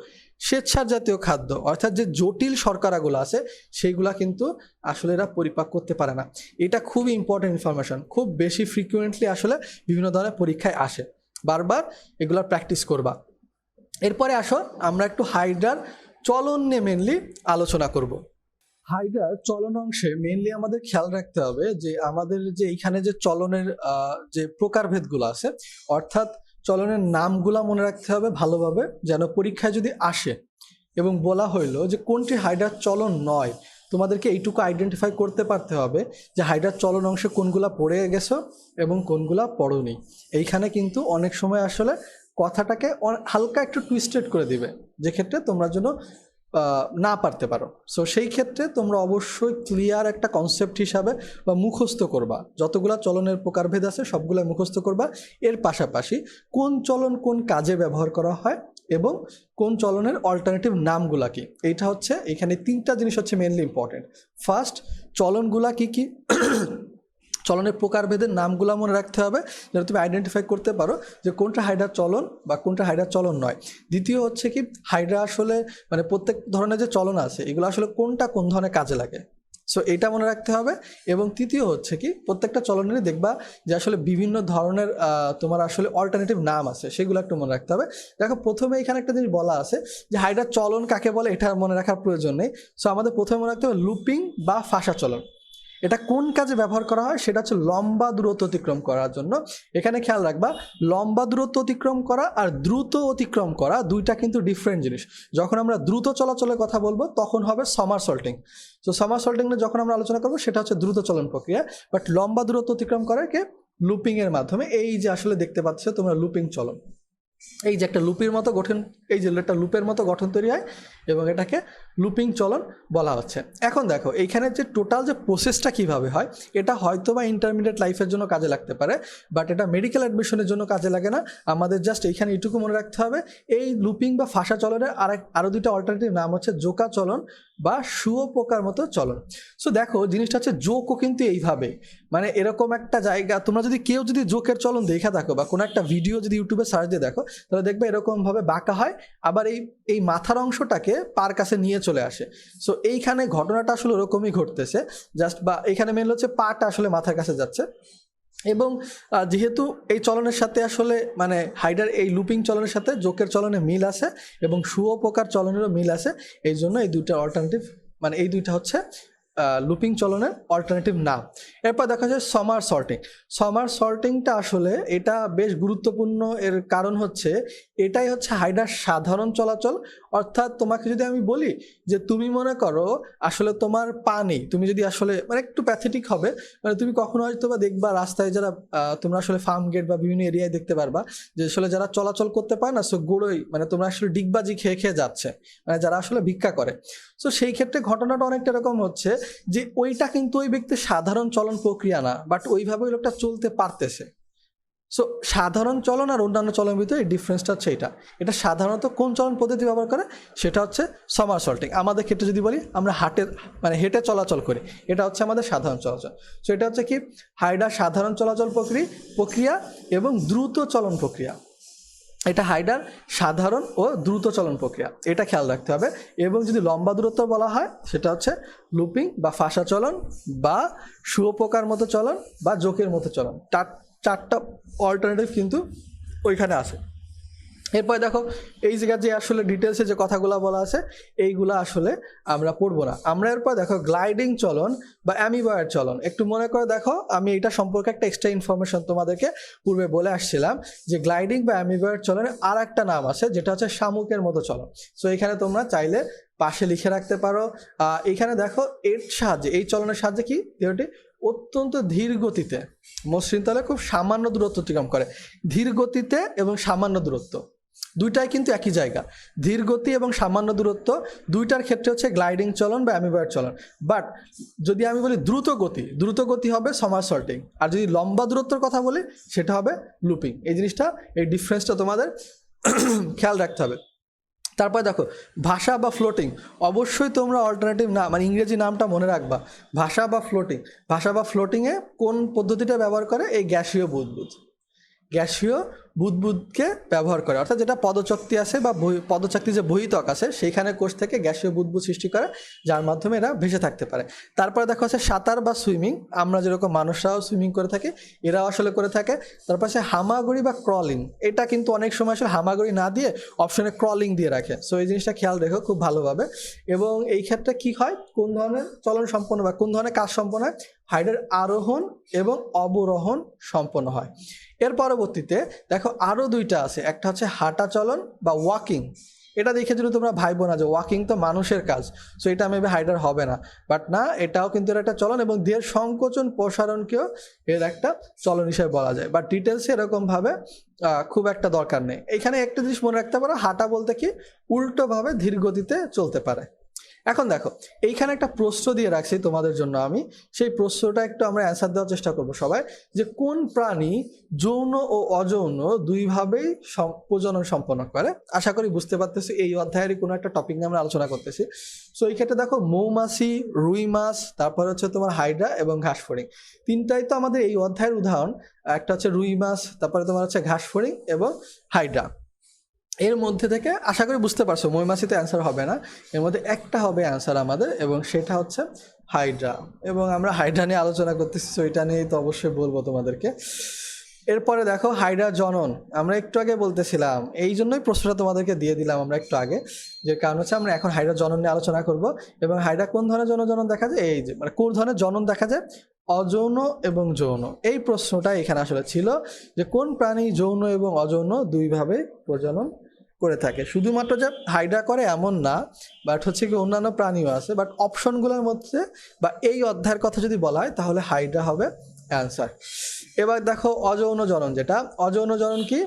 স্বেচ্ছার জাতীয় খাদ্য অর্থাৎ যে জটিল শর্করাগুলো আছে সেইগুলা কিন্তু আসলে এরা পরিপাক করতে পারে না। এটা খুবই ইম্পর্টেন্ট ইনফরমেশন, খুব বেশি ফ্রিকুয়েন্টলি আসলে বিভিন্ন ধরনের পরীক্ষায় আসে। বারবার এগুলোর প্র্যাকটিস করবা। এরপরে আসো আমরা একটু হাইড্রার চলন নিয়ে মেনলি আলোচনা করব। হাইড্রার চলন অংশে মেনলি আমাদের খেয়াল রাখতে হবে যে আমাদের যে এইখানে যে চলনের যে প্রকারভেদগুলো আছে, অর্থাৎ চলনের নামগুলা মনে রাখতে হবে ভালোভাবে, যেন পরীক্ষায় যদি আসে এবং বলা হইলো যে কোনটি হাইড্রার চলন নয়, তোমাদেরকে এইটুকু আইডেন্টিফাই করতে পারতে হবে যে হাইড্রার চলন অংশে কোনগুলা পড়ে গেছো এবং কোনগুলা পড়োনি। এইখানে কিন্তু অনেক সময় আসলে কথাটাকে হালকা একটু টুইস্টেড করে দিবে, যে ক্ষেত্রে তোমরা জন্য না পারতে পারো। সো সেই ক্ষেত্রে তোমরা অবশ্যই ক্লিয়ার একটা কনসেপ্ট হিসাবে বা মুখস্থ করবা, যতগুলা চলনের প্রকারভেদ আছে সবগুলো মুখস্থ করবা। এর পাশাপাশি কোন চলন কোন কাজে ব্যবহার করা হয় এবং কোন চলনের অল্টারনেটিভ নামগুলা কি, এইটা হচ্ছে এখানে তিনটা জিনিস হচ্ছে মেনলি ইম্পর্টেন্ট। ফার্স্ট, চলনগুলা কি কি, চলনের প্রকারভেদের নামগুলো মনে রাখতে হবে যেন তুমি আইডেন্টিফাই করতে পারো যে কোনটা হাইড্রার চলন বা কোনটা হাইড্রার চলন নয়। দ্বিতীয় হচ্ছে কি, হাইড্রা আসলে প্রত্যেক ধরনের যে চলন আছে এগুলো আসলে কোনটা কোন ধরনের কাজে লাগে, সো এটা মনে রাখতে হবে। এবং তৃতীয় হচ্ছে কি, প্রত্যেকটা চলনেরই দেখবা যে আসলে বিভিন্ন ধরনের তোমার আসলে অল্টারনেটিভ নাম আছে, সেগুলো একটু মনে রাখতে হবে। দেখো প্রথমে এখানে একটা জিনিস বলা আছে যে হাইড্রার চলন কাকে বলে, এটা মনে রাখার প্রয়োজন নেই। সো আমাদের প্রথমে মনে রাখতে হবে লুপিং বা ফাঁসা চলন। এটা কোন কাজে ব্যবহার করা হয়? সেটা হচ্ছে লম্বা দূরত্ব অতিক্রম করার জন্য। এখানে খেয়াল রাখবা, লম্বা দূরত্ব অতিক্রম করা আর দ্রুত অতিক্রম করা দুইটা কিন্তু ডিফারেন্ট জিনিস। যখন আমরা দ্রুত চলাচলের কথা বলবো তখন হবে সামারসল্টিং। তো সামারসল্টিং নিয়ে যখন আমরা আলোচনা করবো সেটা হচ্ছে দ্রুত চলন প্রক্রিয়া, বাট লম্বা দূরত্ব অতিক্রম করাকে লুপিং এর মাধ্যমে। এই যে আসলে দেখতে পাচ্ছ তোমরা লুপিং চলন, এই যে একটা লুপের মতো গঠন, এই যে একটা লুপের মতো গঠন তৈরি হয় এবং এটাকে লুপিং চলন বলা হচ্ছে। এখন দেখো এইখানে যে টোটাল যে প্রসেসটা কিভাবে হয়, এটা হয়তো বা ইন্টারমিডিয়েট লাইফের জন্য কাজে লাগতে পারে, বাট এটা মেডিকেল অ্যাডমিশনের জন্য কাজে লাগে না। আমাদের জাস্ট এইখানে এইটুকু মনে রাখতে হবে, এই লুপিং বা ফাঁসা চলনের আরও দুইটা অল্টারনেটিভ নাম হচ্ছে জোকা চলন বা শুয়োপোকার মতো চলন। সো দেখো জিনিসটা হচ্ছে জোকও কিন্তু এইভাবে, মানে এরকম একটা জায়গা, তোমরা যদি কেউ যদি জোকের চলন দেখে থাকো বা কোনো একটা ভিডিও যদি ইউটিউবে সার্চ দিয়ে দেখো, তাহলে দেখবে এরকমভাবে বাঁকা হয়, আবার এই মাথার অংশটাকে পার কাছে নিয়ে চলে আসে। সো এইখানে ঘটনাটা আসলে ওরকমই ঘটতেছে, জাস্ট বা এইখানে মেন হচ্ছে পাটা আসলে মাথার কাছে যাচ্ছে। এবং যেহেতু এই চলনের সাথে আসলে মানে হাইডার এই লুপিং চলনের সাথে জোকের চলনে মিল আছে এবং শুয়োপোকার চলনেরও মিল আছে, এই জন্য এই দুইটা অল্টারনেটিভ, মানে এই দুইটা হচ্ছে লুপিং চলনের অল্টারনেটিভ নাম। এরপর দেখা যায় সামারসল্টিং। সামারসল্টিংটা আসলে এটা বেশ গুরুত্বপূর্ণ, এর কারণ হচ্ছে এটাই হচ্ছে হাইডার সাধারণ চলাচল। অর্থাৎ তোমাকে যদি আমি বলি যে তুমি মনে করো আসলে তোমার পা নেই, তুমি যদি আসলে মানে একটু প্যাথেটিক হবে, মানে তুমি কখনো হয়তো বা দেখবা রাস্তায় যারা তোমরা আসলে ফার্ম গেট বা বিভিন্ন এরিয়ায় দেখতে পারবা যে আসলে যারা চলাচল করতে পারে না, সো গোড়োই মানে তোমরা আসলে ডিগবাজি খেয়ে খেয়ে যাচ্ছে, মানে যারা আসলে ভিক্ষা করে। সো সেই ক্ষেত্রে ঘটনাটা অনেকটা এরকম হচ্ছে যে ওইটা কিন্তু ওই ব্যক্তির সাধারণ চলন প্রক্রিয়া না, বাট ওইভাবে ওই লোকটা চলতে পারতেছে। সো সাধারণ চলন আর অন্যান্য চলনের ভিতরে এই ডিফারেন্সটা হচ্ছে এটা সাধারণত কোন চলন পদ্ধতি ব্যবহার করে, সেটা হচ্ছে সামারসল্টিং। আমাদের ক্ষেত্রে যদি বলি আমরা হেঁটে চলাচল করি, এটা হচ্ছে আমাদের সাধারণ চলাচল। সো এটা হচ্ছে কি হাইডার সাধারণ চলাচল প্রক্রিয়া এবং দ্রুত চলন প্রক্রিয়া। এটা হাইডার সাধারণ ও দ্রুত চলন প্রক্রিয়া, এটা খেয়াল রাখতে হবে। এবং যদি লম্বা দূরত্ব বলা হয় সেটা হচ্ছে লুপিং বা ফাঁসা চলন বা শুয়োপোকার মতো চলন বা জোকের মতো চলন। চারটা অল্টারনেটিভ কিন্তু ওইখানে আছে। এরপরে দেখো এই জায়গায় যে আসলে ডিটেলসে যে কথাগুলো বলা আছে এইগুলা আসলে আমরা পড়বো না। আমরা এরপর দেখো গ্লাইডিং চলন বা অ্যামিবয়েড চলন। একটু মনে করে দেখো, আমি এটা সম্পর্কে একটা এক্সট্রা ইনফরমেশন তোমাদেরকে পূর্বে বলে আসছিলাম যে গ্লাইডিং বা অ্যামিবয়েড চলনের আর একটা নাম আছে যেটা হচ্ছে শামুকের মতো চলন। সো এখানে তোমরা চাইলে পাশে লিখে রাখতে পারো। এখানে দেখো এর সাহায্যে, এই চলনের সাহায্যে কি দেহটি অত্যন্ত ধীর গতিতে মসৃণ তলে খুব সামান্য দূরত্ব অতিক্রম করে। ধীর গতিতে এবং সামান্য দূরত্ব দুইটাই কিন্তু একই জায়গা। ধীর গতি এবং সামান্য দূরত্ব দুইটার ক্ষেত্রে হচ্ছে গ্লাইডিং চলন বা অ্যামিবয়েড চলন। বাট যদি আমি বলি দ্রুত গতি হবে সামারসল্টিং, আর যদি লম্বা দূরত্বের কথা বলি সেটা হবে লুপিং। এই জিনিসটা, এই ডিফারেন্সটা তোমাদের খেয়াল রাখতে হবে। তারপরে দেখো ভাষা বা ফ্লোটিং। অবশ্যই তোমরা অল্টারনেটিভ নাম মানে ইংরেজি নামটা মনে রাখবা, ভাষা বা ফ্লোটিংয়ে কোন পদ্ধতিটা ব্যবহার করে? এই গ্যাসীয় বুদবুদকে ব্যবহার করে, অর্থাৎ যেটা পদচক্তি আছে বা পদচক্তি যে বহিতক আছে সেইখানে কোষ থেকে গ্যাসীয় বুদবুদ সৃষ্টি করে, যার মাধ্যমে এরা ভেসে থাকতে পারে। তারপরে দেখো আছে সাঁতার বা সুইমিং। আমরা যেরকম মানুষরাও সুইমিং করে থাকি, এরাও আসলে করে থাকে। তারপর আছে হামাগুড়ি বা ক্রলিং। এটা কিন্তু অনেক সময় আসলে হামাগুড়ি না দিয়ে অপশনে ক্রলিং দিয়ে রাখে। সো এই জিনিসটা খেয়াল রেখো খুব ভালোভাবে। এবং এই ক্ষেত্রে কি হয়, কোন ধরনের চলন সম্পন্ন বা কোন ধরনের কাজ সম্পন্ন হয়? হাইডার আরোহণ এবং অবরোহণ সম্পন্ন হয়। এর পরবর্তীতে দেখো আরও দুইটা আছে, একটা হচ্ছে হাঁটা চলন বা ওয়াকিং। এটা দেখে যদি তোমরা ভাইবো না যে ওয়াকিং তো মানুষের কাজ, সো এটা মেবি হাইডার হবে না, বাট না, এটাও কিন্তু এর একটা চলন এবং দেহের সংকোচন প্রসারণকেও এর একটা চলন হিসেবে বলা যায়। বাট ডিটেলসে এরকমভাবে খুব একটা দরকার নেই। এখানে একটা জিনিস মনে রাখতে পারো, হাঁটা বলতে কি উল্টোভাবে ধীর গতিতে চলতে পারে। এখন দেখো এইখানে একটা প্রশ্ন দিয়ে রাখছি তোমাদের জন্য, আমি সেই প্রশ্নটা একটু আমরা অ্যান্সার দেওয়ার চেষ্টা করবো সবাই, যে কোন প্রাণী যৌন ও অযৌন দুইভাবেই প্রজনন সম্পন্ন করে? আশা করি বুঝতে পারতেছি এই অধ্যায়েরই কোনো একটা টপিক নিয়ে আমরা আলোচনা করতেছি। সো এই ক্ষেত্রে দেখো মৌমাছি, রুই মাছ, তারপর হচ্ছে তোমার হাইড্রা এবং ঘাসফড়িং, তিনটাই তো আমাদের এই অধ্যায়ের উদাহরণ। একটা হচ্ছে রুই মাছ, তারপরে তোমার হচ্ছে ঘাসফড়িং এবং হাইড্রা। এর মধ্যে থেকে আশা করি বুঝতে পারছো মৌমাছিতে অ্যান্সার হবে না, এর মধ্যে একটা হবে অ্যান্সার আমাদের, এবং সেটা হচ্ছে হাইড্রা। এবং আমরা হাইড্রা নিয়ে আলোচনা করতেছি, সো এটা নিয়েই তো অবশ্যই বলবো তোমাদেরকে। এরপরে দেখো হাইড্রা জনন, আমরা একটু আগে বলতেছিলাম, এই জন্যই প্রশ্নটা তোমাদেরকে দিয়ে দিলাম আমরা একটু আগে, যে কারণ হচ্ছে আমরা এখন হাইড্রা জনন নিয়ে আলোচনা করব। এবং হাইড্রা কোন ধরনের জনন দেখা যায়, এই যে মানে কোন ধরনের জনন দেখা যায়, অযৌন এবং যৌন। এই প্রশ্নটা এখানে আসলে ছিল যে কোন প্রাণী যৌন এবং অযৌন দুইভাবে প্রজনন করে থাকে। শুধুমাত্র যে হাইড্রা করে এমন না, বাট হচ্ছে কি অন্যান্য প্রাণীও আছে, বাট অপশনগুলোর মধ্যে বা এই অধ্যায়ের কথা যদি বলা হয় তাহলে হাইড্রা হবে অ্যান্সার। এবার দেখো অযৌন জনন, যেটা অযৌন জনন কি,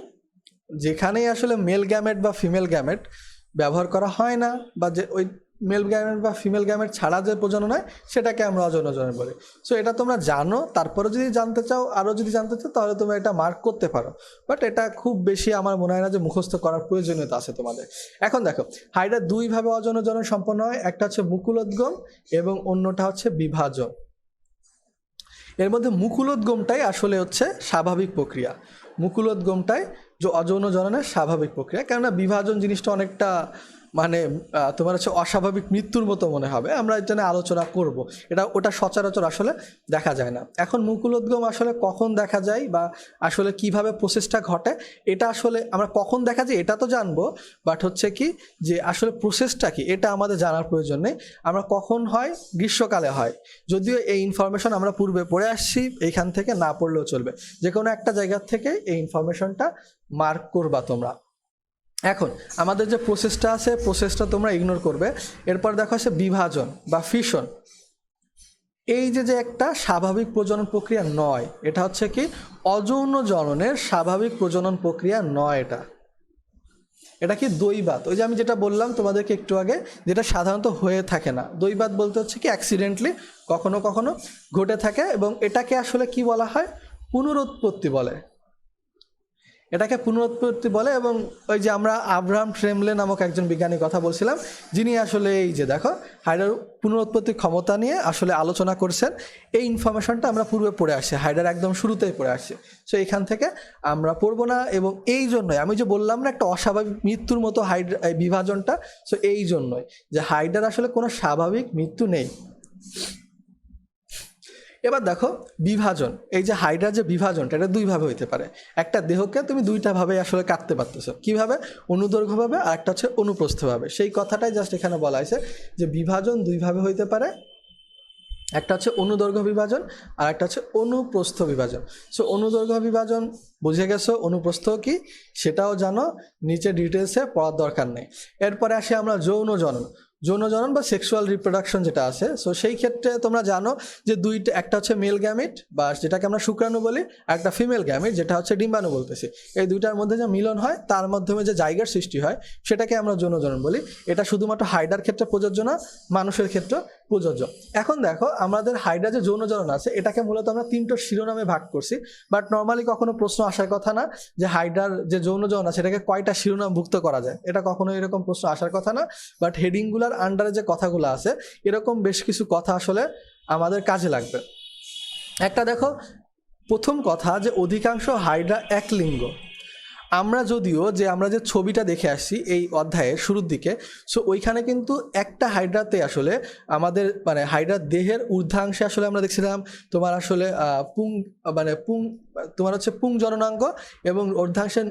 যেখানেই আসলে মেল গ্যামেট বা ফিমেল গ্যামেট ব্যবহার করা হয় না, বা যে ওই মেল গ্যামেট বা ফিমেল গ্যামেট ছাড়া যে প্রজনন হয় সেটাকে আমরা অযৌন জনন বলি। সো এটা তোমরা জানো, তারপরে যদি জানতে চাও, আরও যদি জানতে চাও তাহলে তোমরা এটা মার্ক করতে পারো, বাট এটা খুব বেশি আমার মনে হয় না যে মুখস্থ করার প্রয়োজনীয়তা আছে তোমাদের। এখন দেখো হাইড্রা দুইভাবে অযৌন জনন সম্পন্ন হয়, একটা হচ্ছে মুকুলোদ্গম এবং অন্যটা হচ্ছে বিভাজন। এর মধ্যে মুকুলোদ্গমটাই আসলে হচ্ছে স্বাভাবিক প্রক্রিয়া, মুকুলোদ্গমটাই যে অযৌন জননের স্বাভাবিক প্রক্রিয়া। কেননা বিভাজন জিনিসটা অনেকটা মানে তোমার হচ্ছে অস্বাভাবিক মৃত্যুর মতো মনে হবে, আমরা এটা নিয়ে আলোচনা করব, ওটা সচরাচর আসলে দেখা যায় না। এখন মুকুলোদ্গম আসলে কখন দেখা যায় বা আসলে কিভাবে প্রসেসটা ঘটে, এটা আসলে আমরা কখন দেখা যায় এটা তো জানবো, বাট হচ্ছে কি যে আসলে প্রসেসটা কি এটা আমাদের জানার প্রয়োজন নেই। আমরা কখন হয়, গ্রীষ্মকালে হয়, যদিও এই ইনফরমেশন আমরা পূর্বে পড়ে আসছি, এইখান থেকে না পড়লেও চলবে, যে কোনো একটা জায়গার থেকে এই ইনফরমেশনটা মার্ক করবা তোমরা। এখন আমাদের যে প্রসেসটা আছে, প্রসেসটা তোমরা ইগনোর করবে। এরপর দেখো আছে বিভাজন বা ফিশন। এই যে একটা স্বাভাবিক প্রজনন প্রক্রিয়া নয়, এটা হচ্ছে কি অযৌন জননের স্বাভাবিক প্রজনন প্রক্রিয়া নয়, এটা কি দৈবাত। ওই যে আমি যেটা বললাম তোমাদেরকে একটু আগে, যেটা সাধারণত হয়ে থাকে না। দৈবাত বলতে হচ্ছে কি অ্যাক্সিডেন্টলি কখনো কখনো ঘটে থাকে, এবং এটাকে আসলে কি বলা হয়, পুনরুৎপত্তি বলে, এটাকে পুনরুৎপত্তি বলে। এবং ওই যে আমরা আব্রাহাম ট্রেমলে নামক একজন বিজ্ঞানীর কথা বলছিলাম, যিনি আসলে এই যে দেখো হাইড্রার পুনরুৎপত্তির ক্ষমতা নিয়ে আসলে আলোচনা করছেন। এই ইনফরমেশনটা আমরা পূর্বে পড়ে আসছি, হাইড্রার একদম শুরুতেই পড়ে আসছি। সো এখান থেকে আমরা পড়বো না, এবং এই জন্যই আমি যে বললাম না একটা অস্বাভাবিক মৃত্যুর মতো হাইড্রা বিভাজনটা, সো এই জন্যই যে হাইড্রার আসলে কোনো স্বাভাবিক মৃত্যু নেই। এবার দেখো বিভাজন, এই যে হাইড্রার যে বিভাজনটা, এটা দুইভাবে হইতে পারে। একটা দেহকে তুমি দুইটা ভাবে আসলে কাটতে পারতেছো, কিভাবে, অনুদৈর্ঘ্যভাবে আর একটা হচ্ছে অনুপ্রস্থভাবে। সেই কথাটাই জাস্ট এখানে বলা হয়েছে যে বিভাজন দুইভাবে হইতে পারে, একটা হচ্ছে অনুদৈর্ঘ্য বিভাজন আর একটা হচ্ছে অনুপ্রস্থ বিভাজন। সো অনুদৈর্ঘ্য বিভাজন বুঝে গেছো, অনুপ্রস্থ কি সেটাও জানো, নিচে ডিটেলসে পড়ার দরকার নেই। এরপরে আসি আমরা যৌন জনন। যৌন জনন বা সেক্সুয়াল রিপ্রোডাকশন যেটা আছে, সো সেই ক্ষেত্রে তোমরা জানো যে দুইটা, একটা হচ্ছে মেল গ্যামিট বা যেটাকে আমরা শুক্রাণু বলি, আর একটা ফিমেল গ্যামিট যেটা হচ্ছে ডিম্বাণু বলতেছি। এই দুইটার মধ্যে যে মিলন হয়, তার মাধ্যমে যে জাইগার সৃষ্টি হয়, সেটাকে আমরা যৌন জনন বলি। এটা শুধুমাত্র হাইড্রার ক্ষেত্রে প্রযোজ্য না, মানুষের ক্ষেত্রে প্রযোজ্য। এখন দেখো আমাদের হাইড্রা যে যৌন জনন আছে, এটাকে মূলত আমরা তিনটা শিরোনামে ভাগ করছি, বাট নর্মালি কখনো প্রশ্ন আসার কথা না যে হাইড্রার যে যৌন জনন আছে এটাকে কয়টা শিরোনামভুক্ত করা যায়, এটা কখনো এরকম প্রশ্ন আসার কথা না। বাট হেডিংগুলার আন্ডারে যে কথাগুলো আছে, এরকম বেশ কিছু কথা আসলে আমাদের কাজে লাগবে। একটা দেখো, প্রথম কথা যে অধিকাংশ হাইড্রা এক লিঙ্গ। আমরা যদিও যে আমরা যে ছবিটা দেখে আসছি এই অধ্যায়ের শুরুর দিকে, সো ওইখানে কিন্তু একটা হাইড্রাতে আসলে আমাদের মানে হাইড্রার দেহের ঊর্ধ্বাংশে আসলে আমরা দেখছিলাম তোমার আসলে পুং তোমার হচ্ছে পুং জননাঙ্গ, এবং অর্ধাংশে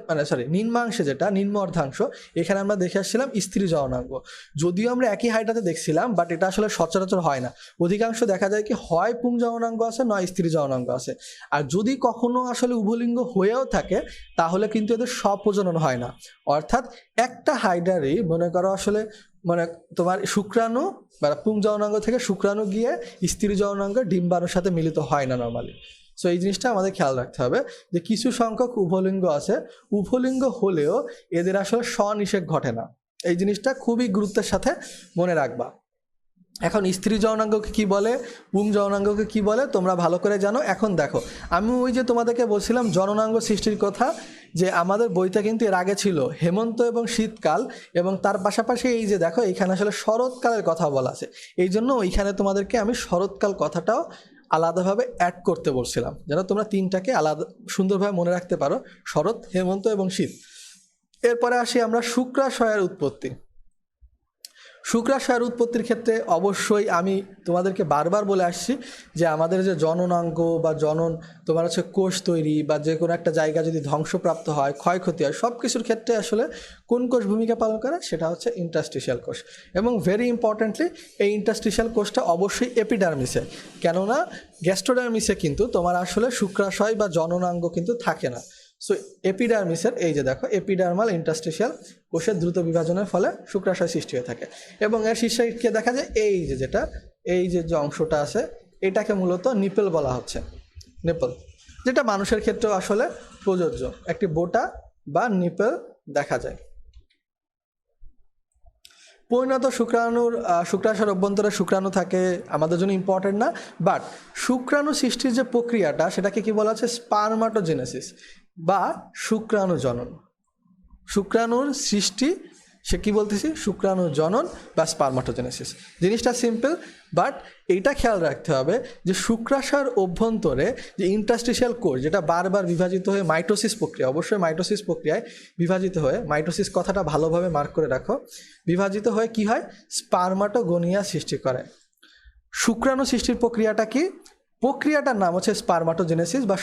নিম্নাংশে যেটা নিম্ন অর্ধাংশ, এখানে আমরা দেখে আসছিলাম স্ত্রী জননাঙ্গ। যদিও আমরা একই হাইড্রাতে দেখছিলাম, বাট এটা আসলে সচরাচর হয় না। অধিকাংশ দেখা যায় কি হয় পুং জননাঙ্গ আছে, নয় স্ত্রী জননাঙ্গ আছে। আর যদি কখনো আসলে উভলিঙ্গ হয়েও থাকে, তাহলে কিন্তু এদের স্বপ্রজনন হয় না। অর্থাৎ একটা হাইড্রারই মনে করো আসলে মানে তোমার শুক্রাণু বা পুং জননাঙ্গ থেকে শুক্রাণু গিয়ে স্ত্রী জননাঙ্গ ডিম্বাণুর সাথে মিলিত হয় না নর্মালি। সো এই জিনিসটা আমাদের খেয়াল রাখতে হবে যে কিছু সংখ্যক উভলিঙ্গ আছে, উভলিঙ্গ হলেও এদের আসলে স্বনিষেক ঘটে না। এই জিনিসটা খুবই গুরুত্বের সাথে মনে রাখবা। এখন স্ত্রী জননাঙ্গকে কি বলে, পুং জননাঙ্গকে কি বলে তোমরা ভালো করে জানো। এখন দেখো আমি ওই যে তোমাদেরকে বলছিলাম জননাঙ্গ সৃষ্টির কথা, যে আমাদের বইটা কিন্তু এর আগে ছিল হেমন্ত এবং শীতকাল, এবং তার পাশাপাশি এই যে দেখো এখানে আসলে শরৎকালের কথা বলা আছে, এই জন্য ওইখানে তোমাদেরকে আমি শরৎকাল কথাটাও আলাদাভাবে অ্যাড করতে বলছিলাম, যেন তোমরা তিনটাকে আলাদা সুন্দরভাবে মনে রাখতে পারো, শরৎ, হেমন্ত এবং শীত। এরপরে আসি আমরা শুক্রাশয়ের উৎপত্তি। শুক্রাশয়ের উৎপত্তির ক্ষেত্রে অবশ্যই আমি তোমাদেরকে বারবার বলে আসছি যে আমাদের যে জননাঙ্গ বা তোমার হচ্ছে কোষ তৈরি বা যে কোনো একটা জায়গা যদি ধ্বংসপ্রাপ্ত হয়, ক্ষয়ক্ষতি হয়, সব কিছুর ক্ষেত্রে আসলে কোন কোষ ভূমিকা পালন করে, সেটা হচ্ছে ইন্টারস্টিশিয়াল কোষ। এবং ভেরি ইম্পর্টেন্টলি এই ইন্টারস্টিশিয়াল কোষটা অবশ্যই এপিডার্মিসে, কেননা গ্যাস্ট্রোডার্মিসে কিন্তু তোমার আসলে শুক্রাশয় বা জননাঙ্গ কিন্তু থাকে না। সো এপিডার্মিসের এই যে দেখো এপিডার্মাল ইন্টারস্টিশিয়াল কোষের দ্রুত বিভাজনের ফলে শুক্রাশয় সৃষ্টি হয়ে থাকে। এবং এর শীর্ষে দেখা যায় এই যে অংশটা আছে এটাকে মূলত নিপেল বলা হচ্ছে, নিপল, যেটা মানুষের ক্ষেত্রেও আসলে প্রযোজ্য। একটি বোটা বা নিপেল দেখা যায়। পরিণত শুক্রাশয়ের অভ্যন্তরে শুক্রাণু থাকে, আমাদের জন্য ইম্পর্টেন্ট না, বাট শুক্রাণু সৃষ্টির যে প্রক্রিয়াটা সেটাকে কি বলা হচ্ছে স্পারমাটোজেনেসিস বা শুক্রাণু জনন। শুক্রাণুর সৃষ্টি, সে কি বলতেছি, শুক্রাণু জনন বা স্পারমাটোজেনেসিস। জিনিসটা সিম্পল, বাট এইটা খেয়াল রাখতে হবে যে শুক্রাশয়ের অভ্যন্তরে যে ইন্টারস্টিশিয়াল কোষ যেটা বারবার বিভাজিত হয়ে মাইটোসিস প্রক্রিয়া, অবশ্যই মাইটোসিস প্রক্রিয়ায় বিভাজিত হয়ে, মাইটোসিস কথাটা ভালোভাবে মার্ক করে রাখো, বিভাজিত হয়ে কি হয়, স্পারমাটোগোনিয়া সৃষ্টি করে। শুক্রাণু সৃষ্টির প্রক্রিয়াটা কি, প্রক্রিয়াটার নাম হচ্ছে স্পারমাটোজেনেসিস বা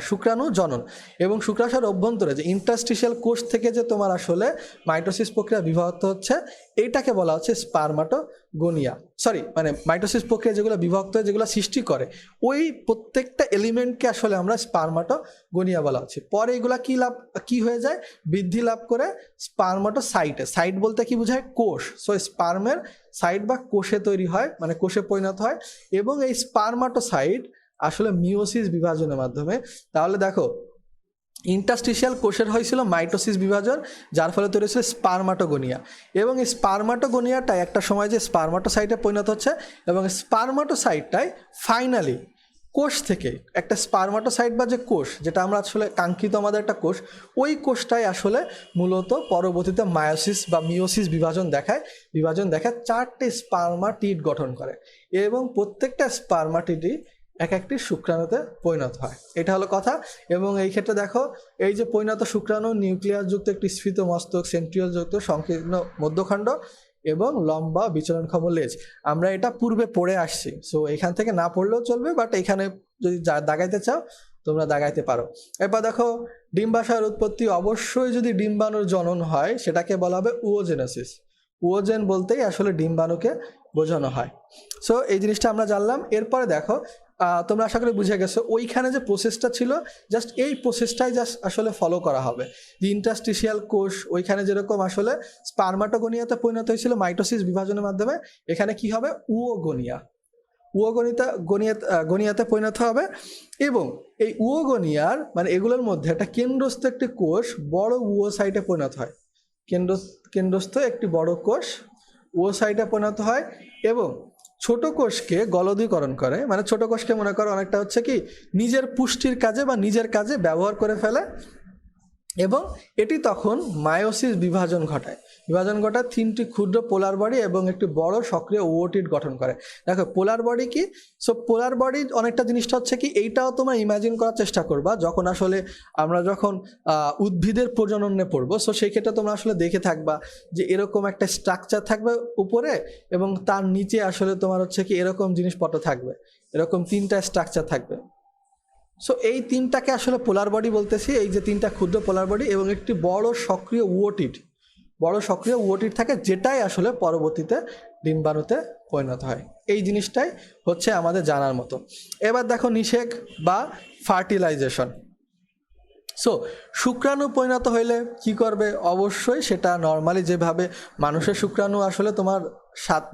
শুক্রাণু জনন। এবং শুক্রাশয়ের অভ্যন্তরে যে ইন্টারস্টিশিয়াল কোষ থেকে যে তোমার আসলে মাইটোসিস প্রক্রিয়া বিভক্ত হচ্ছে, এইটাকে বলা হচ্ছে স্পারমাটোগোনিয়া। মানে মাইটোসিস প্রক্রিয়া যেগুলো বিভক্ত হয়ে যেগুলো সৃষ্টি করে, ওই প্রত্যেকটা এলিমেন্টকে আসলে আমরা স্পারমাটোগোনিয়া বলা হচ্ছে। পরে এগুলা কি হয়ে যায়, বৃদ্ধি লাভ করে স্পারমাটোসাইটে। সাইট বলতে কি বোঝায়, কোষ। সো স্পার্মের সাইট বা কোষে তৈরি হয়, মানে কোষে পরিণত হয়। এবং এই স্পারমাটোসাইট আসলে মিওসিস বিভাজনের মাধ্যমে, তাহলে দেখো ইন্টারস্টিশিয়াল কোষের হয়েছিল মাইটোসিস বিভাজন, যার ফলে তৈরি হয়েছিল স্পারমাটোগোনিয়া। এবং এই স্পারমাটোগোনিয়াটাই একটা সময় যে স্পারমাটোসাইটে পরিণত হচ্ছে, এবং স্পারমাটোসাইটটাই ফাইনালি কোষ থেকে একটা স্পারমাটোসাইট বা যে কোষ, যেটা আমরা আসলে কাঙ্ক্ষিত আমাদের একটা কোষ, ওই কোষটাই আসলে মূলত পরবর্তীতে মায়োসিস বা মিওসিস বিভাজন দেখায় 4টে স্পারমাটিড গঠন করে, এবং প্রত্যেকটা স্পারমাটিডই এক একটি শুক্রাণুতে পরিণত হয়। এটা হলো কথা। এবং এই ক্ষেত্রে দেখো এই যে পরিণত শুক্রাণু নিউক্লিয়াসযুক্ত একটি স্ফীত মস্তক, সেন্ট্রিওলযুক্ত সংকীর্ণ মধ্যখণ্ড এবং লম্বা বিচরণক্ষম লেজ। আমরা এটা পূর্বে পড়ে আসছি, সো এখান থেকে না পড়লেও চলবে, বাট এখানে যদি দাগাইতে চাও তোমরা দাগাইতে পারো। এরপর দেখো ডিম্বাশয়ের উৎপত্তি, অবশ্যই যদি ডিম্বাণুর জনন হয় সেটাকে বলা হবে উওজেনেসিস। উওজেন বলতেই আসলে ডিম্বাণুকে বোঝানো হয়। সো এই জিনিসটা আমরা জানলাম। এরপরে দেখো তোমরা আশা করি বুঝে গেছো ওইখানে যে প্রসেসটা ছিল, জাস্ট এই প্রসেসটাই আসলে ফলো করা হবে। যে ইন্টারস্টিশিয়াল কোষ ওইখানে যেরকম আসলে স্পারমাটোগোনিয়াতে পরিণত হয়েছিল মাইটোসিস বিভাজনের মাধ্যমে, এখানে কি হবে, গনিয়াতে পরিণত হবে। এবং এই উওগনিয়ার মানে এগুলোর মধ্যে একটা কেন্দ্রস্থ একটি কোষ বড় উওসাইটে পরিণত হয়। কেন্দ্রস্থ একটি বড় কোষ উওসাইটে পরিণত হয় এবং ছোট কোষকে গলদীকরণ করে। মানে ছোট কোষকে মনে করো অনেকটা হচ্ছে কি নিজের পুষ্টির কাজে বা নিজের কাজে ব্যবহার করে ফেলে, এবং এটি তখন মায়োসিস বিভাজন ঘটায় 3টি ক্ষুদ্র পোলার বডি এবং একটি বড় সক্রিয় ওওটিড গঠন করে। দেখো পোলার বডি কি, সো পোলার বডি অনেকটা জিনিসটা হচ্ছে কি, এইটাও তোমরা ইমাজিন করার চেষ্টা করবা যখন আসলে আমরা উদ্ভিদের প্রজননে পড়বো। সো সেই ক্ষেত্রে তোমরা আসলে দেখে থাকবা যে এরকম একটা স্ট্রাকচার থাকবে উপরে, এবং তার নিচে আসলে তোমার হচ্ছে কি এরকম জিনিসপত্র থাকবে, এরকম 3টা স্ট্রাকচার থাকবে। সো এই 3টাকে আসলে পোলার বডি বলতেছি, এই যে 3টা ক্ষুদ্র পোলার বডি এবং একটি বড় সক্রিয় ওওটিড থাকে, যেটাই আসলে পরবর্তীতে ডিম্বাণুতে পরিণত হয়। এই জিনিসটাই হচ্ছে আমাদের জানার মতো। এবার দেখো নিষেক বা ফার্টিলাইজেশন। সো শুক্রাণু পরিণত হইলে কি করবে, অবশ্যই সেটা নর্মালি যেভাবে মানুষের শুক্রাণু আসলে তোমার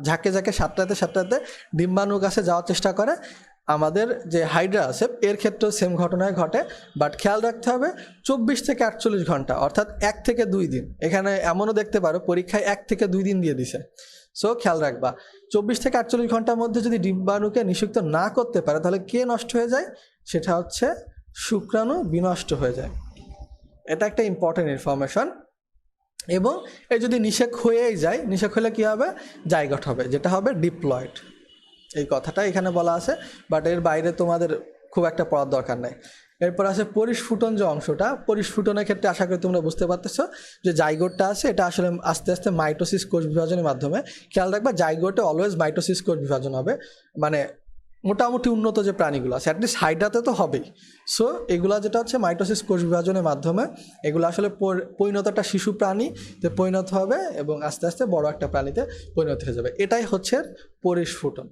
ঝাঁকে 7টাতে ডিম্বাণুর কাছে যাওয়ার চেষ্টা করে, আমাদের যে হাইড্রা আছে এর ক্ষেত্রেও সেম ঘটনায় ঘটে। বাট খেয়াল রাখতে হবে 24 থেকে 48 ঘন্টা, অর্থাৎ 1 থেকে 2 দিন। এখানে এমনও দেখতে পারো পরীক্ষায় 1 থেকে 2 দিন দিয়ে দিছে। সো খেয়াল রাখবা 24 থেকে 48 ঘন্টার মধ্যে যদি ডিম্বাণুকে নিষিক্ত না করতে পারে তাহলে কে নষ্ট হয়ে যায়, সেটা হচ্ছে শুক্রাণু বিনষ্ট হয়ে যায়। এটা একটা ইম্পর্টেন্ট ইনফরমেশন। এবং এই যদি নিষেক হয়েই যায়, নিষেক হলে কী হবে, জাইগট হবে, যেটা হবে ডিপ্লয়েড। এই কথাটা এখানে বলা আছে, বাট এর বাইরে তোমাদের খুব একটা পড়ার দরকার নেই। এরপর আছে পরিস্ফুটন যে অংশটা, পরিস্ফুটনের ক্ষেত্রে আশা করি তোমরা বুঝতে পারতেছো যে জাইগোটটা আছে এটা আসলে আস্তে আস্তে মাইটোসিস কোষ বিভাজনের মাধ্যমে, খেয়াল রাখবা জাইগোটে অলওয়েজ মাইটোসিস কোষ বিভাজন হবে, মানে মোটামুটি উন্নত যে প্রাণীগুলো আছে অ্যাটলিস্ট হাইড্রাতে তো হবেই। সো এগুলা যেটা হচ্ছে মাইটোসিস কোষ বিভাজনের মাধ্যমে এগুলো আসলে পরিণত একটা শিশু প্রাণীতে পরিণত হবে এবং আস্তে আস্তে বড় একটা প্রাণীতে পরিণত হয়ে যাবে, এটাই হচ্ছে পরিস্ফুটন।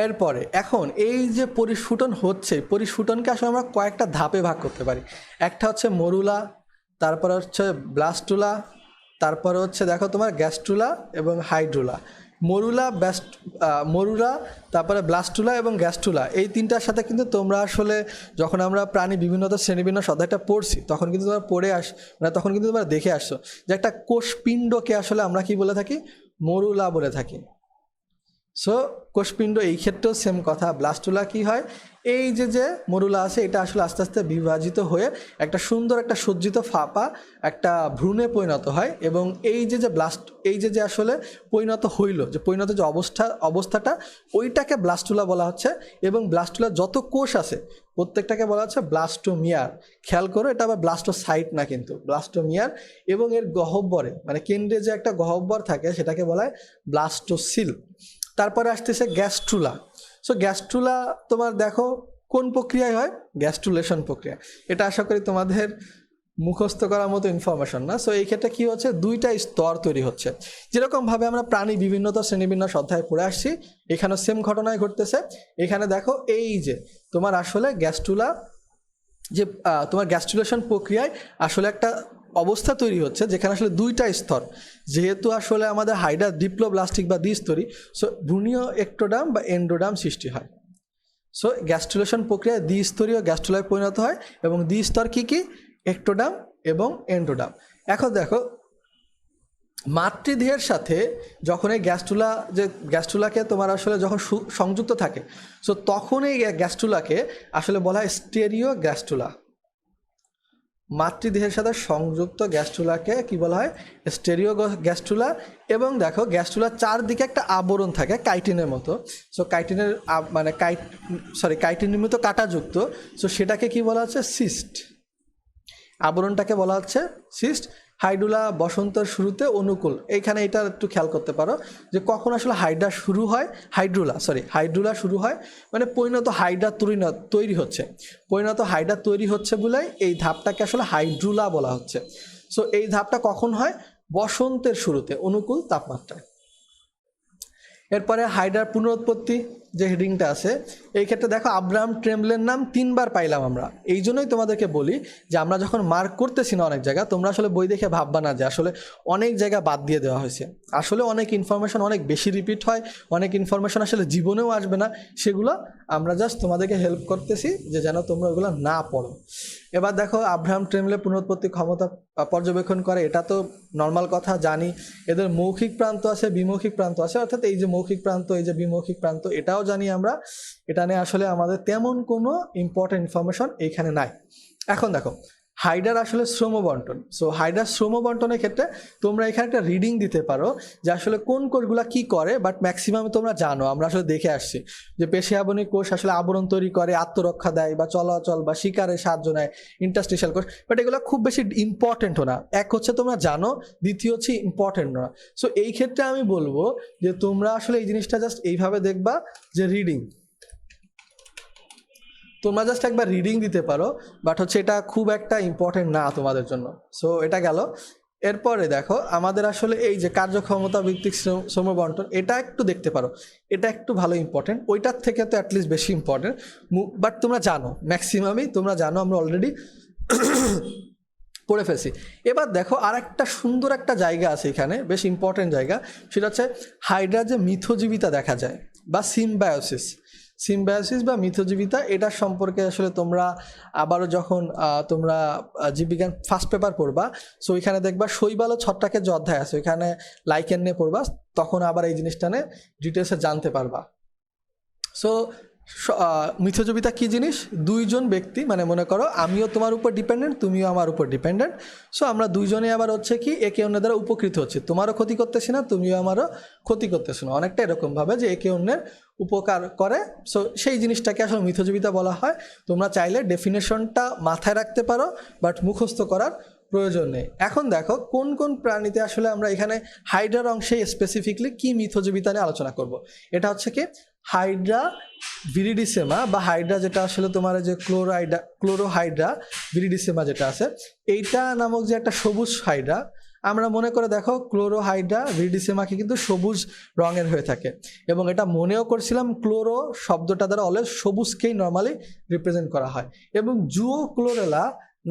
এরপরে এখন এই যে পরিস্ফুটন হচ্ছে, পরিস্ফুটনকে আসলে আমরা কয়েকটা ধাপে ভাগ করতে পারি। একটা হচ্ছে মরুলা, তারপরে হচ্ছে ব্লাস্টুলা, তারপরে হচ্ছে দেখো তোমার গ্যাস্ট্রুলা এবং হাইড্রুলা। মরুলা, তারপরে ব্লাস্টুলা এবং গ্যাস্ট্রুলা, এই তিনটার সাথে কিন্তু তোমরা আসলে যখন আমরা প্রাণী বিভিন্নতা শ্রেণীবিন্যাস অধ্যায়টা পড়ছি তখন কিন্তু তোমরা মানে তখন কিন্তু তোমরা দেখে আসছো যে একটা কোষপিণ্ডকে আসলে আমরা কি বলে থাকি, মরুলা বলে থাকি। সো কোষপিণ্ড এই ক্ষেত্রেও সেম কথা। ব্লাস্টুলা কি হয়, এই যে মরুলা আছে এটা আসলে আস্তে আস্তে বিভাজিত হয়ে একটা সুন্দর একটা সজ্জিত ফাঁপা একটা ভ্রূণে পরিণত হয় এবং এই যে আসলে পরিণত হইল, যে পরিণত যে অবস্থাটা ওইটাকে ব্লাস্টুলা বলা হচ্ছে। এবং ব্লাস্টুলার যত কোষ আছে প্রত্যেকটাকে বলা হচ্ছে ব্লাস্টোমিয়ার। খেয়াল করো এটা আবার ব্লাস্টোসাইট না, কিন্তু ব্লাস্টোমিয়ার। এবং এর গহ্বরে মানে কেন্দ্রে যে একটা গহ্বর থাকে সেটাকে বলা হয় ব্লাস্টোসিল। তারপরে আসতেছে গ্যাস্ট্রুলা। সো গ্যাস্ট্রুলা তোমার দেখো কোন প্রক্রিয়ায় হয়, গ্যাস্ট্রুলেশন প্রক্রিয়া। এটা আশা করি তোমাদের মুখস্থ করার মতো ইনফরমেশন না। সো এই ক্ষেত্রে কী হচ্ছে, দুইটা স্তর তৈরি হচ্ছে। যেরকমভাবে আমরা প্রাণী বিভিন্নতা শ্রেণীবিন্যাস অধ্যায় পড়ে আসছি এখানেও সেম ঘটনায় ঘটতেছে। এখানে দেখো এই যে তোমার আসলে গ্যাস্ট্রুলা যে তোমার গ্যাস্ট্রুলেশন প্রক্রিয়ায় আসলে একটা অবস্থা তৈরি হচ্ছে যেখানে আসলে দুইটা স্তর, যেহেতু আসলে আমাদের হাইড্রা ডিপ্লোব্লাস্টিক বা দ্বিস্তরী, সো ভ্রূণীয় এক্টোডার্ম বা এন্ডোডার্ম সৃষ্টি হয়। সো গ্যাস্ট্রুলেশন প্রক্রিয়ায় দ্বিস্তরীয় গ্যাস্ট্রুলায় পরিণত হয় এবং দ্বিস্তর কী কী, এক্টোডার্ম এবং এন্ডোডার্ম। এখন দেখো মাতৃদেহের সাথে যখন এই গ্যাস্ট্রুলাকে তোমার আসলে যখন সংযুক্ত থাকে, সো তখন এই গ্যাস্ট্রুলাকে আসলে বলা হয় স্টেরিও গ্যাস্ট্রুলা। মাতৃদেহের সাথে সংযুক্ত গ্যাস্ট্রুলাকে কি বলা হয়, স্টেরিও গ্যাস্ট্রুলা। এবং দেখো গ্যাস্ট্রুলার চারদিকে একটা আবরণ থাকে কাইটিনের মতো। সো কাইটিনের মানে কাইটিন নির্মিত কাঁটাযুক্ত, সো সেটাকে কি বলা হচ্ছে, সিস্ট। আবরণটাকে বলা হচ্ছে সিস্ট। হাইড্রুলা বসন্তের শুরুতে অনুকূল, এইখানে এটা একটু খেয়াল করতে পারো যে কখন আসলে হাইড্রুলা শুরু হয় মানে পরিণত হাইড্রা তৈরি হচ্ছে, পরিণত হাইড্রা তৈরি হচ্ছে বলে এই ধাপটাকে আসলে হাইড্রুলা বলা হচ্ছে। সো এই ধাপটা কখন হয়, বসন্তের শুরুতে অনুকূল তাপমাত্রায়। এরপরে হাইড্রার পুনরুৎপত্তি যে হেডিংটা আছে, এই ক্ষেত্রে দেখো আব্রাহাম ট্রেমলের নাম 3বার পাইলাম আমরা। এই জন্যই তোমাদেরকে বলি যে আমরা যখন মার্ক করতেছি না অনেক জায়গা, তোমরা আসলে বই দেখে ভাববা না যে আসলে অনেক জায়গা বাদ দিয়ে দেওয়া হয়েছে। আসলে অনেক ইনফরমেশন অনেক বেশি রিপিট হয়, অনেক ইনফরমেশন আসলে জীবনেও আসবে না, সেগুলো আমরা জাস্ট তোমাদেরকে হেল্প করতেছি যে যেন তোমরা ওগুলো না পড়ো। এবার দেখো আব্রাহাম ট্রেমলে পুনরুৎপত্তি ক্ষমতা পর্যবেক্ষণ করে, এটা তো নর্মাল কথা জানি। এদের মৌখিক প্রান্ত আছে, বিমৌখিক প্রান্ত আছে, অর্থাৎ এই যে মৌখিক প্রান্ত এই যে বিমৌখিক প্রান্ত এটাও জানি আমরা। এটা নিয়ে আসলে আমাদের তেমন কোনো ইম্পর্টেন্ট ইনফরমেশন এইখানে নাই। এখন দেখো হাইড্রার আসলে শ্রম বন্টন। সো হাইড্রার শ্রম বন্টনের ক্ষেত্রে তোমরা এখানে একটা রিডিং দিতে পারো যে আসলে কোন কোষগুলো কী করে, বাট ম্যাক্সিমাম তোমরা জানো, আমরা আসলে দেখে আসছি যে পেশিয়াবনী কোষ আসলে আবরণ তৈরি করে, আত্মরক্ষা দেয় বা চলাচল বা শিকারে সাহায্য নেয়, ইন্টারস্টিশিয়াল কোষ, বাট এগুলো খুব বেশি ইম্পর্টেন্টও না। এক হচ্ছে তোমরা জানো, দ্বিতীয় হচ্ছে ইম্পর্টেন্ট না। সো এই ক্ষেত্রে আমি বলবো যে তোমরা আসলে এই জিনিসটা জাস্ট এইভাবে দেখবা যে রিডিং, তোমরা জাস্ট একবার রিডিং দিতে পারো, বাট হচ্ছে এটা খুব একটা ইম্পর্টেন্ট না তোমাদের জন্য। সো এটা গেল। এরপরে দেখো আমাদের আসলে এই যে কার্যক্ষমতা ভিত্তিক শ্রম বন্টন, এটা একটু দেখতে পারো, এটা একটু ভালো ইম্পর্টেন্ট, ওইটার থেকে তো অ্যাটলিস্ট বেশি ইম্পর্টেন্ট, বাট তোমরা জানো, ম্যাক্সিমামই তোমরা জানো, আমরা অলরেডি পড়ে ফেলছি। এবার দেখো আর একটা সুন্দর একটা জায়গা আছে এখানে, বেশ ইম্পর্টেন্ট জায়গা, সেটা হচ্ছে হাইড্রা যে মিথজীবিতা দেখা যায় বা সিম্বায়োসিস বা মিথজীবিতা, এটার সম্পর্কে আসলে তোমরা আবারও যখন তোমরা জীববিজ্ঞান ফার্স্ট পেপার পড়বা, সো এখানে দেখবা শৈবাল ও ছত্রাকের যে অধ্যায় আছে ওইখানে লাইকেন নিয়ে পড়বা, তখন আবার এই জিনিসটা নিয়ে ডিটেলসে জানতে পারবা। সো মিথজীবিতা কী জিনিস? দুইজন ব্যক্তি, মানে মনে করো আমিও তোমার উপর ডিপেন্ডেন্ট, তুমিও আমার উপর ডিপেন্ডেন্ট। সো আমরা দুইজনে আবার হচ্ছে কি একে অন্যের দ্বারা উপকৃত হচ্ছে, তোমারও ক্ষতি করতেছি না, তুমিও আমারও ক্ষতি করতেছো না, অনেকটা এরকমভাবে যে একে অন্যের উপকার করে। সো সেই জিনিসটাকে আসলে মিথজীবিতা বলা হয়। তোমরা চাইলে ডেফিনেশনটা মাথায় রাখতে পারো, বাট মুখস্থ করার প্রয়োজন নেই। এখন দেখো কোন কোন প্রাণীতে আসলে আমরা এখানে হাইড্রার অংশে স্পেসিফিকলি কি মিথজীবিতা নিয়ে আলোচনা করব। এটা হচ্ছে কি হাইড্রা ভিরিডিসেমা বা হাইড্রা, যেটা আসলে তোমার যে ক্লোরোহাইড্রা ভিরিডিসেমা যেটা আছে, এইটা নামক যে একটা সবুজ হাইড্রা, আমরা মনে করে দেখো ক্লোরোহাইড্রা ভিরিডিসেমাকে কিন্তু সবুজ রঙের হয়ে থাকে, এবং এটা মনেও করছিলাম ক্লোরো শব্দটা দ্বারা অলওয়েজ সবুজকেই নর্মালি রিপ্রেজেন্ট করা হয়। এবং জুও ক্লোরেলা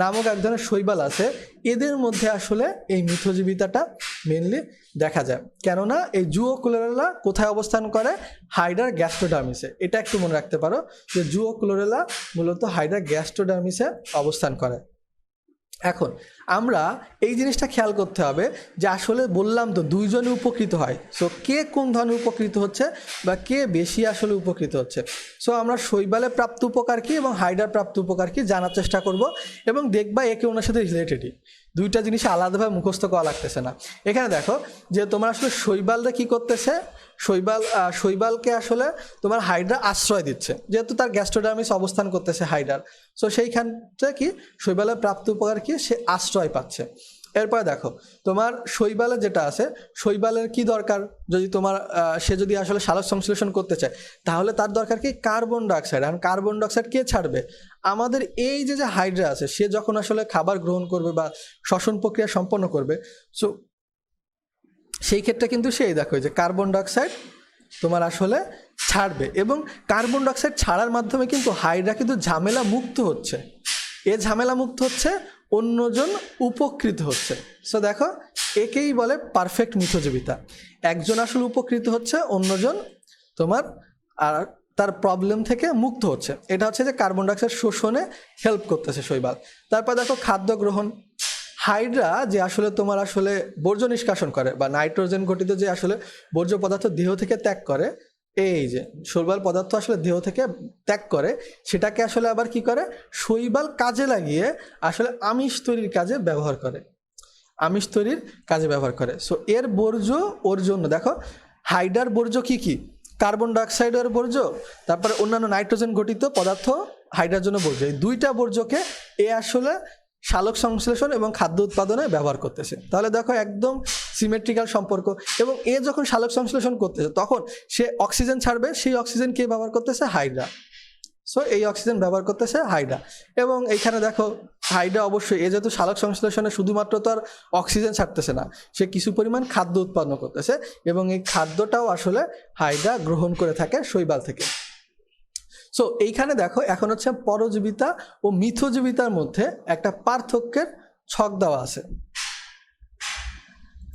নামক এক ধরনের শৈবাল আছে, এদের মধ্যে আসলে এই মিথজীবিতাটা মেনলি দেখা যায়। কেননা এই জুও ক্লোরেলা কোথায় অবস্থান করে? হাইড্রার গ্যাস্ট্রোডার্মিসে। এটা একটু মনে রাখতে পারো যে জুও ক্লোরেলা মূলত হাইড্রার গ্যাস্ট্রোডার্মিসে অবস্থান করে। এখন আমরা এই জিনিসটা খেয়াল করতে হবে যে আসলে বললাম তো দুইজনে উপকৃত হয়। সো কে কোন ধরনের উপকৃত হচ্ছে বা কে বেশি আসলে উপকৃত হচ্ছে, সো আমরা শৈবালে প্রাপ্ত উপকার কী এবং হাইড্রার প্রাপ্ত উপকার কী জানার চেষ্টা করব, এবং দেখবা একে অন্যের সাথে রিলেটেডই, দুইটা জিনিস আলাদাভাবে মুখস্থ করা লাগতেছে না। এখানে দেখো যে তোমার আসলে শৈবালরা কী করতেছে, শৈবালকে আসলে তোমার হাইড্রা আশ্রয় দিচ্ছে, যেহেতু তার গ্যাস্ট্রোডার্মিস অবস্থান করতেছে হাইড্রার। সো সেইখানটা কি শৈবালের প্রাপ্ত উপকার কি, সে আশ্রয় পাচ্ছে। এরপরে দেখো তোমার শৈবালে যেটা আছে, শৈবালের কি দরকার? যদি তোমার সে যদি আসলে সালোক সংশ্লেষণ করতে চায়, তাহলে তার দরকার কি কার্বন ডাইঅক্সাইড। আর কার্বন ডাইঅক্সাইড কে ছাড়বে? আমাদের এই যে হাইড্রা আছে, সে যখন আসলে খাবার গ্রহণ করবে বা শ্বসন প্রক্রিয়া সম্পন্ন করবে, সো সেই ক্ষেত্রে কিন্তু সেই দেখো যে কার্বন ডাইঅক্সাইড তোমার আসলে ছাড়বে, এবং কার্বন ডাইঅক্সাইড ছাড়ার মাধ্যমে কিন্তু হাইড্রা কিন্তু ঝামেলা মুক্ত হচ্ছে। এ ঝামেলা মুক্ত হচ্ছে, অন্যজন উপকৃত হচ্ছে। সো দেখো একেই বলে পারফেক্ট মিথজীবিতা। একজন আসলে উপকৃত হচ্ছে, অন্যজন তোমার আর তার প্রবলেম থেকে মুক্ত হচ্ছে। এটা হচ্ছে যে কার্বন ডাইঅক্সাইড শোষণে হেল্প করতেছে শৈবাল। তারপর দেখো খাদ্য গ্রহণ। হাইড্রা যে আসলে তোমার আসলে বর্জ্য নিষ্কাশন করে বা নাইট্রোজেন ঘটিত যে আসলে বর্জ্য পদার্থ দেহ থেকে ত্যাগ করে, এই যে শৈবাল পদার্থ আসলে দেহ থেকে ত্যাগ করে, সেটাকে আসলে আবার কি করে, শৈবাল কাজে লাগিয়ে আসলে আমিষ তৈরির কাজে ব্যবহার করে, আমিষ তৈরির কাজে ব্যবহার করে। সো এর বর্জ্য ওর জন্য দেখো হাইড্রার বর্জ্য কি কি, কার্বন ডাইঅক্সাইডের বর্জ্য, তারপরে অন্যান্য নাইট্রোজেন ঘটিত পদার্থ হাইড্রার জন্য বর্জ্য। এই দুইটা বর্জ্যকে এ আসলে সালোক সংশ্লেষণ এবং খাদ্য উৎপাদনে ব্যবহার করতেছে। তাহলে দেখো একদম সিমেট্রিক্যাল সম্পর্ক। এবং এ যখন সালোক সংশ্লেষণ করতেছে তখন সে অক্সিজেন ছাড়বে, সেই অক্সিজেন কে ব্যবহার করতেছে? হাইড্রা। সো এই অক্সিজেন ব্যবহার করতেছে হাইড্রা। এবং এইখানে দেখো হাইড্রা অবশ্যই এ যেহেতু সালোক সংশ্লেষণে শুধুমাত্র তো আর অক্সিজেন ছাড়তেছে না, সে কিছু পরিমাণ খাদ্য উৎপন্ন করতেছে, এবং এই খাদ্যটাও আসলে হাইড্রা গ্রহণ করে থাকে শৈবাল থেকে। সো এইখানে দেখো এখন হচ্ছে পরজীবিতা ও মিথজীবিতার মধ্যে একটা পার্থক্যের ছক দেওয়া আছে।